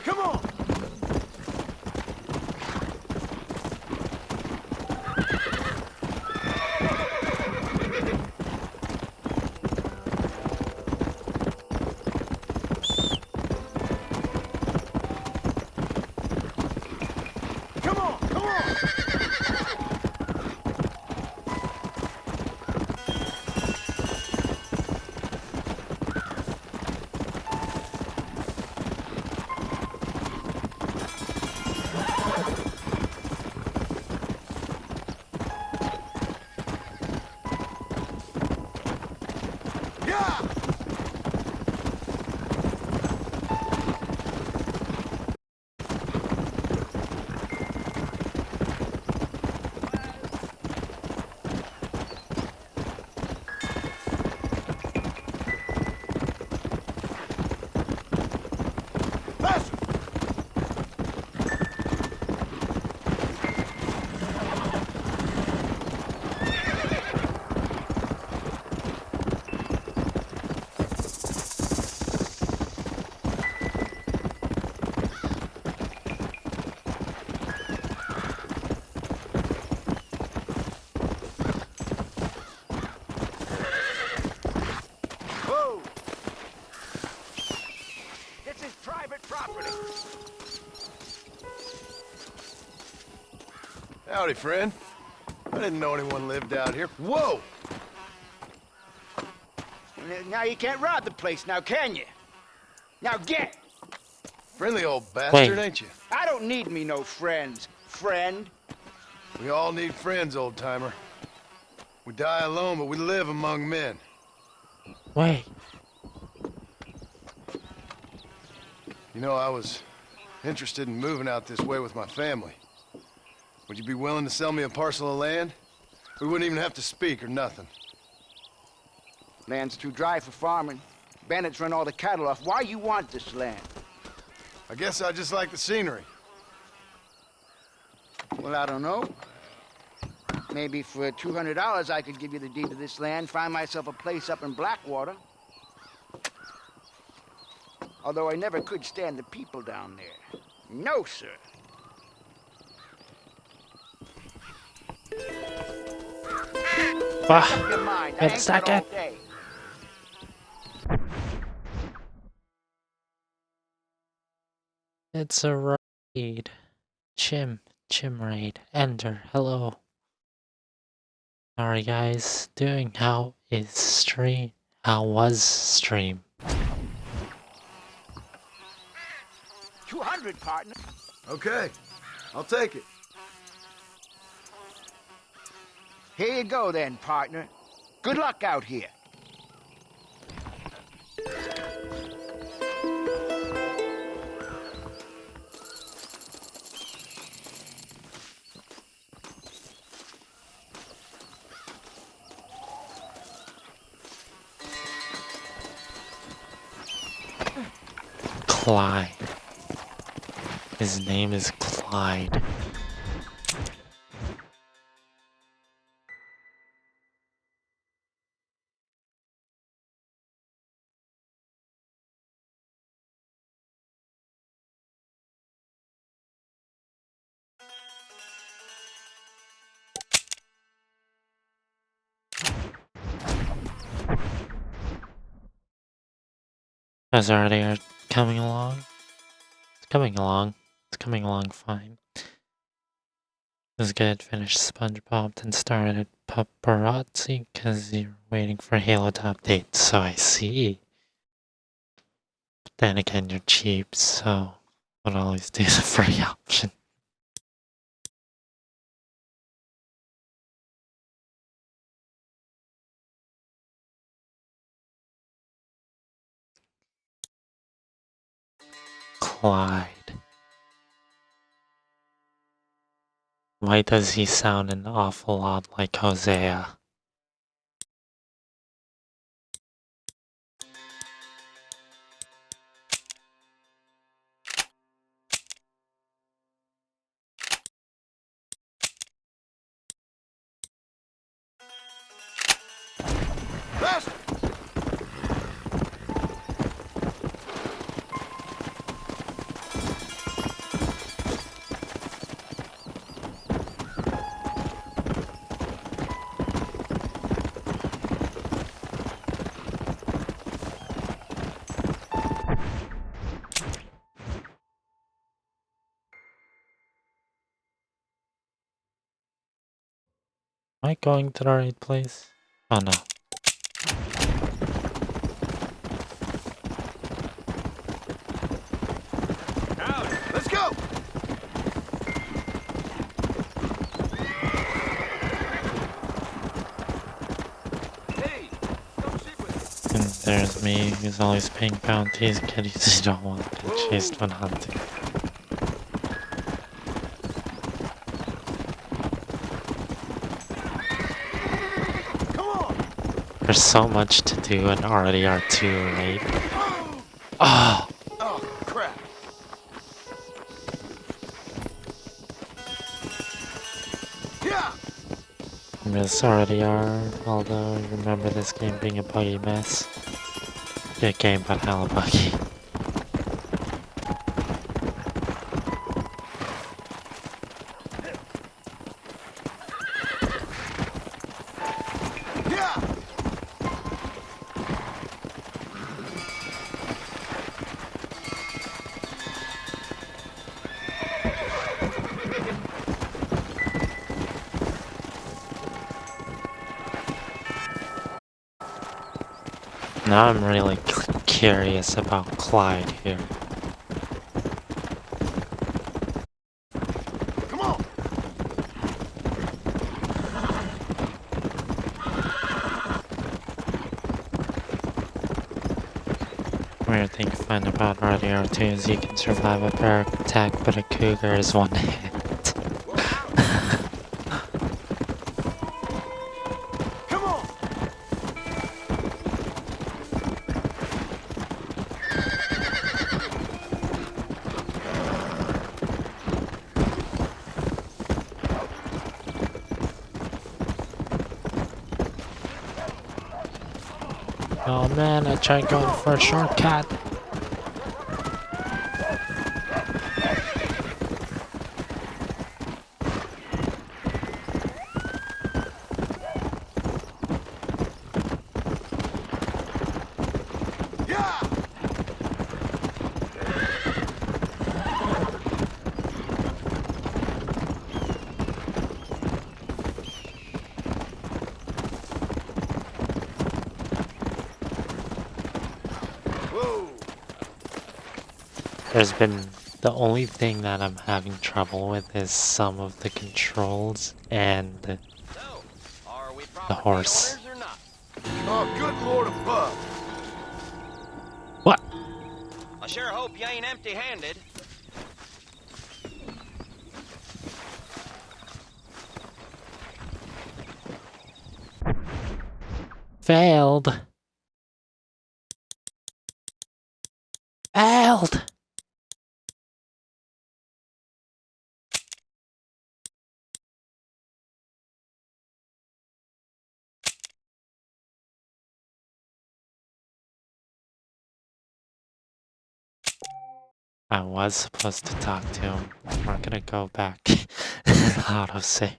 Come on! Come on, come on! This is private property. Howdy, friend. I didn't know anyone lived out here. Whoa! Now you can't rob the place now, can you? Now get! Friendly old bastard, Wait. ain't you? I don't need me no friends, friend. We all need friends, old-timer. We die alone, but we live among men. Wait. You know, I was interested in moving out this way with my family. Would you be willing to sell me a parcel of land? We wouldn't even have to speak or nothing. Land's too dry for farming. Bandits run all the cattle off. Why you want this land? I guess I just like the scenery. Well, I don't know. Maybe for $200 I could give you the deed to this land, find myself a place up in Blackwater. Although I never could stand the people down there. No, sir. Bah, Make up your mind. I it's ain't got all second. day. It's a raid. Chim raid. Ender, hello. How are you guys doing? How is stream? How was stream? 200, partner. Okay, I'll take it. Here you go then, partner. Good luck out here. Clyde. His name is Clyde. As already are coming along. It's coming along. It's coming along fine. It was good. Finished SpongeBob, then started Paparazzi because you're waiting for Halo to update. So I see. But then again, you're cheap, so would always do the free option. Clyde. Why does he sound an awful lot like Hosea? Bastard! Am I going to the right place? Oh no. Let's go! Hey, don't shoot with And there's me, who's always paying bounties, kiddies who don't want to be chased when hunting. There's so much to do and already are too late. Oh! Oh, crap. Yeah! Miss already are, although I remember this game being a buggy mess. Good game, but hella buggy. Now I'm really curious about Clyde here. Come on. Weird thing to find about RDR2 is you can survive a bear attack, but a cougar is one hit. Come on. Oh man, I tried going for a shortcut. There's been the only thing that I'm having trouble with is some of the controls and the horse. Oh, good Lord above. What? I sure hope you ain't empty-handed. Failed. Failed. I was supposed to talk to him. We're gonna go back and autosave.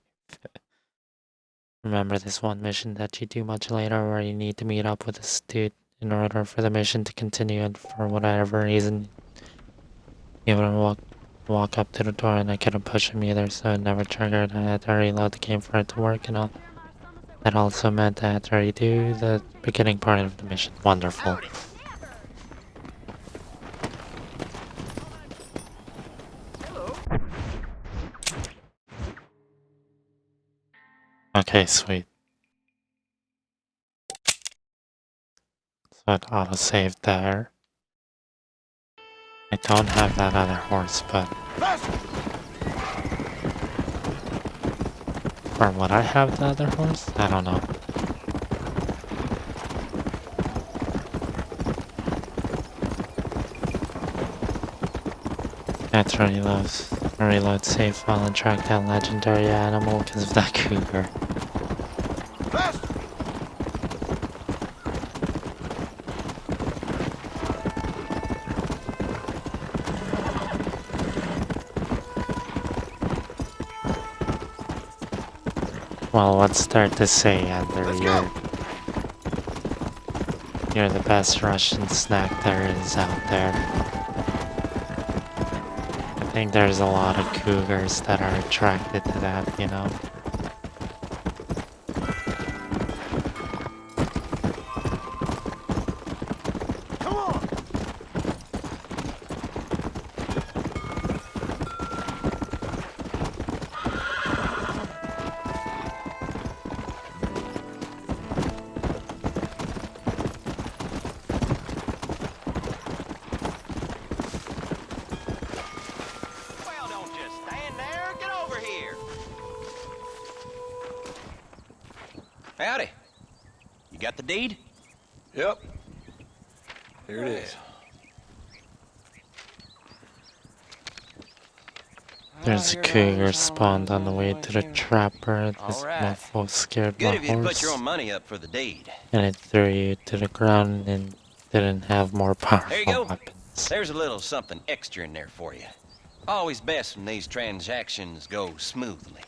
Remember this one mission that you do much later where you need to meet up with this dude in order for the mission to continue, and for whatever reason you would walk up to the door and I couldn't push him either, so it never triggered. I had to reload the game for it to work and all. That also meant I had to redo the beginning part of the mission. Wonderful. Okay, sweet. So it autosaved there. I don't have that other horse, but... Or would I have the other horse? I don't know. That's reload save file and track down legendary animal because of that cougar. Well, let's start to say, Ender, you're the best Russian snack there is out there. I think there's a lot of cougars that are attracted to that, you know? Howdy. You got the deed? Yep. Here it is. There's a cougar spawned on the way to the trapper. This mofo scared my Good if you put horse, your own money up for the deed. and it threw you to the ground and didn't have more There you powerful go. weapons. There's a little something extra in there for you. Always best when these transactions go smoothly.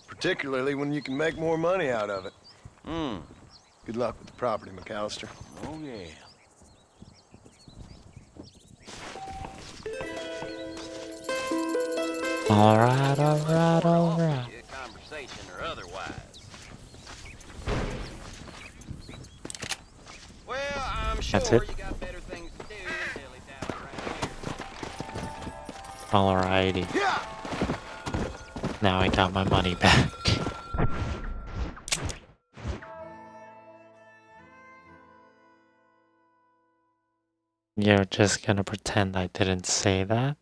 Particularly when you can make more money out of it. Hmm. Good luck with the property, McAllister. Oh, yeah. Alright. Conversation or otherwise. Well, That's it. Alrighty. Now I got my money back. You're just gonna pretend I didn't say that?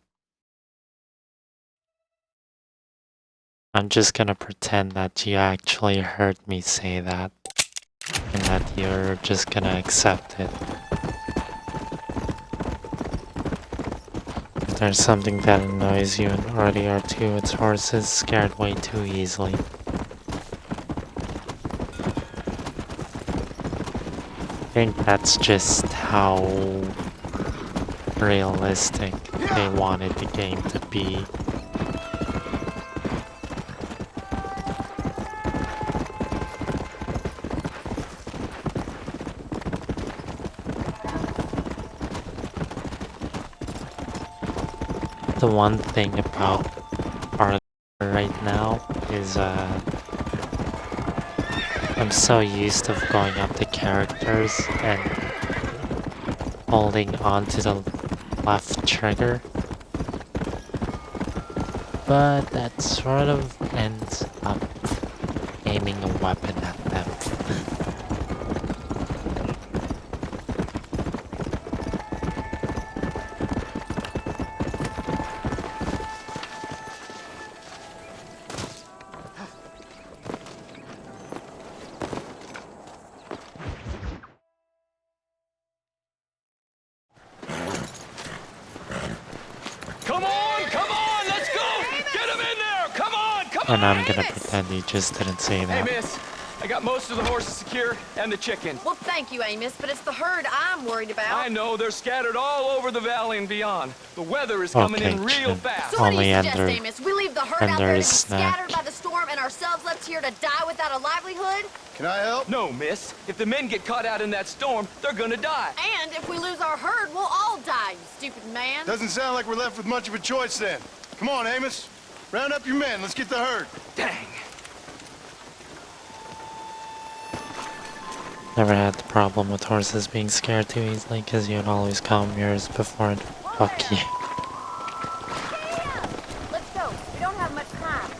I'm just gonna pretend that you actually heard me say that. And that you're just gonna accept it. If there's something that annoys you in RDR2, it's horses scared way too easily. I think that's just how realistic they wanted the game to be. The one thing about our right now is I'm so used to going up the characters and holding on to the left trigger, but that sort of ends up aiming a weapon at them. And I'm gonna pretend you just didn't say that. Hey, miss. I got most of the horses secure and the chicken. Well, thank you, Amos, but it's the herd I'm worried about. I know. They're scattered all over the valley and beyond. The weather is coming in real fast. So what do you suggest, Amos? We leave the herd out there to be scattered by the storm and ourselves left here to die without a livelihood? Can I help? No, miss. If the men get caught out in that storm, they're gonna die. And if we lose our herd, we'll all die, you stupid man. Doesn't sound like we're left with much of a choice then. Come on, Amos. Round up your men. Let's get the herd. Dang. Never had the problem with horses being scared too easily, because you'd always calm yours before it fuck you. Let's go. We don't have much time.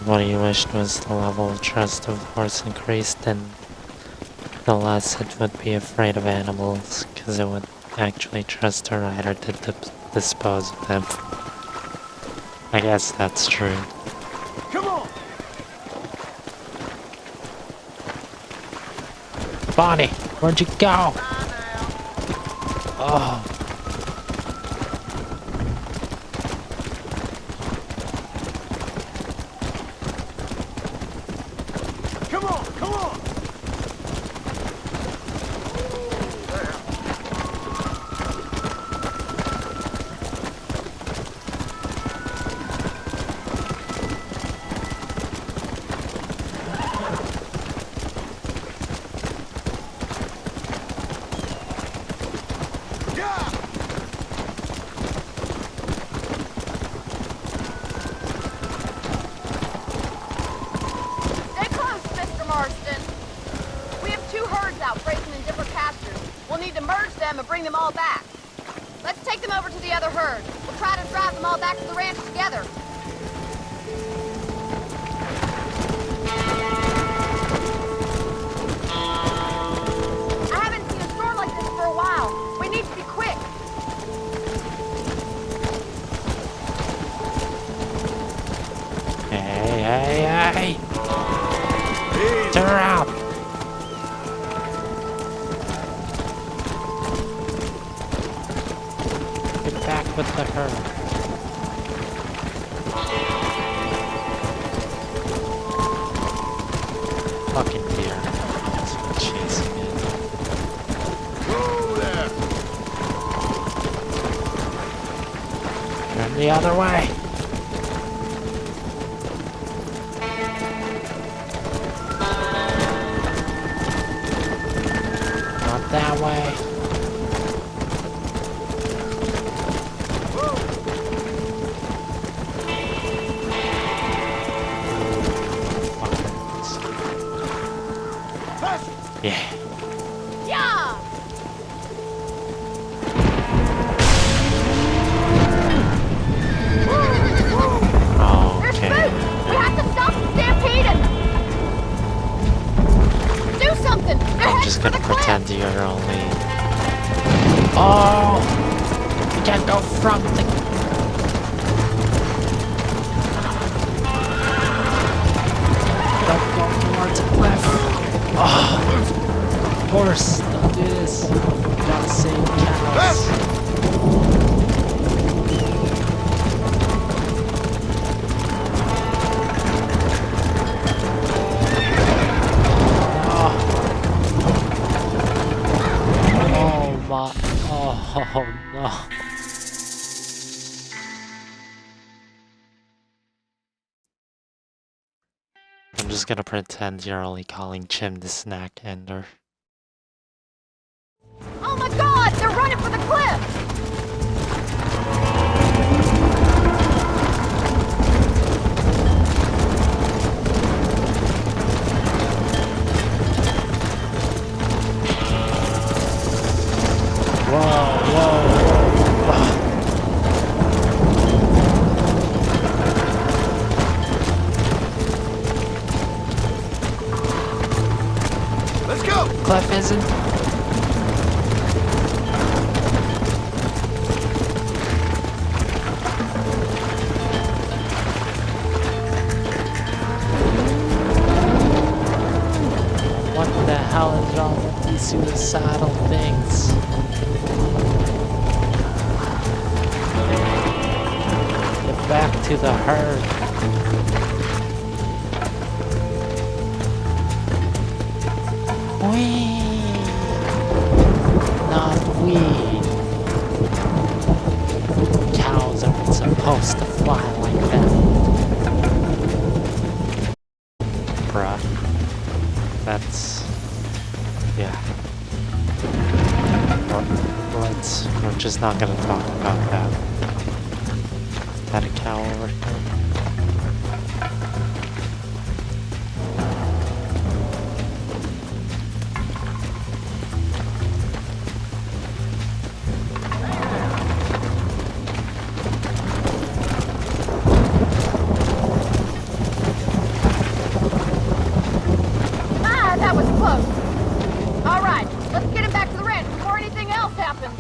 What you wished was the level of trust of the horse increased, and the less it would be afraid of animals, because it would actually trust a rider to dispose of them. I guess that's true. Come on. Bonnie, where'd you go? Oh. Come on, come on. Bring them all back. Let's take them over to the other herd. We'll try to drive them all back to the ranch together. I haven't seen a storm like this for a while. We need to be quick. Hey! Turn around! Back with the herd. Fucking deer. That's what chasing it. Whoa there! Turn the other way. Not that way. Yeah. from the... Don't go towards the cliff. Oh, horse, don't do this. Gotta save cows. Oh no. I'm just gonna pretend you're only calling Chim the snack ender. Oh my god! They're running for the cliff! Let's go! Cliff isn't. What the hell is wrong with these suicidal things? Get back to the herd. Not we. Cows aren't supposed to fly like that. Bruh. That's... yeah. We're just not gonna talk about that. Is that a cow over here? That was close. All right, let's get him back to the ranch before anything else happens.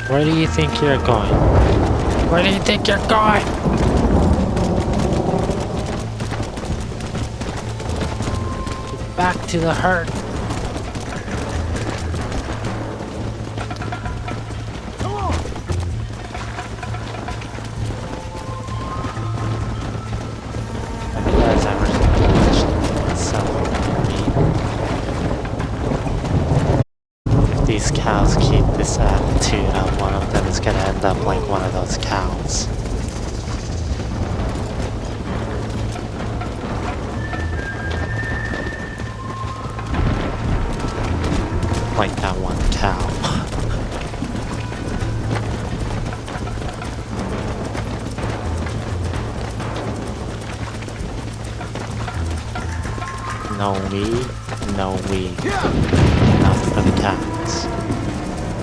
Where do you think you're going? Where do you think you're going? Get back to the herd. Come on! Have you guys ever seen someone if these cows keep this attitude up, one of them is gonna end up like one of those cows. Like that one cow. No we, no we. Not for the cows.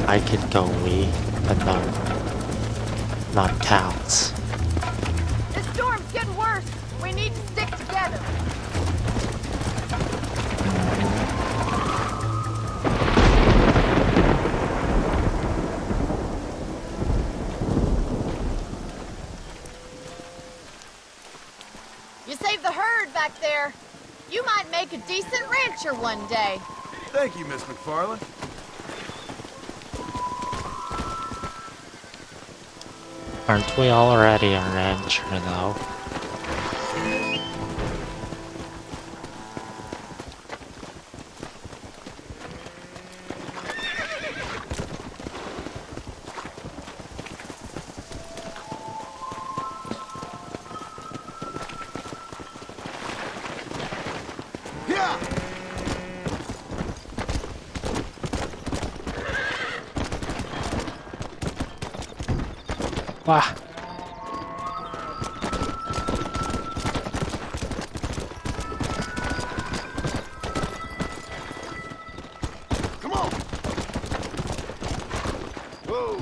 I could go we, but no. Not cows. This storm's getting worse. We need to stick together. You saved the herd back there. You might make a decent rancher one day. Thank you, Miss McFarland. Aren't we already a rancher though? Ah. Come on. Whoa.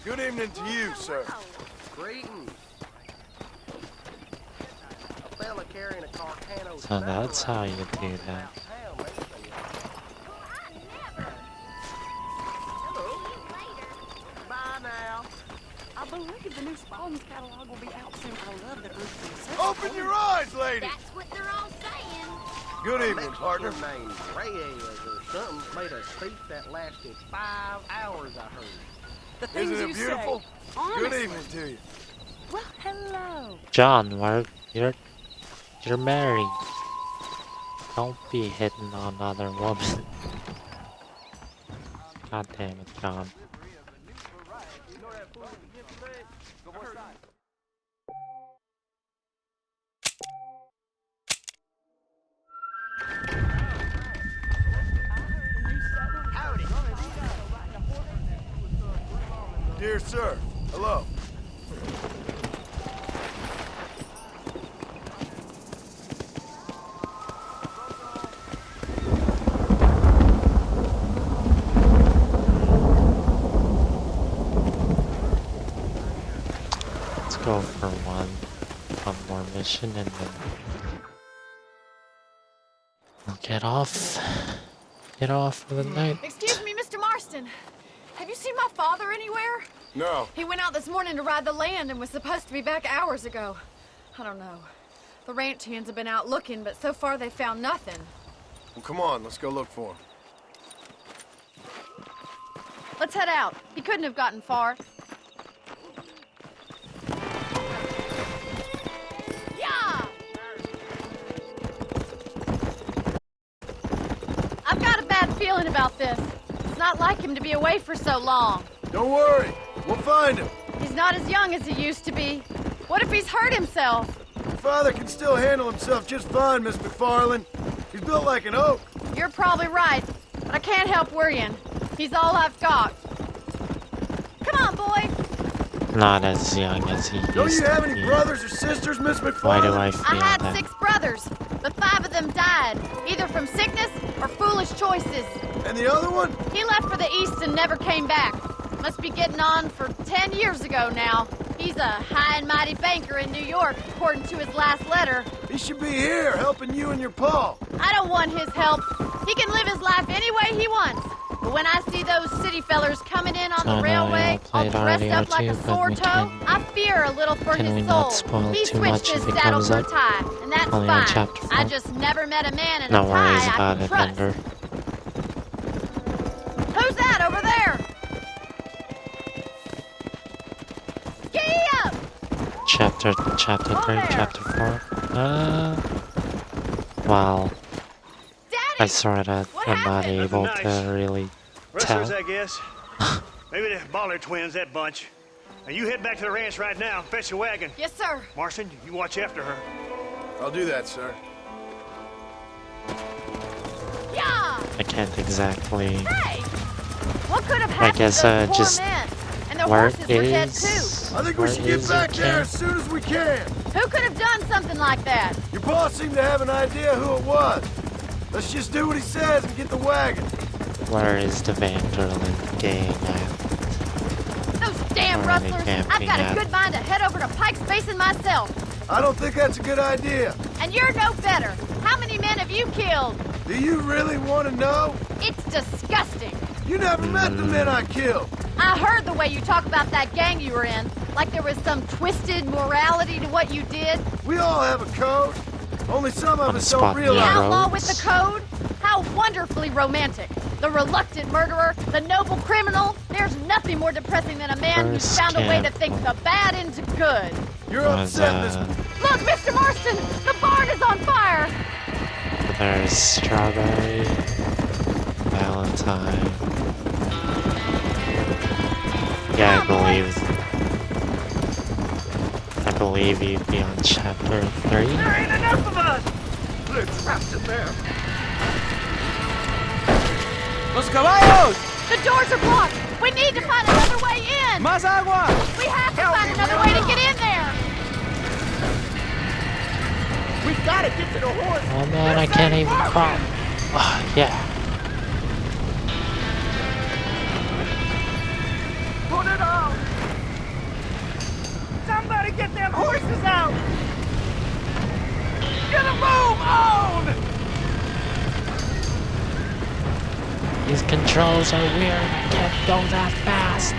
Good evening to you, sir. Greetings. A fella carrying a Carcano. So that's how you do that. Bye now. I believe the new Spalding's catalog will be out soon. I love that Rooster. Open your eyes, lady. That's what they're all saying. Good evening, partner. Named Reyes or something made a speech that lasted 5 hours, I heard. The things Isn't it you beautiful? say. Honestly. Good evening to you. Well, hello. John, you're married. Don't be hitting on other women. God damn it, John. Dear sir, hello. Let's go for one more mission and then we'll get off for the night. Excuse me, Mr. Marston. Have you seen my father anywhere? No. He went out this morning to ride the land and was supposed to be back hours ago. I don't know. The ranch hands have been out looking, but so far they found nothing. Well, come on, let's go look for him. Let's head out. He couldn't have gotten far. Yeah! I've got a bad feeling about this. It's not like him to be away for so long. Don't worry, we'll find him. He's not as young as he used to be. What if he's hurt himself? Your father can still handle himself just fine, Miss McFarland. He's built like an oak. You're probably right, but I can't help worrying. He's all I've got. Come on, boy. Not as young as he used to be. Don't you have any brothers or sisters, Miss McFarland? Why do I feel I had that? 6 brothers, but 5 of them died, either from sickness or foolish choices. And the other one? He left for the east and never came back. Must be getting on for 10 years ago now. He's a high and mighty banker in New York, according to his last letter. He should be here, helping you and your pa. I don't want his help. He can live his life any way he wants. But when I see those city fellers coming in on the railway, all dressed up like a sore toe, I fear a little for Can we his not soul. spoil He too switched much his if it saddle comes for a up? tie, and that's Only on fine. chapter I 4. just never met a man in No a tie worries I about could it, trust. Bender. Who's that over there? Giddy up! Chapter 3, chapter 4. Well, I sorta am not able to really Rustlers, tell. I guess. Maybe the Bollard twins, that bunch. Now you head back to the ranch right now and fetch a wagon. Yes, sir. Marston, you watch after her. I'll do that, sir. Yeah! I can't exactly. Hey! What could have I happened guess to those poor just men? And their where horses were dead is- too. I think we should get back there as soon as we can. Who could have done something like that? Your boss seemed to have an idea who it was. Let's just do what he says and get the wagon. Where is the Vanderlyn gang at? Those damn Where are they rustlers! camping I've got at? a good mind to head over to Pike's Basin myself. I don't think that's a good idea. And you're no better. How many men have you killed? Do you really want to know? It's disgusting. You never met the men I killed. I heard the way you talk about that gang you were in, like there was some twisted morality to what you did. We all have a code. Only some of us don't spot The realize. outlaw with the code? How wonderfully romantic. The reluctant murderer, the noble criminal. There's nothing more depressing than a man who's First found a way to camp. think the bad into good. You're Was, Look, Mr. Marston, the barn is on fire. there's Strawberry, Valentine, Yeah, I believe you'd be on chapter 3. There ain't enough of us! We're trapped in there. Los caballos! The doors are blocked! We need to find another way in! Más agua! We have to find another way to get in there! We gotta get to the horse! Oh man, I can't even crawl. Oh, yeah. Put it on! Somebody get them horses out! Get a move on! These controls are weird. I can't go that fast.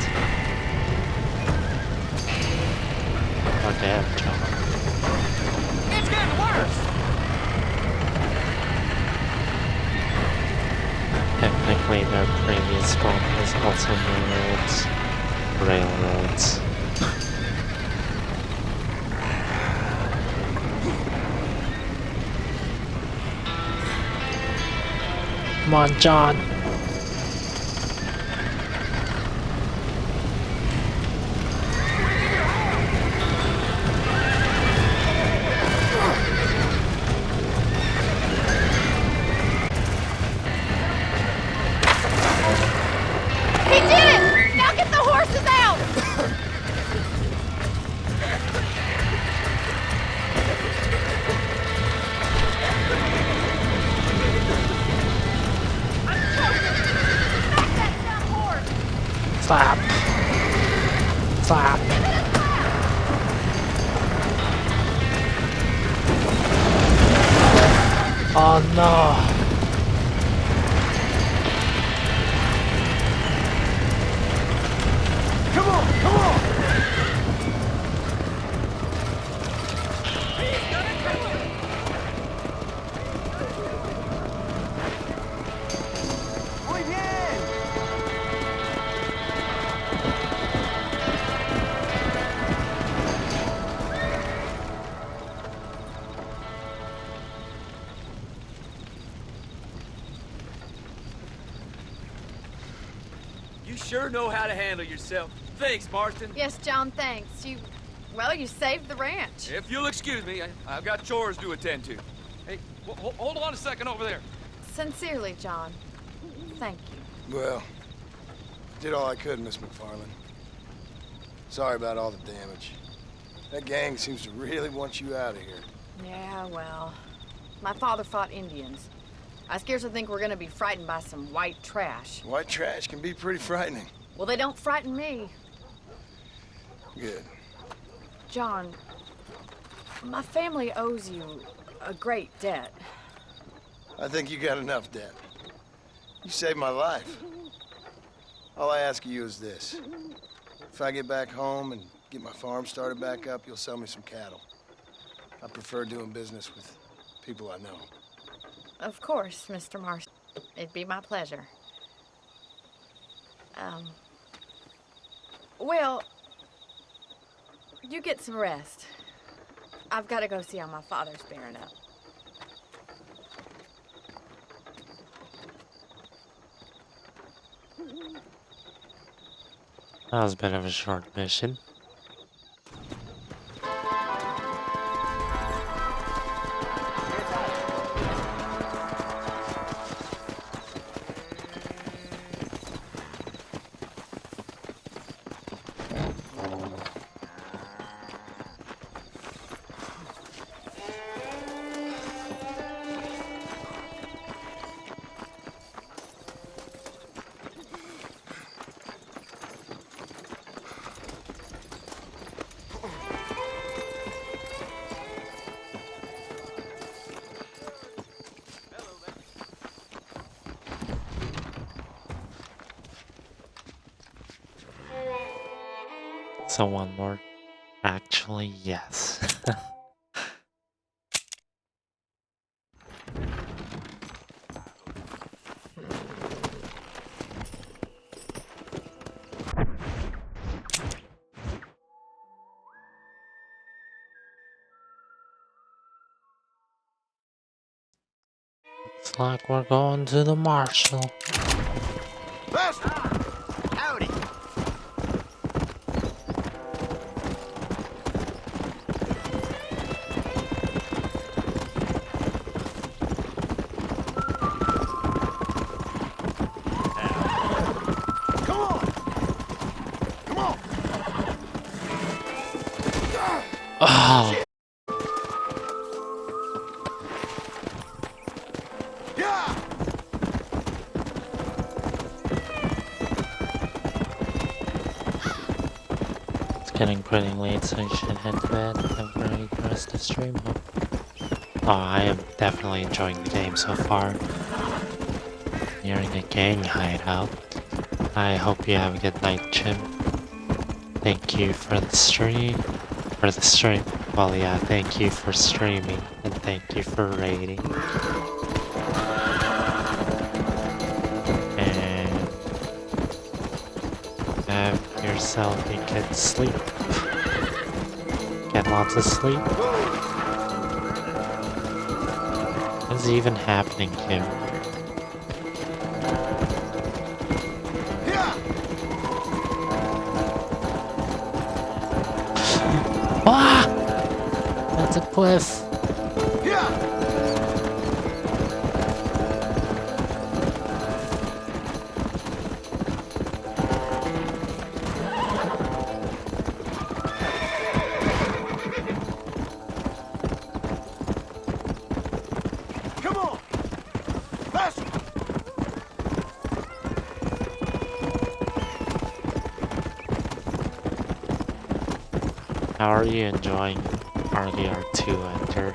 Oh damn, John. It's getting worse! Technically, their previous one was also railroads. Come on, John. He did it! Now get the horses out! Slap. Slap. Oh no. Come on, come on! Muy bien! You sure know how to handle yourself. Thanks, Marston. Yes, John, thanks. You saved the ranch. If you'll excuse me, I've got chores to attend to. Hey, hold on a second over there. Sincerely, John. Thank you. Well, did all I could, Miss McFarland. Sorry about all the damage. That gang seems to really want you out of here. Yeah, well, my father fought Indians. I scarcely think we're gonna be frightened by some white trash. White trash can be pretty frightening. Well, they don't frighten me. Good. John, my family owes you a great debt. I think you got enough debt. You saved my life. All I ask of you is this. If I get back home and get my farm started back up, you'll sell me some cattle. I prefer doing business with people I know. Of course, Mr. Marston. It'd be my pleasure. Well, you get some rest. I've got to go see how my father's bearing up. That was a bit of a short mission. So one more. Actually, yes. Looks like we're going to the Marshal. Faster! Oh. It's getting pretty late, so I should head to bed. Have a great rest of stream. Oh, I am definitely enjoying the game so far. Nearing a gang hideout. I hope you have a good night, Jim. Thank you for the stream. Well, yeah, thank you for streaming, and thank you for raiding. And have yourself a good sleep. Get lots of sleep. What's even happening here? Ah! That's a cliff. Come on! Faster! How are you enjoying RDR2, Enter?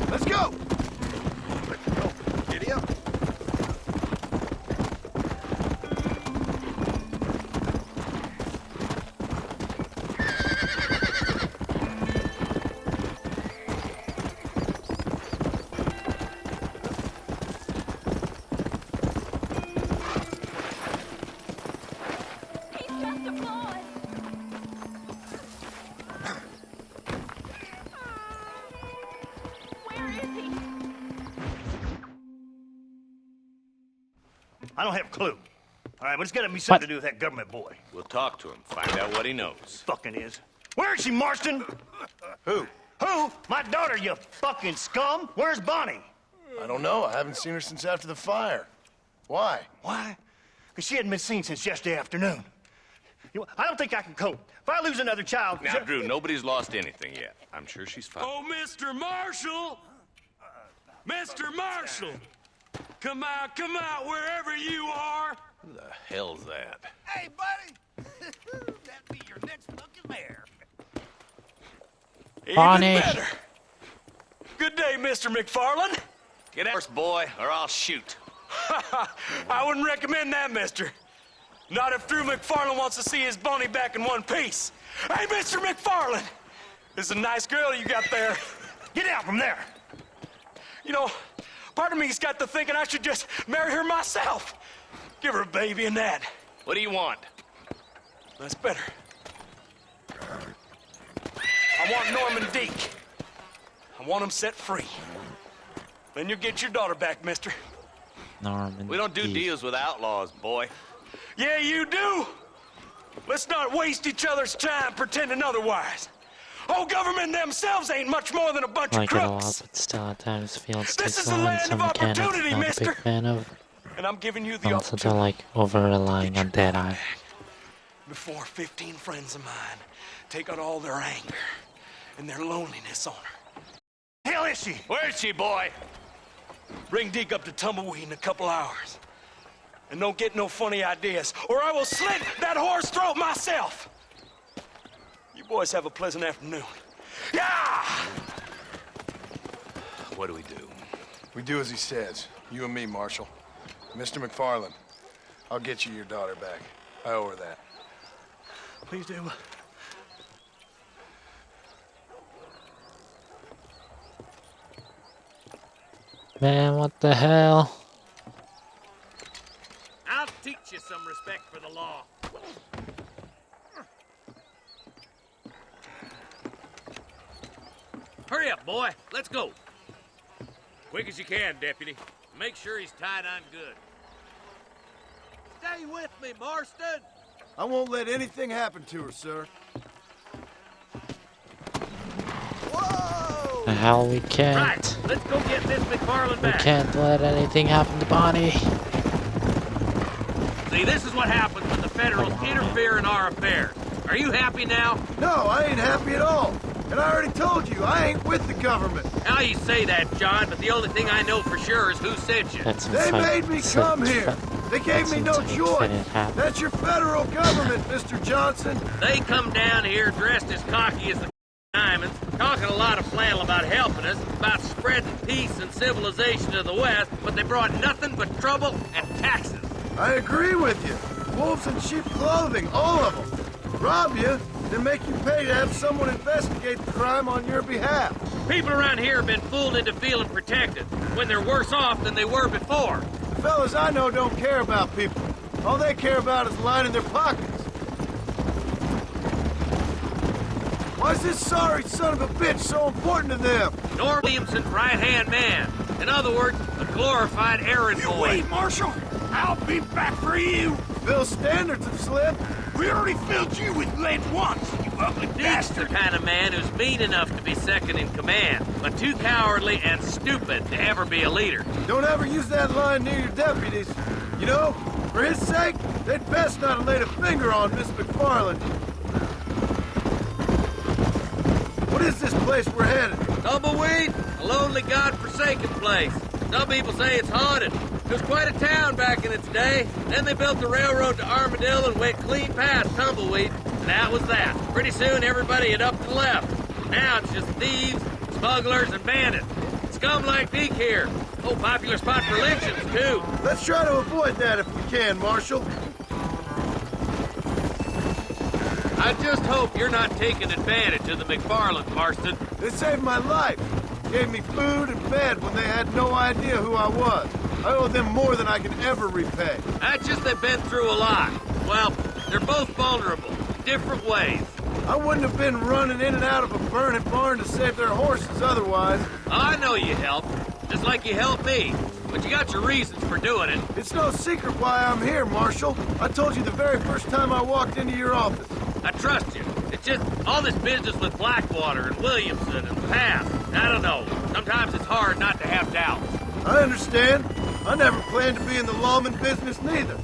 Let's go! Giddy up! I don't have a clue. All right, but it's got to be something to do with that government boy. We'll talk to him, find out what he knows. Fucking is. Where is she, Marston? Who? Who? My daughter, you fucking scum. Where's Bonnie? I don't know. I haven't seen her since after the fire. Why? Why? Because she hadn't been seen since yesterday afternoon. You know, I don't think I can cope. If I lose another child... Now, Drew, nobody's lost anything yet. I'm sure she's fine. Oh, Mr. Marshall! Mr. Marshall! Come out, wherever you are! Who the hell's that? Hey, buddy! That'd be your next fucking mare. Even better. Good day, Mr. McFarland. Get out, boy, or I'll shoot. I wouldn't recommend that, mister. Not if Drew McFarland wants to see his Bonnie back in one piece. Hey, Mr. McFarland! This is a nice girl you got there. Get out from there! You know, part of me's got to thinking I should just marry her myself. Give her a baby and that. What do you want? That's better. I want Norman Deek. I want him set free. Then you'll get your daughter back, mister. Norman. We don't do deals with outlaws, boy. Yeah, you do. Let's not waste each other's time pretending otherwise. Oh, government themselves ain't much more than a bunch I of like it a crooks. lot, but still at times feels too This is the slow and land some of mechanics opportunity, not a mister. big fan of. And I'm giving you the I also opportunity don't like over-relying on Deadeye. before 15 friends of mine take out all their anger and their loneliness on her. Hell is she? Where is she, boy? Bring Deke up to Tumbleweed in a couple hours. And don't get no funny ideas, or I will slit that whore's throat myself. You boys have a pleasant afternoon. Yeah! What do we do? We do as he says. You and me, Marshal. Mr. McFarland, I'll get you your daughter back. I owe her that. Please do. Man, what the hell? I'll teach you some respect for the law. Hurry up, boy. Let's go. Quick as you can, deputy. Make sure he's tied on good. Stay with me, Marston. I won't let anything happen to her, sir. hell, we can't. Right, let's go get Miss McFarland We back. can't let anything happen to Bonnie. See, this is what happens when the Federals interfere in our affairs. Are you happy now? No, I ain't happy at all. And I already told you, I ain't with the government. Now you say that, John, but the only thing I know for sure is who sent you. They made me come here. They gave me no choice. happen. That's your federal government, Mr. Johnson. They come down here dressed as cocky as the diamonds, talking a lot of flannel about helping us, about spreading peace and civilization to the West, but they brought nothing but trouble and taxes. I agree with you. Wolves in sheep clothing, all of them. Rob you, then make you pay to have someone investigate the crime on your behalf. People around here have been fooled into feeling protected, when they're worse off than they were before. The fellas I know don't care about people. All they care about is lining their pockets. Why is this sorry son of a bitch so important to them? Norm Williamson's right-hand man. In other words, a glorified errand boy. Wait, Marshal. I'll be back for you. Bill's standards have slipped. We already filled you with lead once, you ugly Deke's the bastard. kind of man who's mean enough to be second in command, but too cowardly and stupid to ever be a leader. Don't ever use that line near your deputies. You know, for his sake, they'd best not have laid a finger on Miss McFarland. What is this place we're headed? Tumbleweed, a lonely, god-forsaken place. Some people say it's haunted. It was quite a town back in its day. Then they built the railroad to Armadillo and went clean past Tumbleweed. And that was that. Pretty soon everybody had up and left. Now it's just thieves, smugglers, and bandits. Scum like Deke here. Oh, popular spot for lynchings, too. Let's try to avoid that if we can, Marshal. I just hope you're not taking advantage of the McFarland, Marston. They saved my life. Gave me food and bed when they had no idea who I was. I owe them more than I can ever repay. That's just they've been through a lot. Well, they're both vulnerable, different ways. I wouldn't have been running in and out of a burning barn to save their horses otherwise. I know you helped, just like you helped me. But you got your reasons for doing it. It's no secret why I'm here, Marshal. I told you the very first time I walked into your office. I trust you. It's just all this business with Blackwater and Williamson and the past. I don't know. Sometimes it's hard not to have doubts. I understand. I never planned to be in the lawman business neither.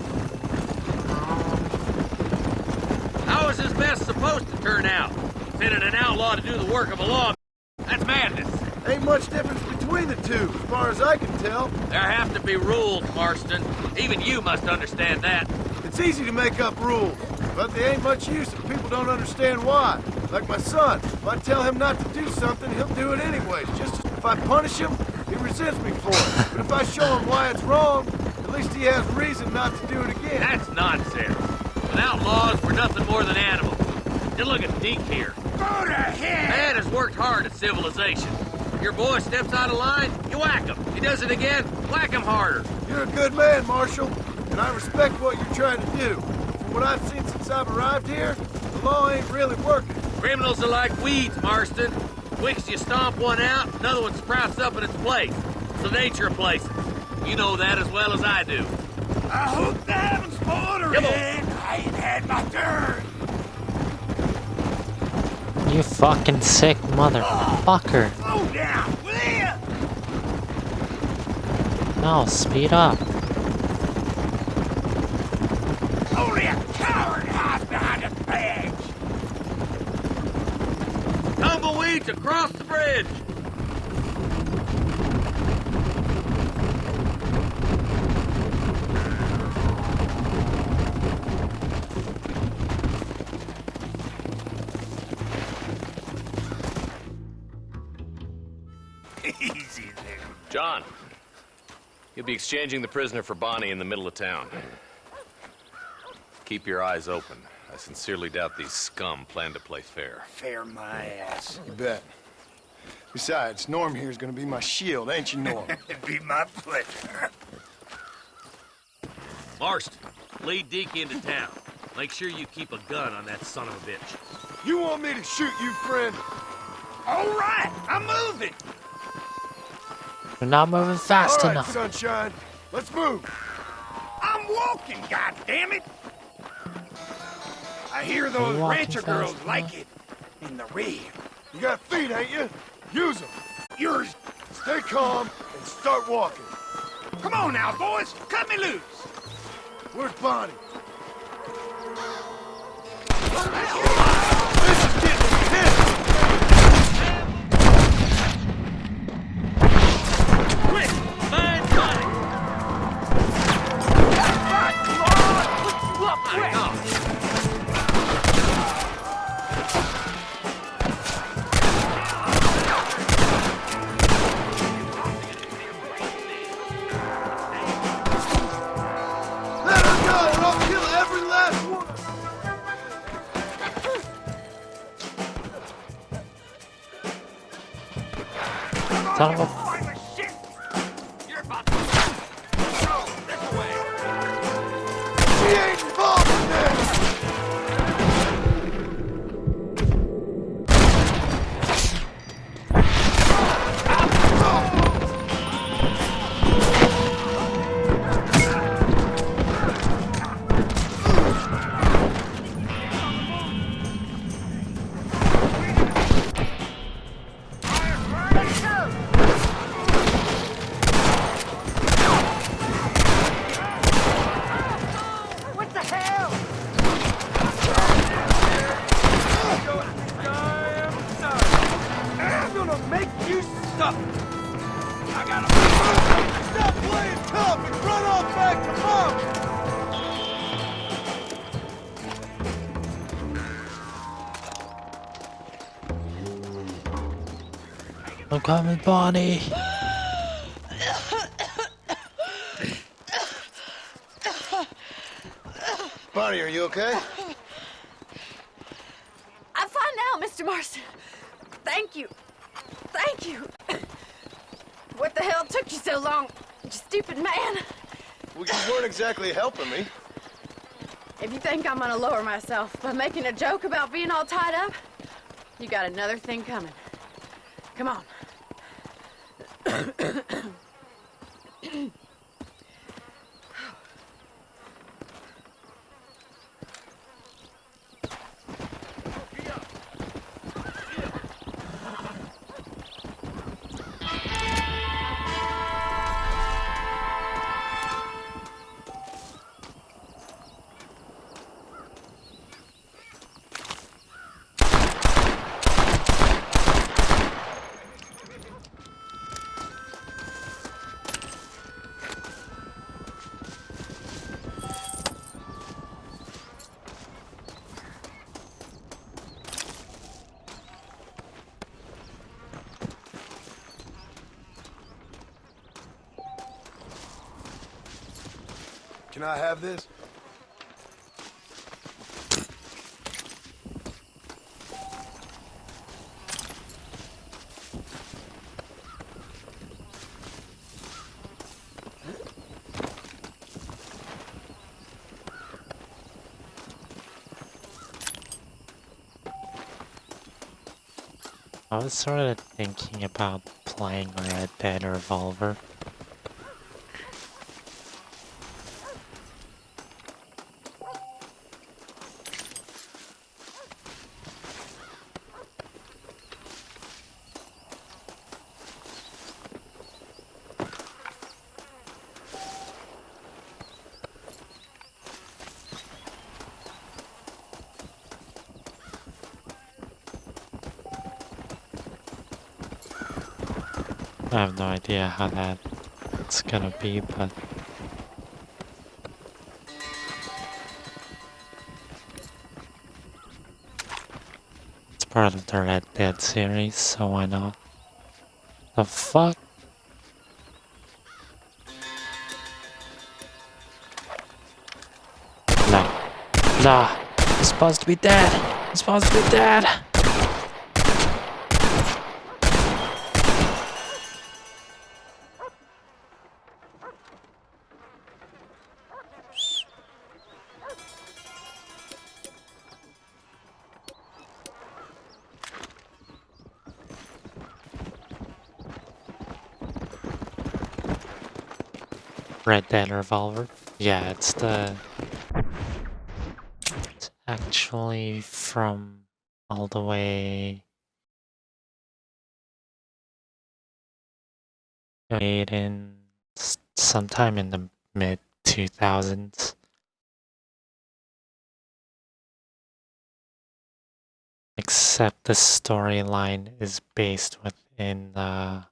How is this mess supposed to turn out? Sending an outlaw to do the work of a lawman? That's madness. Ain't much difference between the two, as far as I can tell. There have to be rules, Marston. Even you must understand that. It's easy to make up rules, but they ain't much use if people don't understand why. Like my son, if I tell him not to do something, he'll do it anyways. Just if I punish him, he resents me for it. But if I show him why it's wrong, at least he has reason not to do it again. That's nonsense. Without laws, we're nothing more than animals. Just look at Deke here. Go to hell! Man has worked hard at civilization. Your boy steps out of line, you whack him. He does it again, whack him harder. You're a good man, Marshal, and I respect what you're trying to do. From what I've seen since I've arrived here, the law ain't really working. Criminals are like weeds, Marston. Quick as you stomp one out, another one sprouts up in its place. It's the nature of places. You know that as well as I do. I hope the heavens order it. I ain't had my turn. You fucking sick motherfucker. Slow down, will ya? No, speed up. Only a coward hides behind a badge. Tumbleweeds across the bridge. Easy there. John, you'll be exchanging the prisoner for Bonnie in the middle of town. Keep your eyes open. I sincerely doubt these scum plan to play fair. Fair my ass. You bet. Besides, Norm here's gonna be my shield, ain't you, Norm? It'd be my pleasure. Marston, lead Deke into town. Make sure you keep a gun on that son of a bitch. You want me to shoot you, friend? All right, I'm moving. We're not moving fast All right, enough. sunshine. Let's move. I'm walking, goddammit. I hear those walking rancher fast girls enough? like it in the rear. You got feet, ain't you? Use them. Yours. Stay calm and start walking. Come on now, boys. Cut me loose. Where's Bonnie? Quick! Find Bonnie! Let her go or I'll kill every last one! Son of a... She ain't involved in this! What the hell? I'm gonna make you stop! I gotta... Stop playing tough and run off back to mom! I'm coming, Bonnie. Bonnie, are you okay? I'm fine now, Mr. Marston. Thank you. Thank you. What the hell took you so long, you stupid man? Well, you weren't exactly helping me. If you think I'm gonna lower myself by making a joke about being all tied up, you got another thing coming. Come on. Can I have this? I was sort of thinking about playing Red Dead Revolver. I have no idea how that's gonna be, but it's part of the Red Dead series, so why not? The fuck? No. Nah. You're supposed to be dead. You're supposed to be dead. Red Dead Revolver. Yeah, it's actually from all the way made in sometime in the mid 2000s. Except the storyline is based within the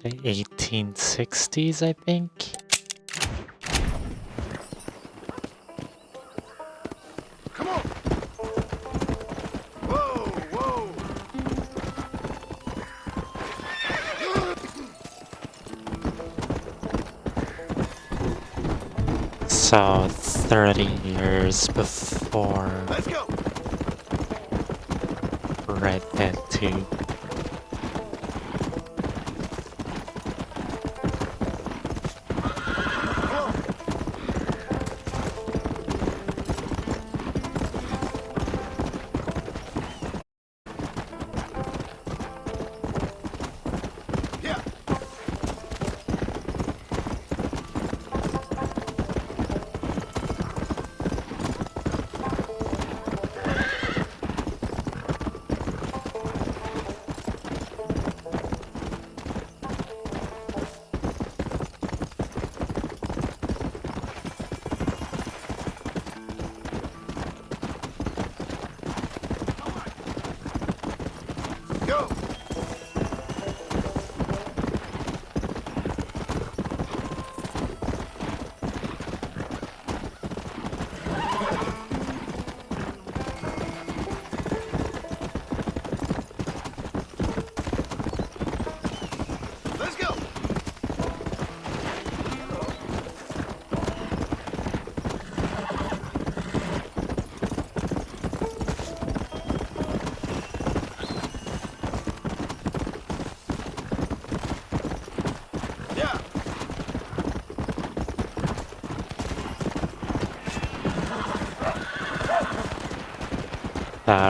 1860s, I think. Come on! Whoa, whoa! So 30 years before Let's go! Red Dead 2. Yeah. Go! Let's go! Yeah.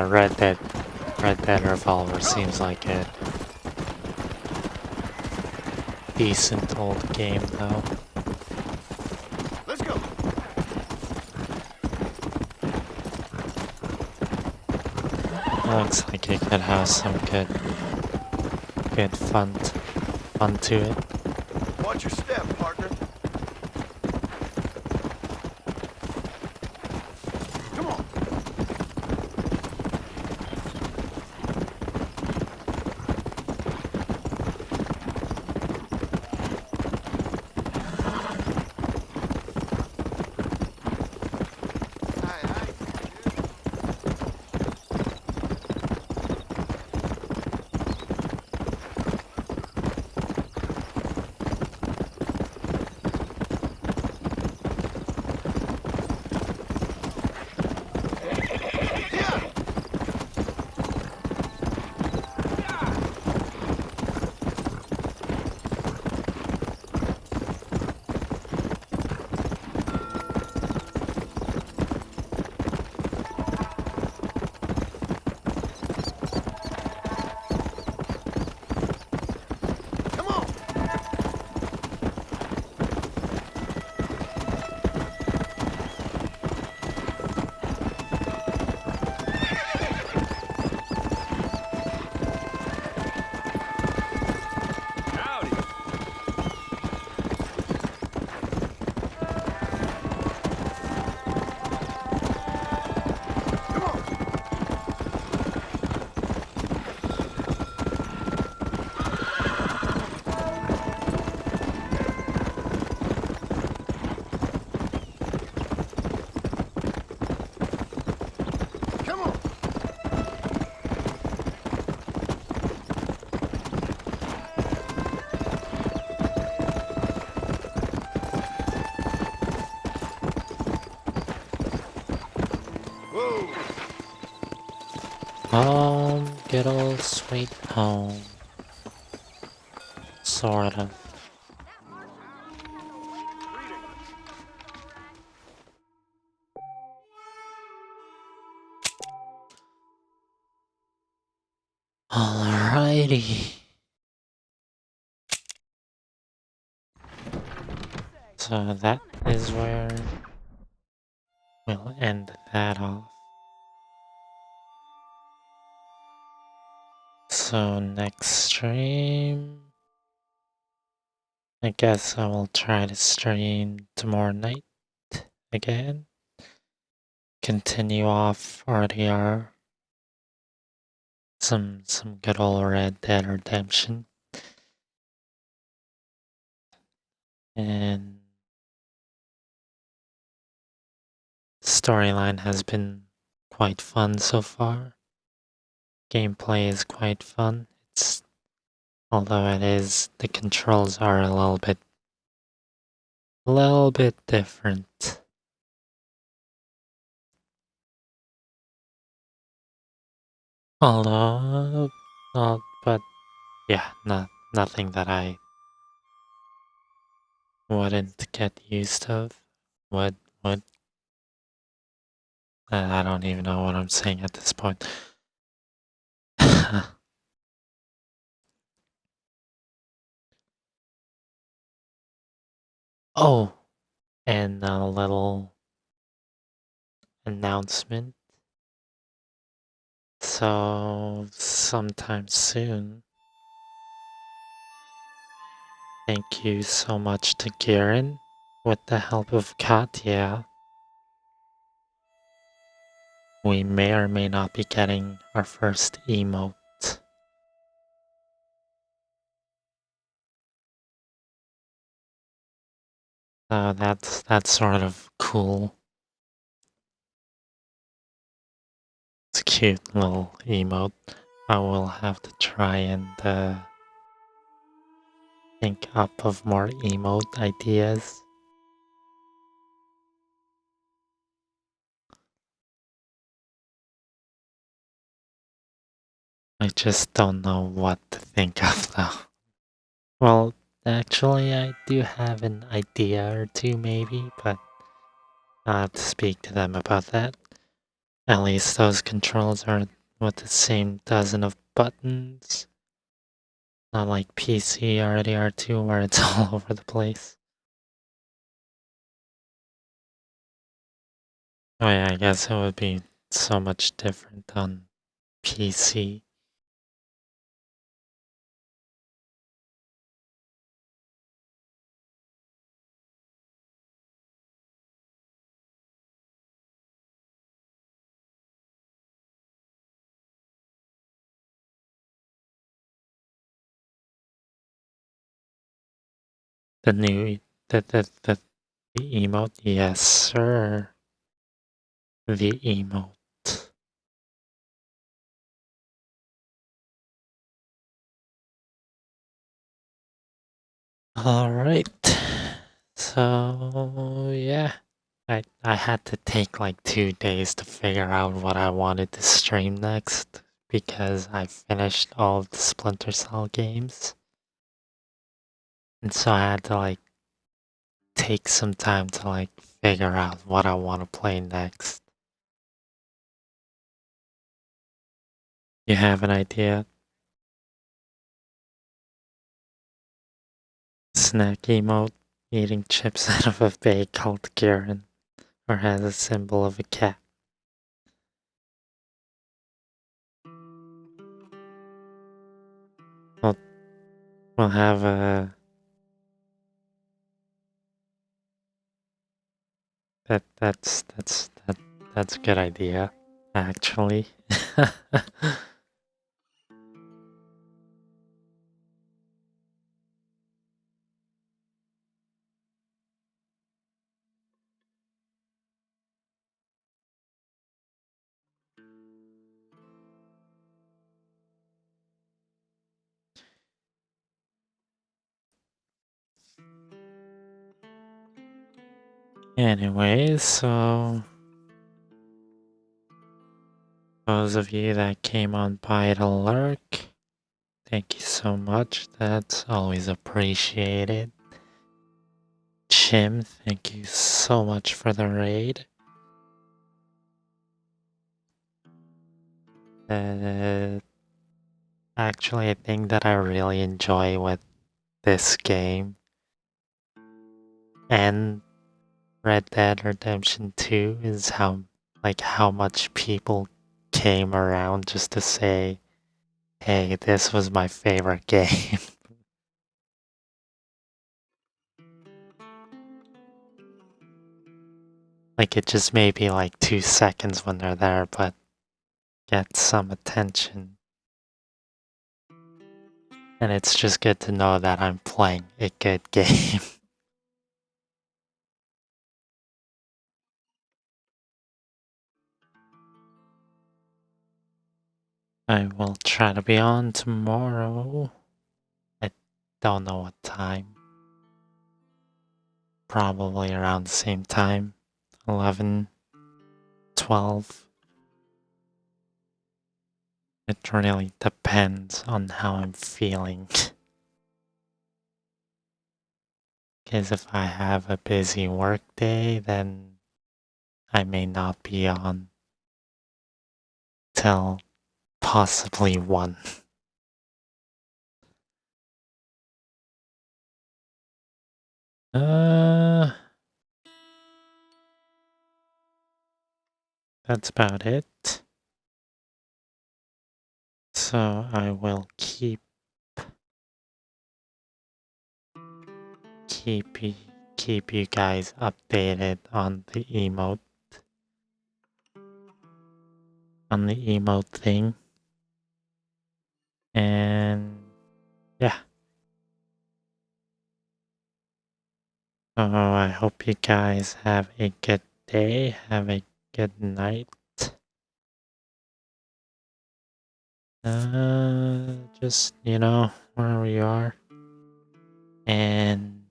Red Dead Revolver seems like a decent old game though. Let's go! Looks like it could have some good fun to it. Watch your step, partner. Come on. Come on. Howdy. Come on. Come on. Whoa. Good old sweet home. Sort of. Alrighty. So that is where we'll end that off. So next stream, I guess I will try to stream tomorrow night again. Continue off RDR. Some good old Red Dead Redemption. And storyline has been quite fun so far. Gameplay is quite fun. Although the controls are a little bit different. Although, but yeah, nothing that I wouldn't get used of. Would. I don't even know what I'm saying at this point. Oh, and a little announcement. So, sometime soon. Thank you so much to Garen. With the help of Katya, we may or may not be getting our first emote. That's sort of cool. It's a cute little emote. I will have to try and think up of more emote ideas. I just don't know what to think of though. Well, actually I do have an idea or two maybe, but I'll have to speak to them about that. At least those controls are with the same dozen of buttons. Not like PC RDR2 where it's all over the place. Oh yeah, I guess it would be so much different on PC. The new the emote, yes sir. The emote. Alright. So yeah. I had to take like 2 days to figure out what I wanted to stream next because I finished all of the Splinter Cell games. And so I had to like take some time to like figure out what I want to play next. You have an idea? Snack emote, eating chips out of a bag called Garen, or has a symbol of a cat. We'll have a... That's a good idea, actually. Anyways, so those of you that came on by to lurk, thank you so much. That's always appreciated. Chim, thank you so much for the raid. Actually, a thing that I really enjoy with this game and Red Dead Redemption 2 is how much people came around just to say, hey, this was my favorite game. Like, it just may be like 2 seconds when they're there, but get some attention. And it's just good to know that I'm playing a good game. I will try to be on tomorrow. I don't know what time. Probably around the same time. 11, 12. It really depends on how I'm feeling. Because if I have a busy work day, then I may not be on till possibly 1. That's about it. So I will keep you guys updated on the emote thing. And yeah. So I hope you guys have a good day, have a good night. Just, wherever you are. And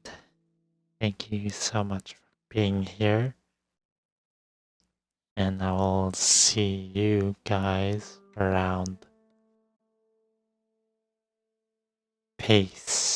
thank you so much for being here. And I will see you guys around. Peace.